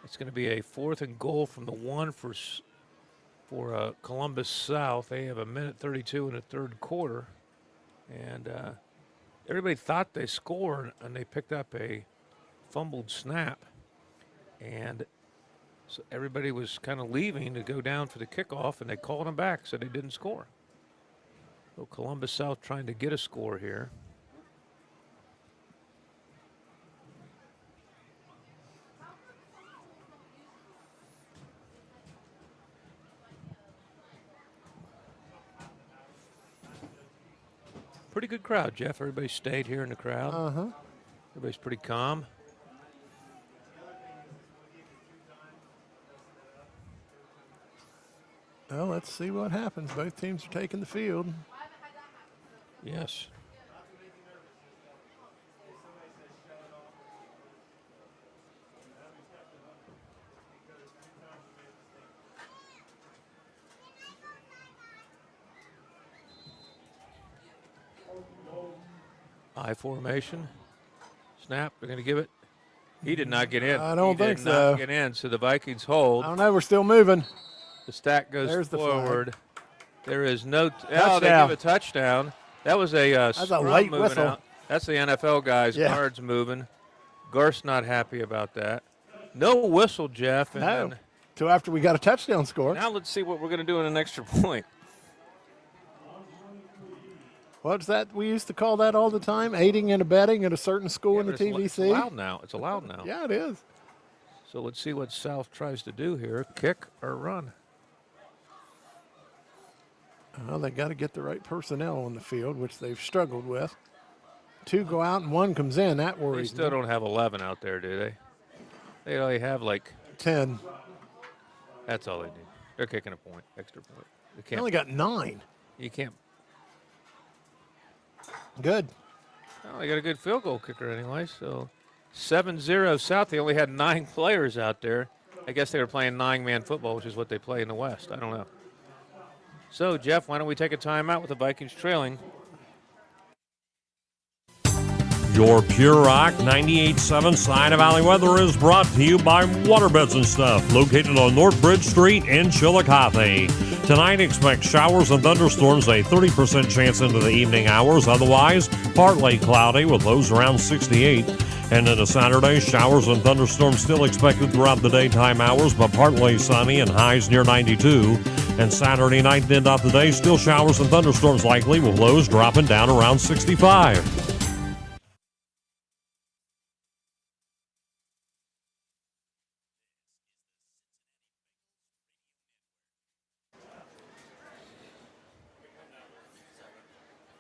It's going to be a 4th and goal from the 1 for Columbus South. They have 1:32 in the third quarter, and everybody thought they scored, and they picked up a fumbled snap, and so everybody was kind of leaving to go down for the kickoff, and they called them back, so they didn't score. So Columbus South trying to get a score here. Pretty good crowd, Jeff. Everybody stayed here in the crowd. Everybody's pretty calm. Well, let's see what happens. Both teams are taking the field. Yes. I formation. Snap. They're going to give it. He did not get in. I don't think He so. did not get in, so the Vikings hold. I don't know. We're still moving. The stack goes There's the forward. There is no. Touchdown. They give a touchdown. That was a That's a scrum late moving whistle. out. That's the NFL guys. Yeah. Guards moving. Garth's not happy about that. No whistle, Jeff. And No. then, Till after we got a touchdown score. now let's see what we're going to do in an extra point. What's that? We used to call that all the time, aiding and abetting at a certain school in the But it's TVC. allowed now. It's allowed now. Yeah, it is. So let's see what South tries to do here. Kick or run. Well, they got to get the right personnel on the field, which they've struggled with. 2 go out and 1 comes in. That They worries still me. don't have 11 out there, do they? They only have like 10. That's all they need. They're kicking a point, extra point. They They can't. only got 9. You can't. Good. Well, they got a good field goal kicker anyway. So 7-0 South. They only had 9 players out there. I guess they were playing 9-man football, which is what they play in the West. I don't know. So, Jeff, why don't we take a timeout with the Vikings trailing? Your Pure Rock 98.7 Side of Valley weather is brought to you by Waterbeds and Stuff, located on North Bridge Street in Chillicothe. Tonight, expect showers and thunderstorms, a 30% chance into the evening hours. Otherwise, partly cloudy with lows around 68. And into Saturday, showers and thunderstorms still expected throughout the daytime hours, but partly sunny and highs near 92. And Saturday night and end of the day, still showers and thunderstorms likely with lows dropping down around 65.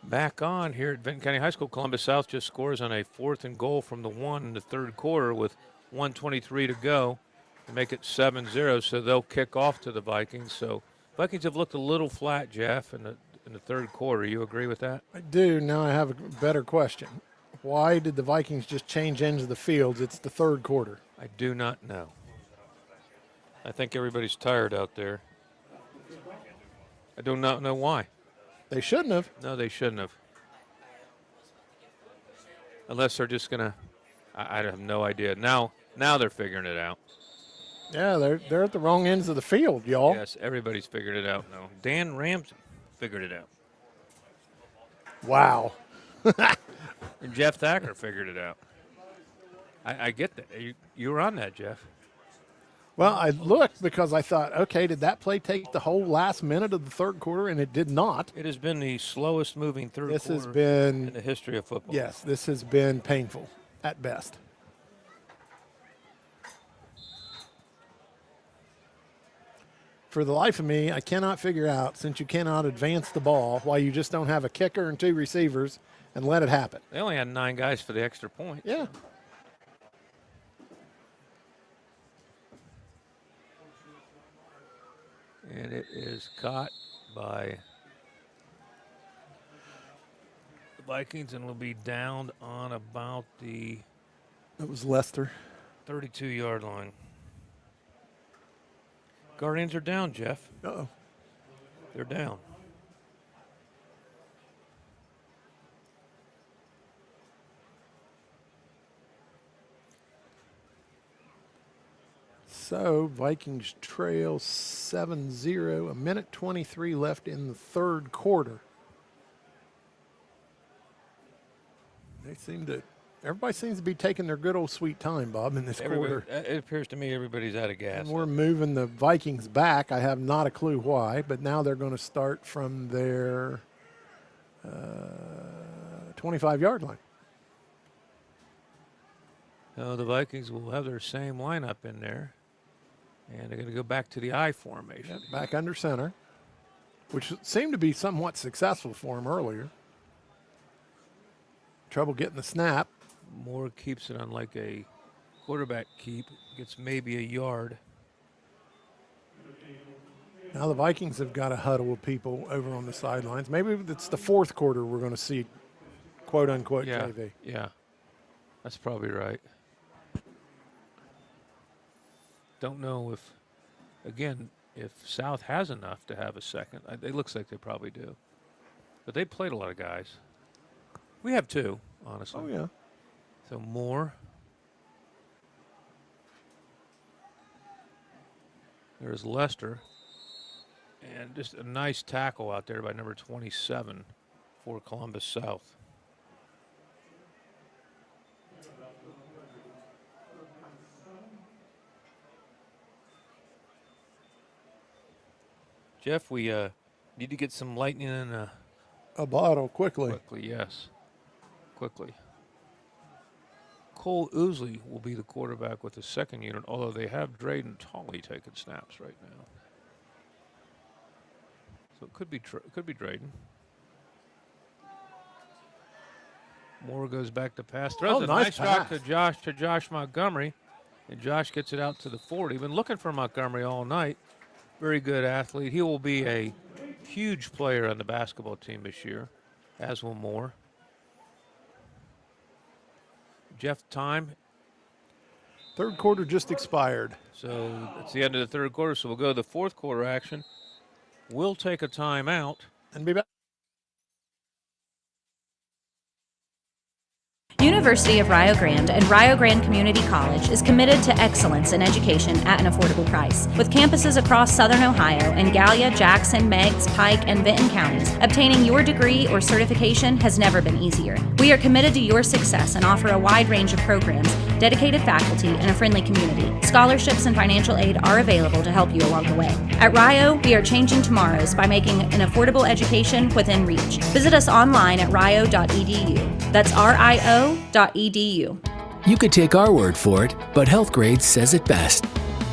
Back on here at Vinton County High School, Columbus South just scores on a 4th and goal from the 1 in the third quarter with 1:23 to go to make it 7-0. So they'll kick off to the Vikings. So Vikings have looked a little flat, Jeff, in the third quarter. You agree with that? I do. Now I have a better question. Why did the Vikings just change ends of the fields? It's the third quarter. I do not know. I think everybody's tired out there. I do not know why. They shouldn't have. No, they shouldn't have. Unless they're just going to, I have no idea. Now they're figuring it out. Yeah, they're at the wrong ends of the field, y'all. Yes, everybody's figured it out now. Dan Ramsey figured it out. Wow. And Jeff Thacker figured it out. I get that. You were on that, Jeff. Well, I looked because I thought, okay, did that play take the whole last minute of the third quarter? And it did not. It has been the slowest moving third quarter This has been in the history of football. Yes, this has been painful at best. For the life of me, I cannot figure out, since you cannot advance the ball, why you just don't have a kicker and 2 receivers and let it happen. They only had 9 guys for the extra point. Yeah. And it is caught by the Vikings, and will be down on about the It was Leicester. 32-yard line. Guardians are down, Jeff. Uh-oh. They're down. So Vikings trail 7-0. A minute 23 left in the third quarter. Everybody seems to be taking their good old sweet time, Bob, in this quarter. It appears to me everybody's out of gas. And we're moving the Vikings back. I have not a clue why, but now they're going to start from their 25-yard line. No, the Vikings will have their same lineup in there, and they're going to go back to the I formation. Yep, back under center, which seemed to be somewhat successful for him earlier. Trouble getting the snap. Moore keeps it on like a quarterback keep, gets maybe a yard. Now the Vikings have got a huddle of people over on the sidelines. Maybe it's the fourth quarter we're going to see, quote unquote, JV. Yeah, that's probably right. Don't know if South has enough to have a second. It looks like they probably do. But they played a lot of guys. We have two, honestly. Oh, yeah. So Moore. There's Lester. And just a nice tackle out there by number 27 for Columbus South. Jeff, we need to get some lightning in a bottle quickly. Quickly, yes. Quickly. Cole Ousley will be the quarterback with the second unit, although they have Drayden Tolley taking snaps right now. So it could be Drayden. Moore goes back to pass. Throws a nice drop to Josh Montgomery, and Josh gets it out to the 40. Been looking for Montgomery all night. Very good athlete. He will be a huge player on the basketball team this year, as will Moore. Jeff, time? Third quarter just expired. So it's the end of the third quarter, so we'll go to the fourth quarter action. We'll take a timeout. And be back. University of Rio Grande and Rio Grande Community College is committed to excellence in education at an affordable price. With campuses across Southern Ohio in Gallia, Jackson, Meigs, Pike, and Vinton counties, obtaining your degree or certification has never been easier. We are committed to your success and offer a wide range of programs, dedicated faculty, and a friendly community. Scholarships and financial aid are available to help you along the way. At Rio, we are changing tomorrows by making an affordable education within reach. Visit us online at rio.edu. That's rio.edu. You could take our word for it, but HealthGrades says it best.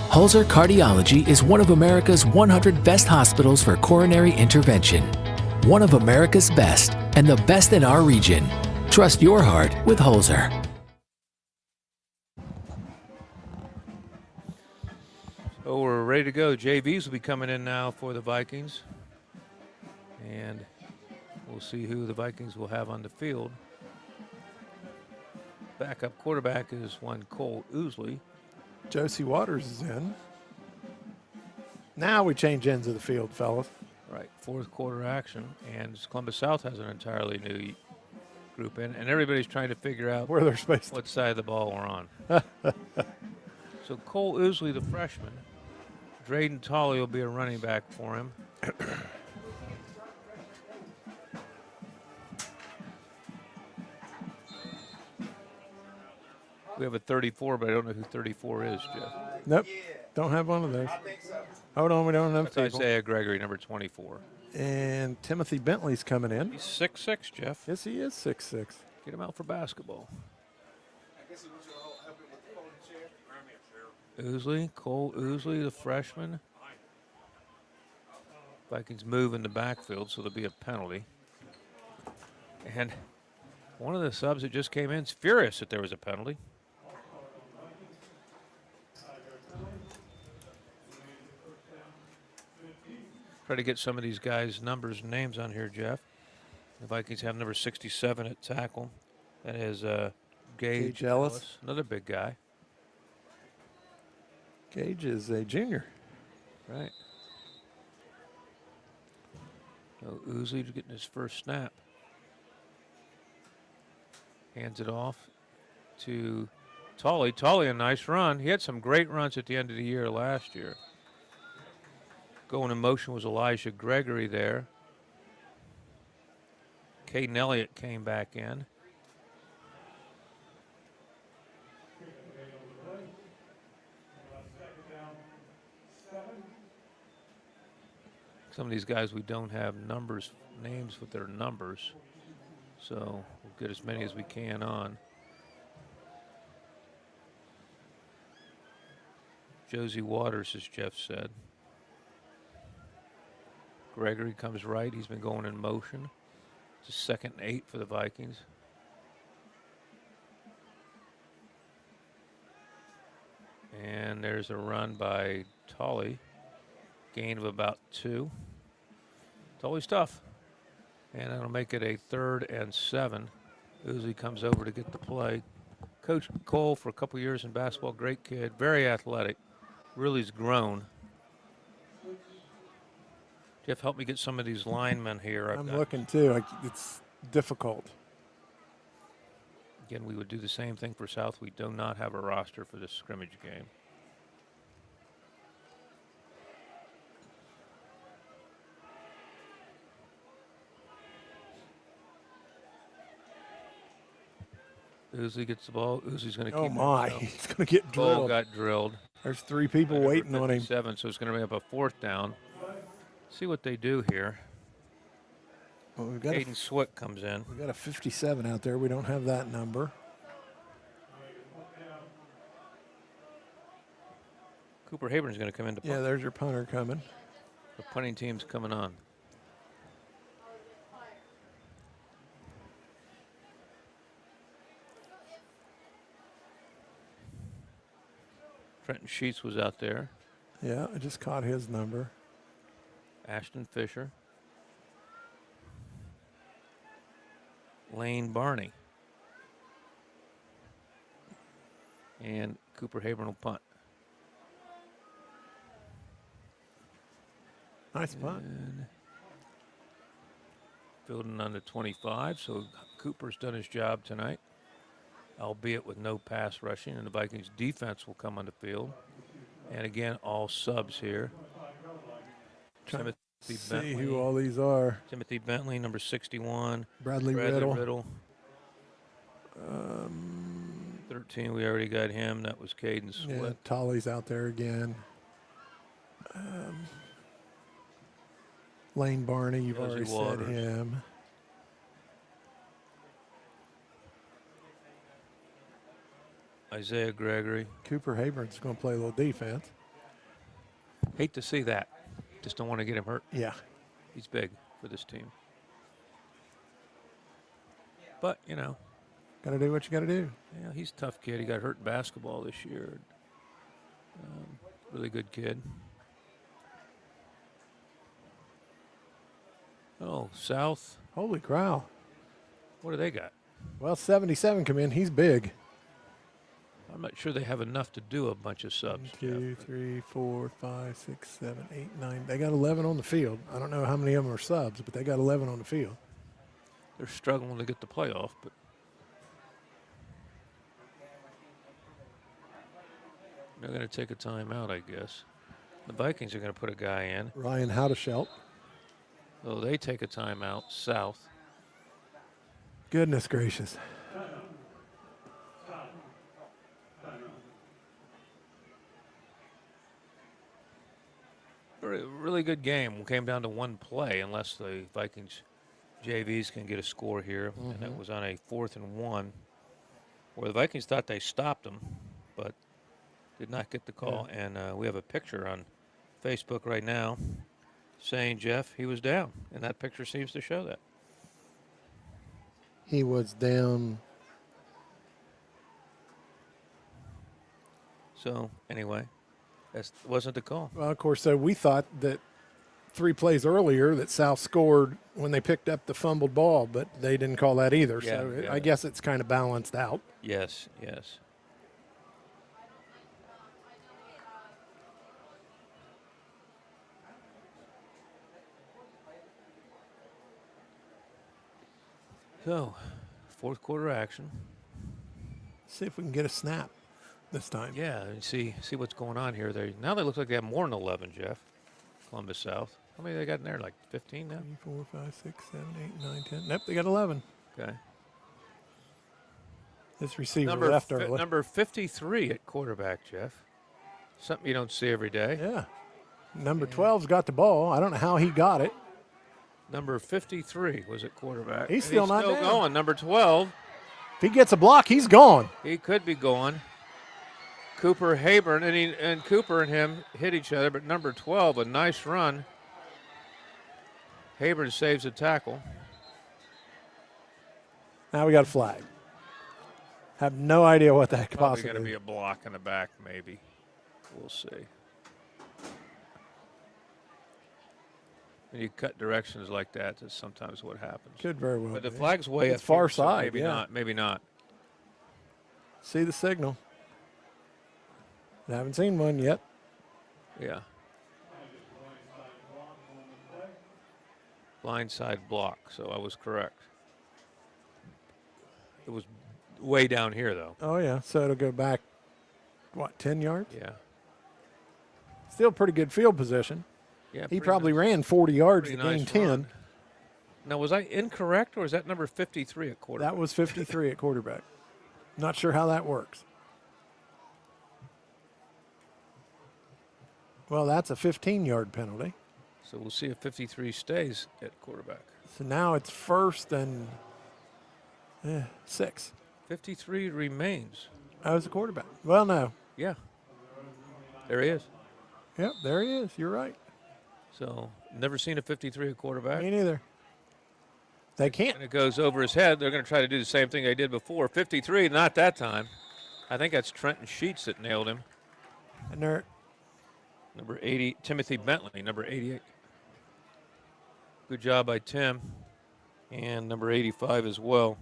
Holzer Cardiology is one of America's 100 best hospitals for coronary intervention. One of America's best, and the best in our region. Trust your heart with Holzer. So we're ready to go. JVs will be coming in now for the Vikings. And we'll see who the Vikings will have on the field. Backup quarterback is one Cole Ousley. Josie Waters is in. Now we change ends of the field, fellas. Right, fourth quarter action. And Columbus South has an entirely new group in. And everybody's trying to figure out where they're spaced, what side of the ball we're on. So Cole Ousley, the freshman. Drayden Tolley will be a running back for him. We have a 34, but I don't know who 34 is, Jeff. Nope, don't have one of those. Hold on, we don't have That's Isaiah Gregory, number 24. And Timothy Bentley's coming in. He's 6'6", Jeff. Yes, he is 6'6". Get him out for basketball. Ousley, Cole Ousley, the freshman. Vikings move in the backfield, so there'll be a penalty. And one of the subs that just came in is furious that there was a penalty. Try to get some of these guys' numbers and names on here, Jeff. The Vikings have number 67 at tackle. That is Gage Ellis. another big guy. Gage is a junior. Right. So Uzi's getting his first snap. Hands it off to Tully. Tully, a nice run. He had some great runs at the end of the year last year. Going in motion was Elijah Gregory there. Caden Elliott came back in. Some of these guys we don't have names with their numbers. So we'll get as many as we can on. Josie Waters, as Jeff said. Gregory comes right. He's been going in motion. It's a 2nd and 8 for the Vikings. And there's a run by Tully. Gain of about 2. Tully's tough. And that'll make it a 3rd and 7. Uzi comes over to get the play. Coach Cole, for a couple years in basketball, great kid, very athletic. Really's grown. Jeff, help me get some of these linemen here. I'm looking too. It's difficult. Again, we would do the same thing for South. We do not have a roster for this scrimmage game. Uzi gets the ball. Uzi's going to keep. Oh my! He's going to get drilled. Ball got drilled. There's 3 people waiting on him. 7, so it's going to be up a 4th down. See what they do here. Well, we've got Aiden Swick comes in. We've got a 57 out there. We don't have that number. Cooper Habron's going to come in to punt. Yeah, there's your punter coming. The punting team's coming on. Trenton Sheets was out there. Yeah, I just caught his number. Ashton Fisher. Lane Barney. And Cooper Habron will punt. Nice punt. And fielding on the 25, so Cooper's done his job tonight, albeit with no pass rushing, and the Vikings defense will come on the field. And again, all subs here. Timothy See Bentley, who all these are. Timothy Bentley, number 61. Bradley Riddle. 13, we already got him. That was Caden Swift. Yeah, Tully's out there again. Lane Barney, you've Josie already Waters. said him. Isaiah Gregory. Cooper Habron's going to play a little defense. Hate to see that. Just don't want to get him hurt. Yeah. He's big for this team. But, you know. Got to do what you got to do. Yeah, he's a tough kid. He got hurt in basketball this year. Really good kid. Oh, South. Holy cow. What do they got? Well, 77 come in. He's big. I'm not sure they have enough to do a bunch of subs. 1, 2, 3, 4, 5, 6, 7, 8, 9. They got 11 on the field. I don't know how many of them are subs, but they got 11 on the field. They're struggling to get the playoff, but they're going to take a timeout, I guess. The Vikings are going to put a guy in. Ryan Howdeschelt. So they take a timeout, South. Goodness gracious. Really good game. Came down to one play, unless the Vikings JVs can get a score here. And that was on a 4th and 1, where the Vikings thought they stopped them, but did not get the call. Yeah. And we have a picture on Facebook right now saying, Jeff, he was down. And that picture seems to show that. He was down. So, anyway, that wasn't the call. Well, of course, so we thought that 3 plays earlier that South scored when they picked up the fumbled ball, but they didn't call that either. Yeah, So yeah. I guess it's kind of balanced out. Yes, yes. So, fourth quarter action. See if we can get a snap this time. Yeah, and see what's going on here. Now they look like they have more than 11, Jeff. Columbus South. How many they got in there? Like 15 now? 3, 4, 5, 6, 7, 8, 9, 10. Nope, they got 11. Okay. This receiver left early. Number 53 at quarterback, Jeff. Something you don't see every day. Yeah. Number 12's got the ball. I don't know how he got it. Number 53 was at quarterback. He's And still not still down. going. Number 12. If he gets a block, he's gone. He could be going. Cooper Hayburn and Cooper and him hit each other, but number 12, a nice run. Hayburn saves a tackle. Now we got a flag. Have no idea what that could Probably possibly going to be. be a block in the back, maybe. We'll see. When you cut directions like that, that's sometimes what happens. Could very well But the be. flag's way It's up far here, so side, maybe yeah. not. Maybe not. See the signal. I haven't seen one yet. Yeah. Blindside block, so I was correct. It was way down here, though. Oh, yeah. So it'll go back, what, 10 yards? Yeah. Still pretty good field position. Yeah. He pretty probably nice- ran 40 yards to pretty gain nice 10. run. Now, was I incorrect, or is that number 53 at quarterback? That was 53 at quarterback. Not sure how that works. Well, that's a 15-yard penalty. So we'll see if 53 stays at quarterback. So now it's 1st and 6. 53 remains. I was a quarterback. Well, no. Yeah. There he is. Yep, there he is. You're right. So, never seen a 53 at quarterback. Me neither. They can't. And it goes over his head. They're going to try to do the same thing they did before. 53, not that time. I think that's Trenton Sheets that nailed him. And they're Number 80, Timothy Bentley, number 88. Good job by Tim. And number 85 as well.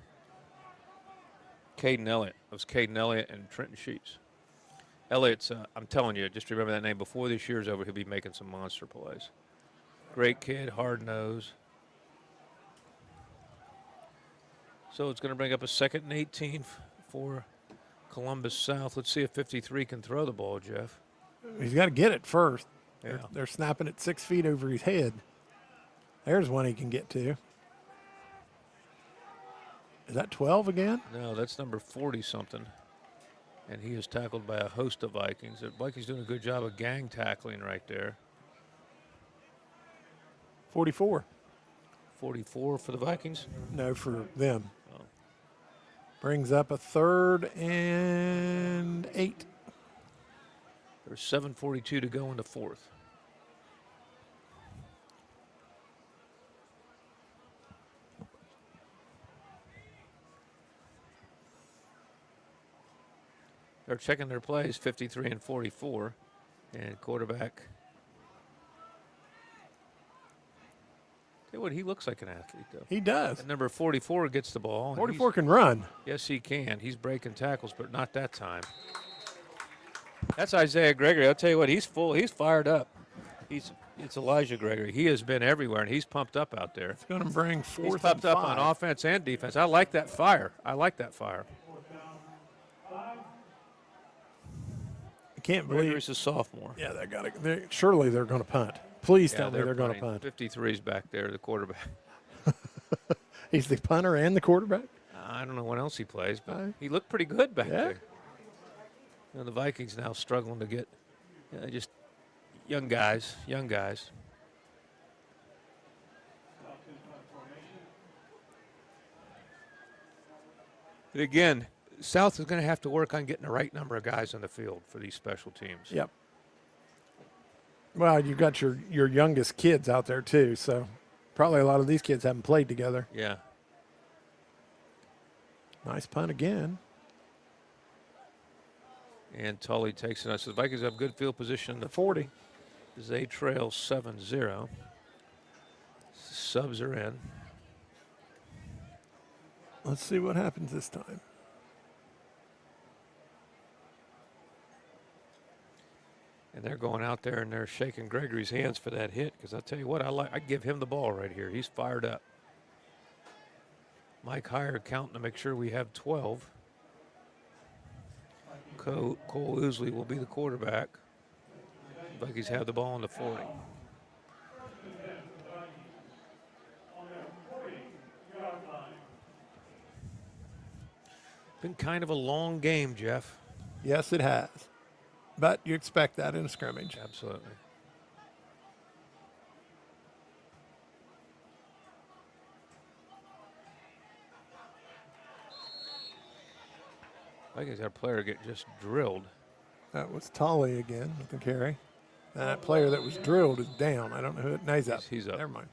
Caden Elliott. It was Caden Elliott and Trenton Sheets. Elliott's, I'm telling you, just remember that name. Before this year's over, he'll be making some monster plays. Great kid, hard nose. So it's going to bring up a 2nd and 18 for Columbus South. Let's see if 53 can throw the ball, Jeff. He's got to get it first. Yeah. They're snapping it 6 feet over his head. There's one he can get to. Is that 12 again? No, that's number 40-something. And he is tackled by a host of Vikings. The Vikings doing a good job of gang tackling right there. 44. 44 for the Vikings? No, for them. Oh. Brings up a 3rd and 8. There's 7:42 to go in the 4th. They're checking their plays, 53 and 44. And quarterback. Tell you what, he looks like an athlete, though. He does. And number 44 gets the ball. and 44 can run. Yes, he can. He's breaking tackles, but not that time. That's Isaiah Gregory. I'll tell you what, he's full. He's fired up. It's Elijah Gregory. He has been everywhere, and he's pumped up out there. It's going to bring 4th He's and pumped 5. up on offense and defense. I like that fire. I can't believe Gregory's a sophomore. Yeah, surely they're going to punt. Please Yeah, tell me they're going to punting. punt. 53's back there, the quarterback. He's the punter and the quarterback? I don't know what else he plays, but he looked pretty good back there. You know, the Vikings now struggling to get just young guys. But again, South is going to have to work on getting the right number of guys on the field for these special teams. Yep. Well, you've got your youngest kids out there, too, so probably a lot of these kids haven't played together. Yeah. Nice punt again. And Tully takes it. So the Vikings have good field position. The 40. They trail 7-0. subs are in. Let's see what happens this time. And they're going out there and they're shaking Gregory's hands for that hit, because I'll tell you what, I give him the ball right here. He's fired up. Mike Heyer counting to make sure we have 12. Cole Ousley will be the quarterback. Vikings have the ball on the 40. Been kind of a long game, Jeff. Yes, it has. But you expect that in a scrimmage. Absolutely. Vikings had a player get just drilled. That was Tolley again with the carry. And that player that was drilled is down. I don't know who it. No, he's up. He's up. Never mind.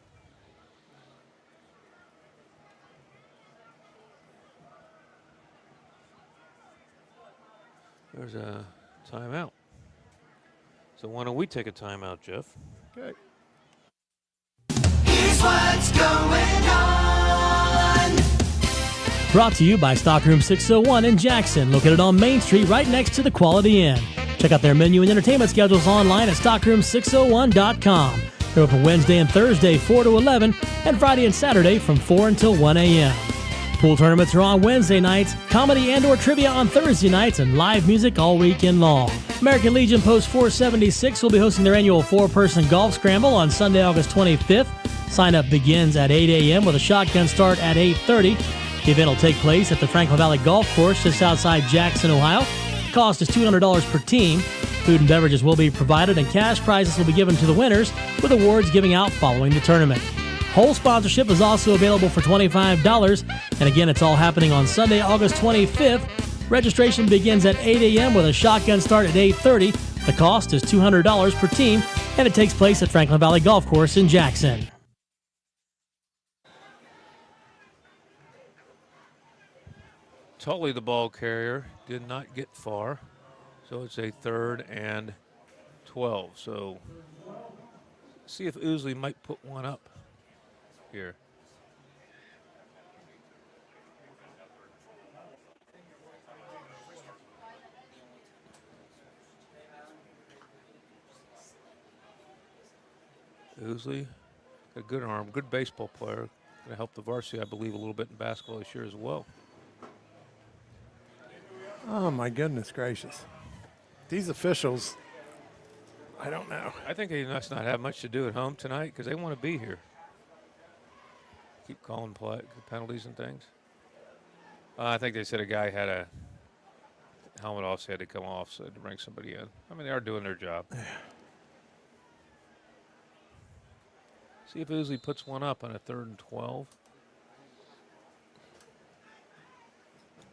There's a timeout. So why don't we take a timeout, Jeff? Okay. Here's what's going on. Brought to you by Stockroom 601 in Jackson, located on Main Street right next to the Quality Inn. Check out their menu and entertainment schedules online at stockroom601.com. They're open Wednesday and Thursday 4 to 11 and Friday and Saturday from 4 until 1 a.m. Pool tournaments are on Wednesday nights, comedy and or trivia on Thursday nights, and live music all weekend long. American Legion Post 476 will be hosting their annual 4-person golf scramble on Sunday, August 25th. Sign-up begins at 8 a.m. with a shotgun start at 8:30. The event will take place at the Franklin Valley Golf Course just outside Jackson, Ohio. The cost is $200 per team. Food and beverages will be provided, and cash prizes will be given to the winners, with awards giving out following the tournament. Whole sponsorship is also available for $25. And again, it's all happening on Sunday, August 25th. Registration begins at 8 a.m. with a shotgun start at 8:30. The cost is $200 per team, and it takes place at Franklin Valley Golf Course in Jackson. Tully, the ball carrier, did not get far. So it's a 3rd and 12. So see if Ousley might put one up here. Ousley, a good arm, good baseball player. Going to help the varsity, I believe, a little bit in basketball this year as well. Oh, my goodness gracious. These officials, I don't know. I think they must not have much to do at home tonight because they want to be here. Keep calling penalties and things. I think they said a guy had a helmet off, so he had to come off, so to bring somebody in. I mean, they are doing their job. See if Ousley puts one up on a 3rd and 12.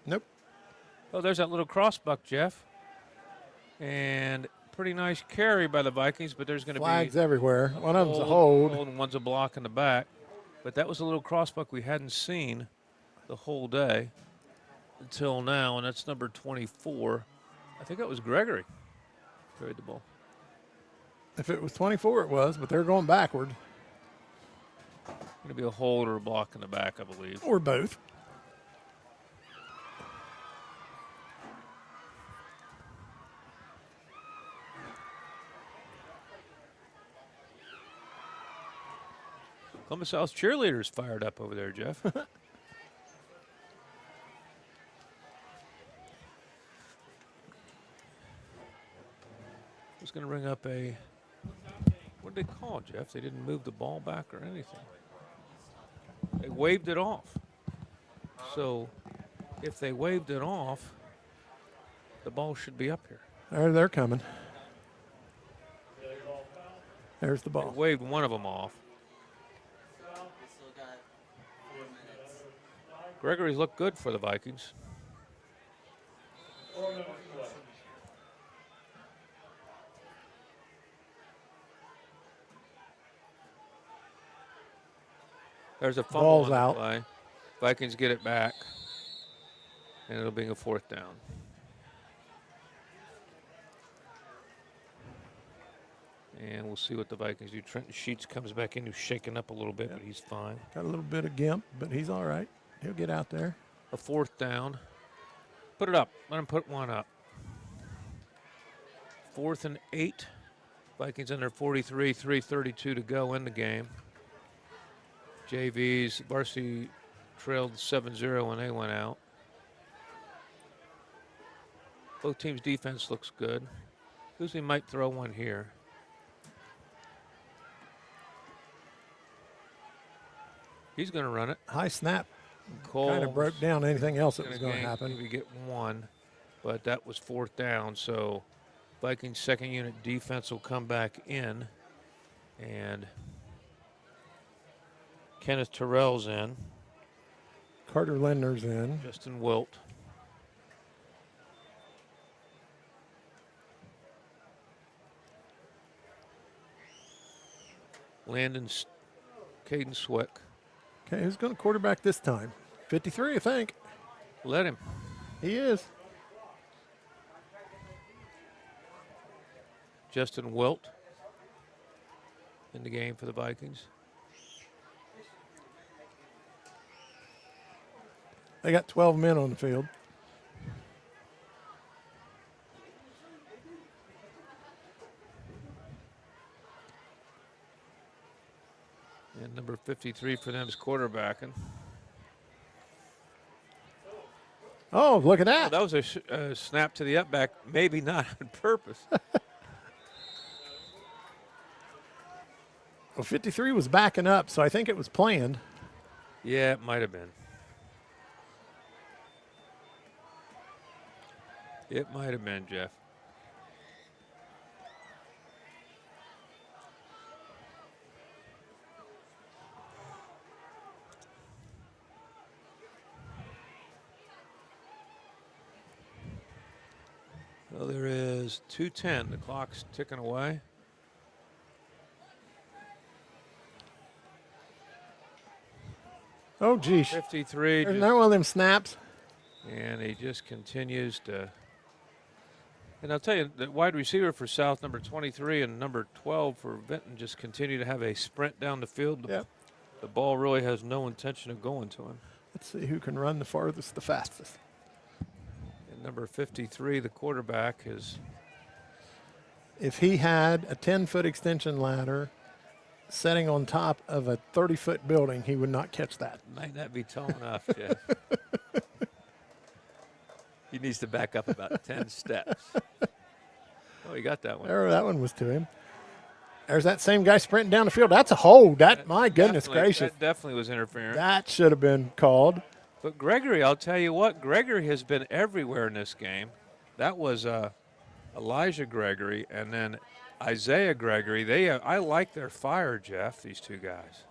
Nope. Oh, there's that little crossbuck, Jeff. And pretty nice carry by the Vikings, but there's going to be flags everywhere. One of them's a hold. And one's a block in the back. But that was a little crossbuck we hadn't seen the whole day until now, and that's number 24. I think that was Gregory. Carried the ball. If it was 24, it was, but they're going backward. Going to be a hold or a block in the back, I believe. Or both. Columbus South cheerleaders fired up over there, Jeff. Who's going to bring up a, what did they call, Jeff? They didn't move the ball back or anything. They waved it off. So if they waved it off, the ball should be up here. They're coming. There's the ball. They waved one of them off. Gregory's looked good for the Vikings. There's a fumble Ball's on the out. play. Vikings get it back, and it'll be a 4th down. And we'll see what the Vikings do. Trenton Sheets comes back in, who's shaken up a little bit, but he's fine. Got a little bit of gimp, but he's all right. He'll get out there. A 4th down. Put it up. Let him put one up. 4th and 8. Vikings under 43, 3:32 to go in the game. JV's varsity trailed 7-0 when they went out. Both teams' defense looks good. Usually might throw one here. He's going to run it. High snap. Cole Kind of broke down anything else that was going to happen. Maybe get one, but that was 4th down. So Vikings second unit defense will come back in, and Kenneth Terrell's in. Carter Lindner's in. Justin Wilt. Landon Caden Swick. Okay, who's going to quarterback this time? 53, I think. Let him. He is. Justin Wilt in the game for the Vikings. They got 12 men on the field. And number 53 for them is quarterbacking. Oh, look at that. Oh, that was a snap to the up back, maybe not on purpose. Well, 53 was backing up, so I think it was planned. Yeah, it might have been. It might have been, Jeff. Well, there is 2:10. The clock's ticking away. Oh, geez. 53. There's another one of them snaps. And he just continues to. And I'll tell you, the wide receiver for South, number 23, and number 12 for Vinton, just continue to have a sprint down the field. Yep. The ball really has no intention of going to him. Let's see who can run the farthest, the fastest. And number 53, the quarterback, is. If he had a 10-foot extension ladder setting on top of a 30-foot building, he would not catch that. Might not be tall enough, Jeff. He needs to back up about 10 steps. Oh, he got that one. There, that one was to him. There's that same guy sprinting down the field. That's a hold. That my goodness gracious. That definitely was interference. That should have been called. But Gregory, I'll tell you what, Gregory has been everywhere in this game. That was Elijah Gregory and then Isaiah Gregory. I like their fire, Jeff, these two guys.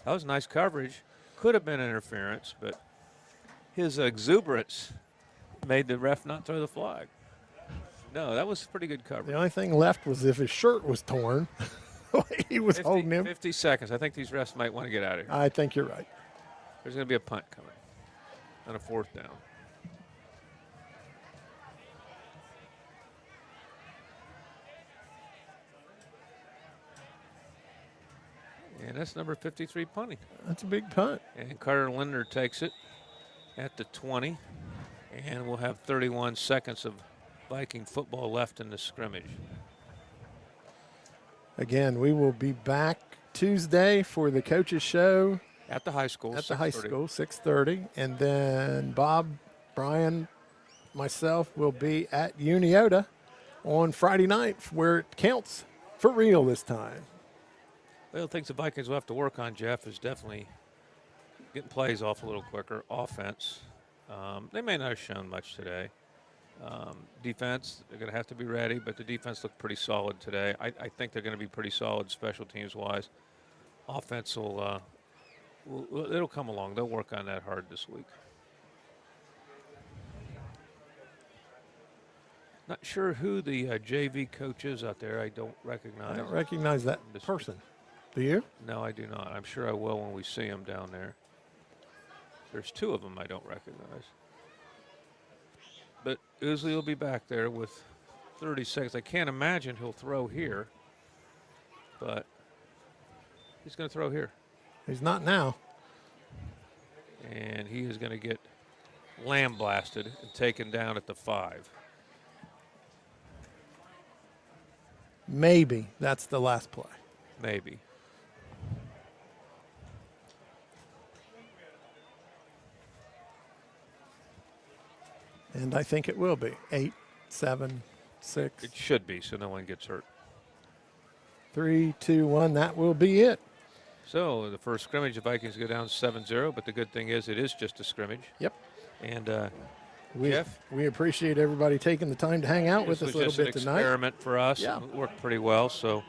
That was nice coverage. Could have been interference, but his exuberance made the ref not throw the flag. No, that was pretty good coverage. The only thing left was if his shirt was torn. He was holding him. 50 seconds. I think these refs might want to get out of here. I think you're right. There's going to be a punt coming on a 4th down. And that's number 53 punting. That's a big punt. And Carter Lindner takes it at the 20. And we'll have 31 seconds of Viking football left in the scrimmage. Again, we will be back Tuesday for the coaches show. At the high school. At the high school, 6:30. And then Bob, Brian, myself will be at Uniota on Friday night where it counts for real this time. Well, the things the Vikings will have to work on, Jeff, is definitely getting plays off a little quicker. Offense. They may not have shown much today. Defense, they're going to have to be ready, but the defense looked pretty solid today. I think they're going to be pretty solid special teams-wise. Offense it'll come along. They'll work on that hard this week. Not sure who the JV coach is out there. I don't recognize. I don't recognize that person. Do you? No, I do not. I'm sure I will when we see him down there. There's 2 of them I don't recognize. But Ousley will be back there with 30 seconds. I can't imagine he'll throw here. but he's going to throw here. He's not now. And he is going to get lamb blasted and taken down at the 5. Maybe that's the last play. Maybe. And I think it will be 8, 7, 6. It should be, so no one gets hurt. 3, 2, 1. That will be it. So the first scrimmage, the Vikings go down 7-0, but the good thing is it is just a scrimmage. Yep. And Jeff, we appreciate everybody taking the time to hang out with us a little bit an tonight. Experiment for us. Yeah. It worked pretty well. So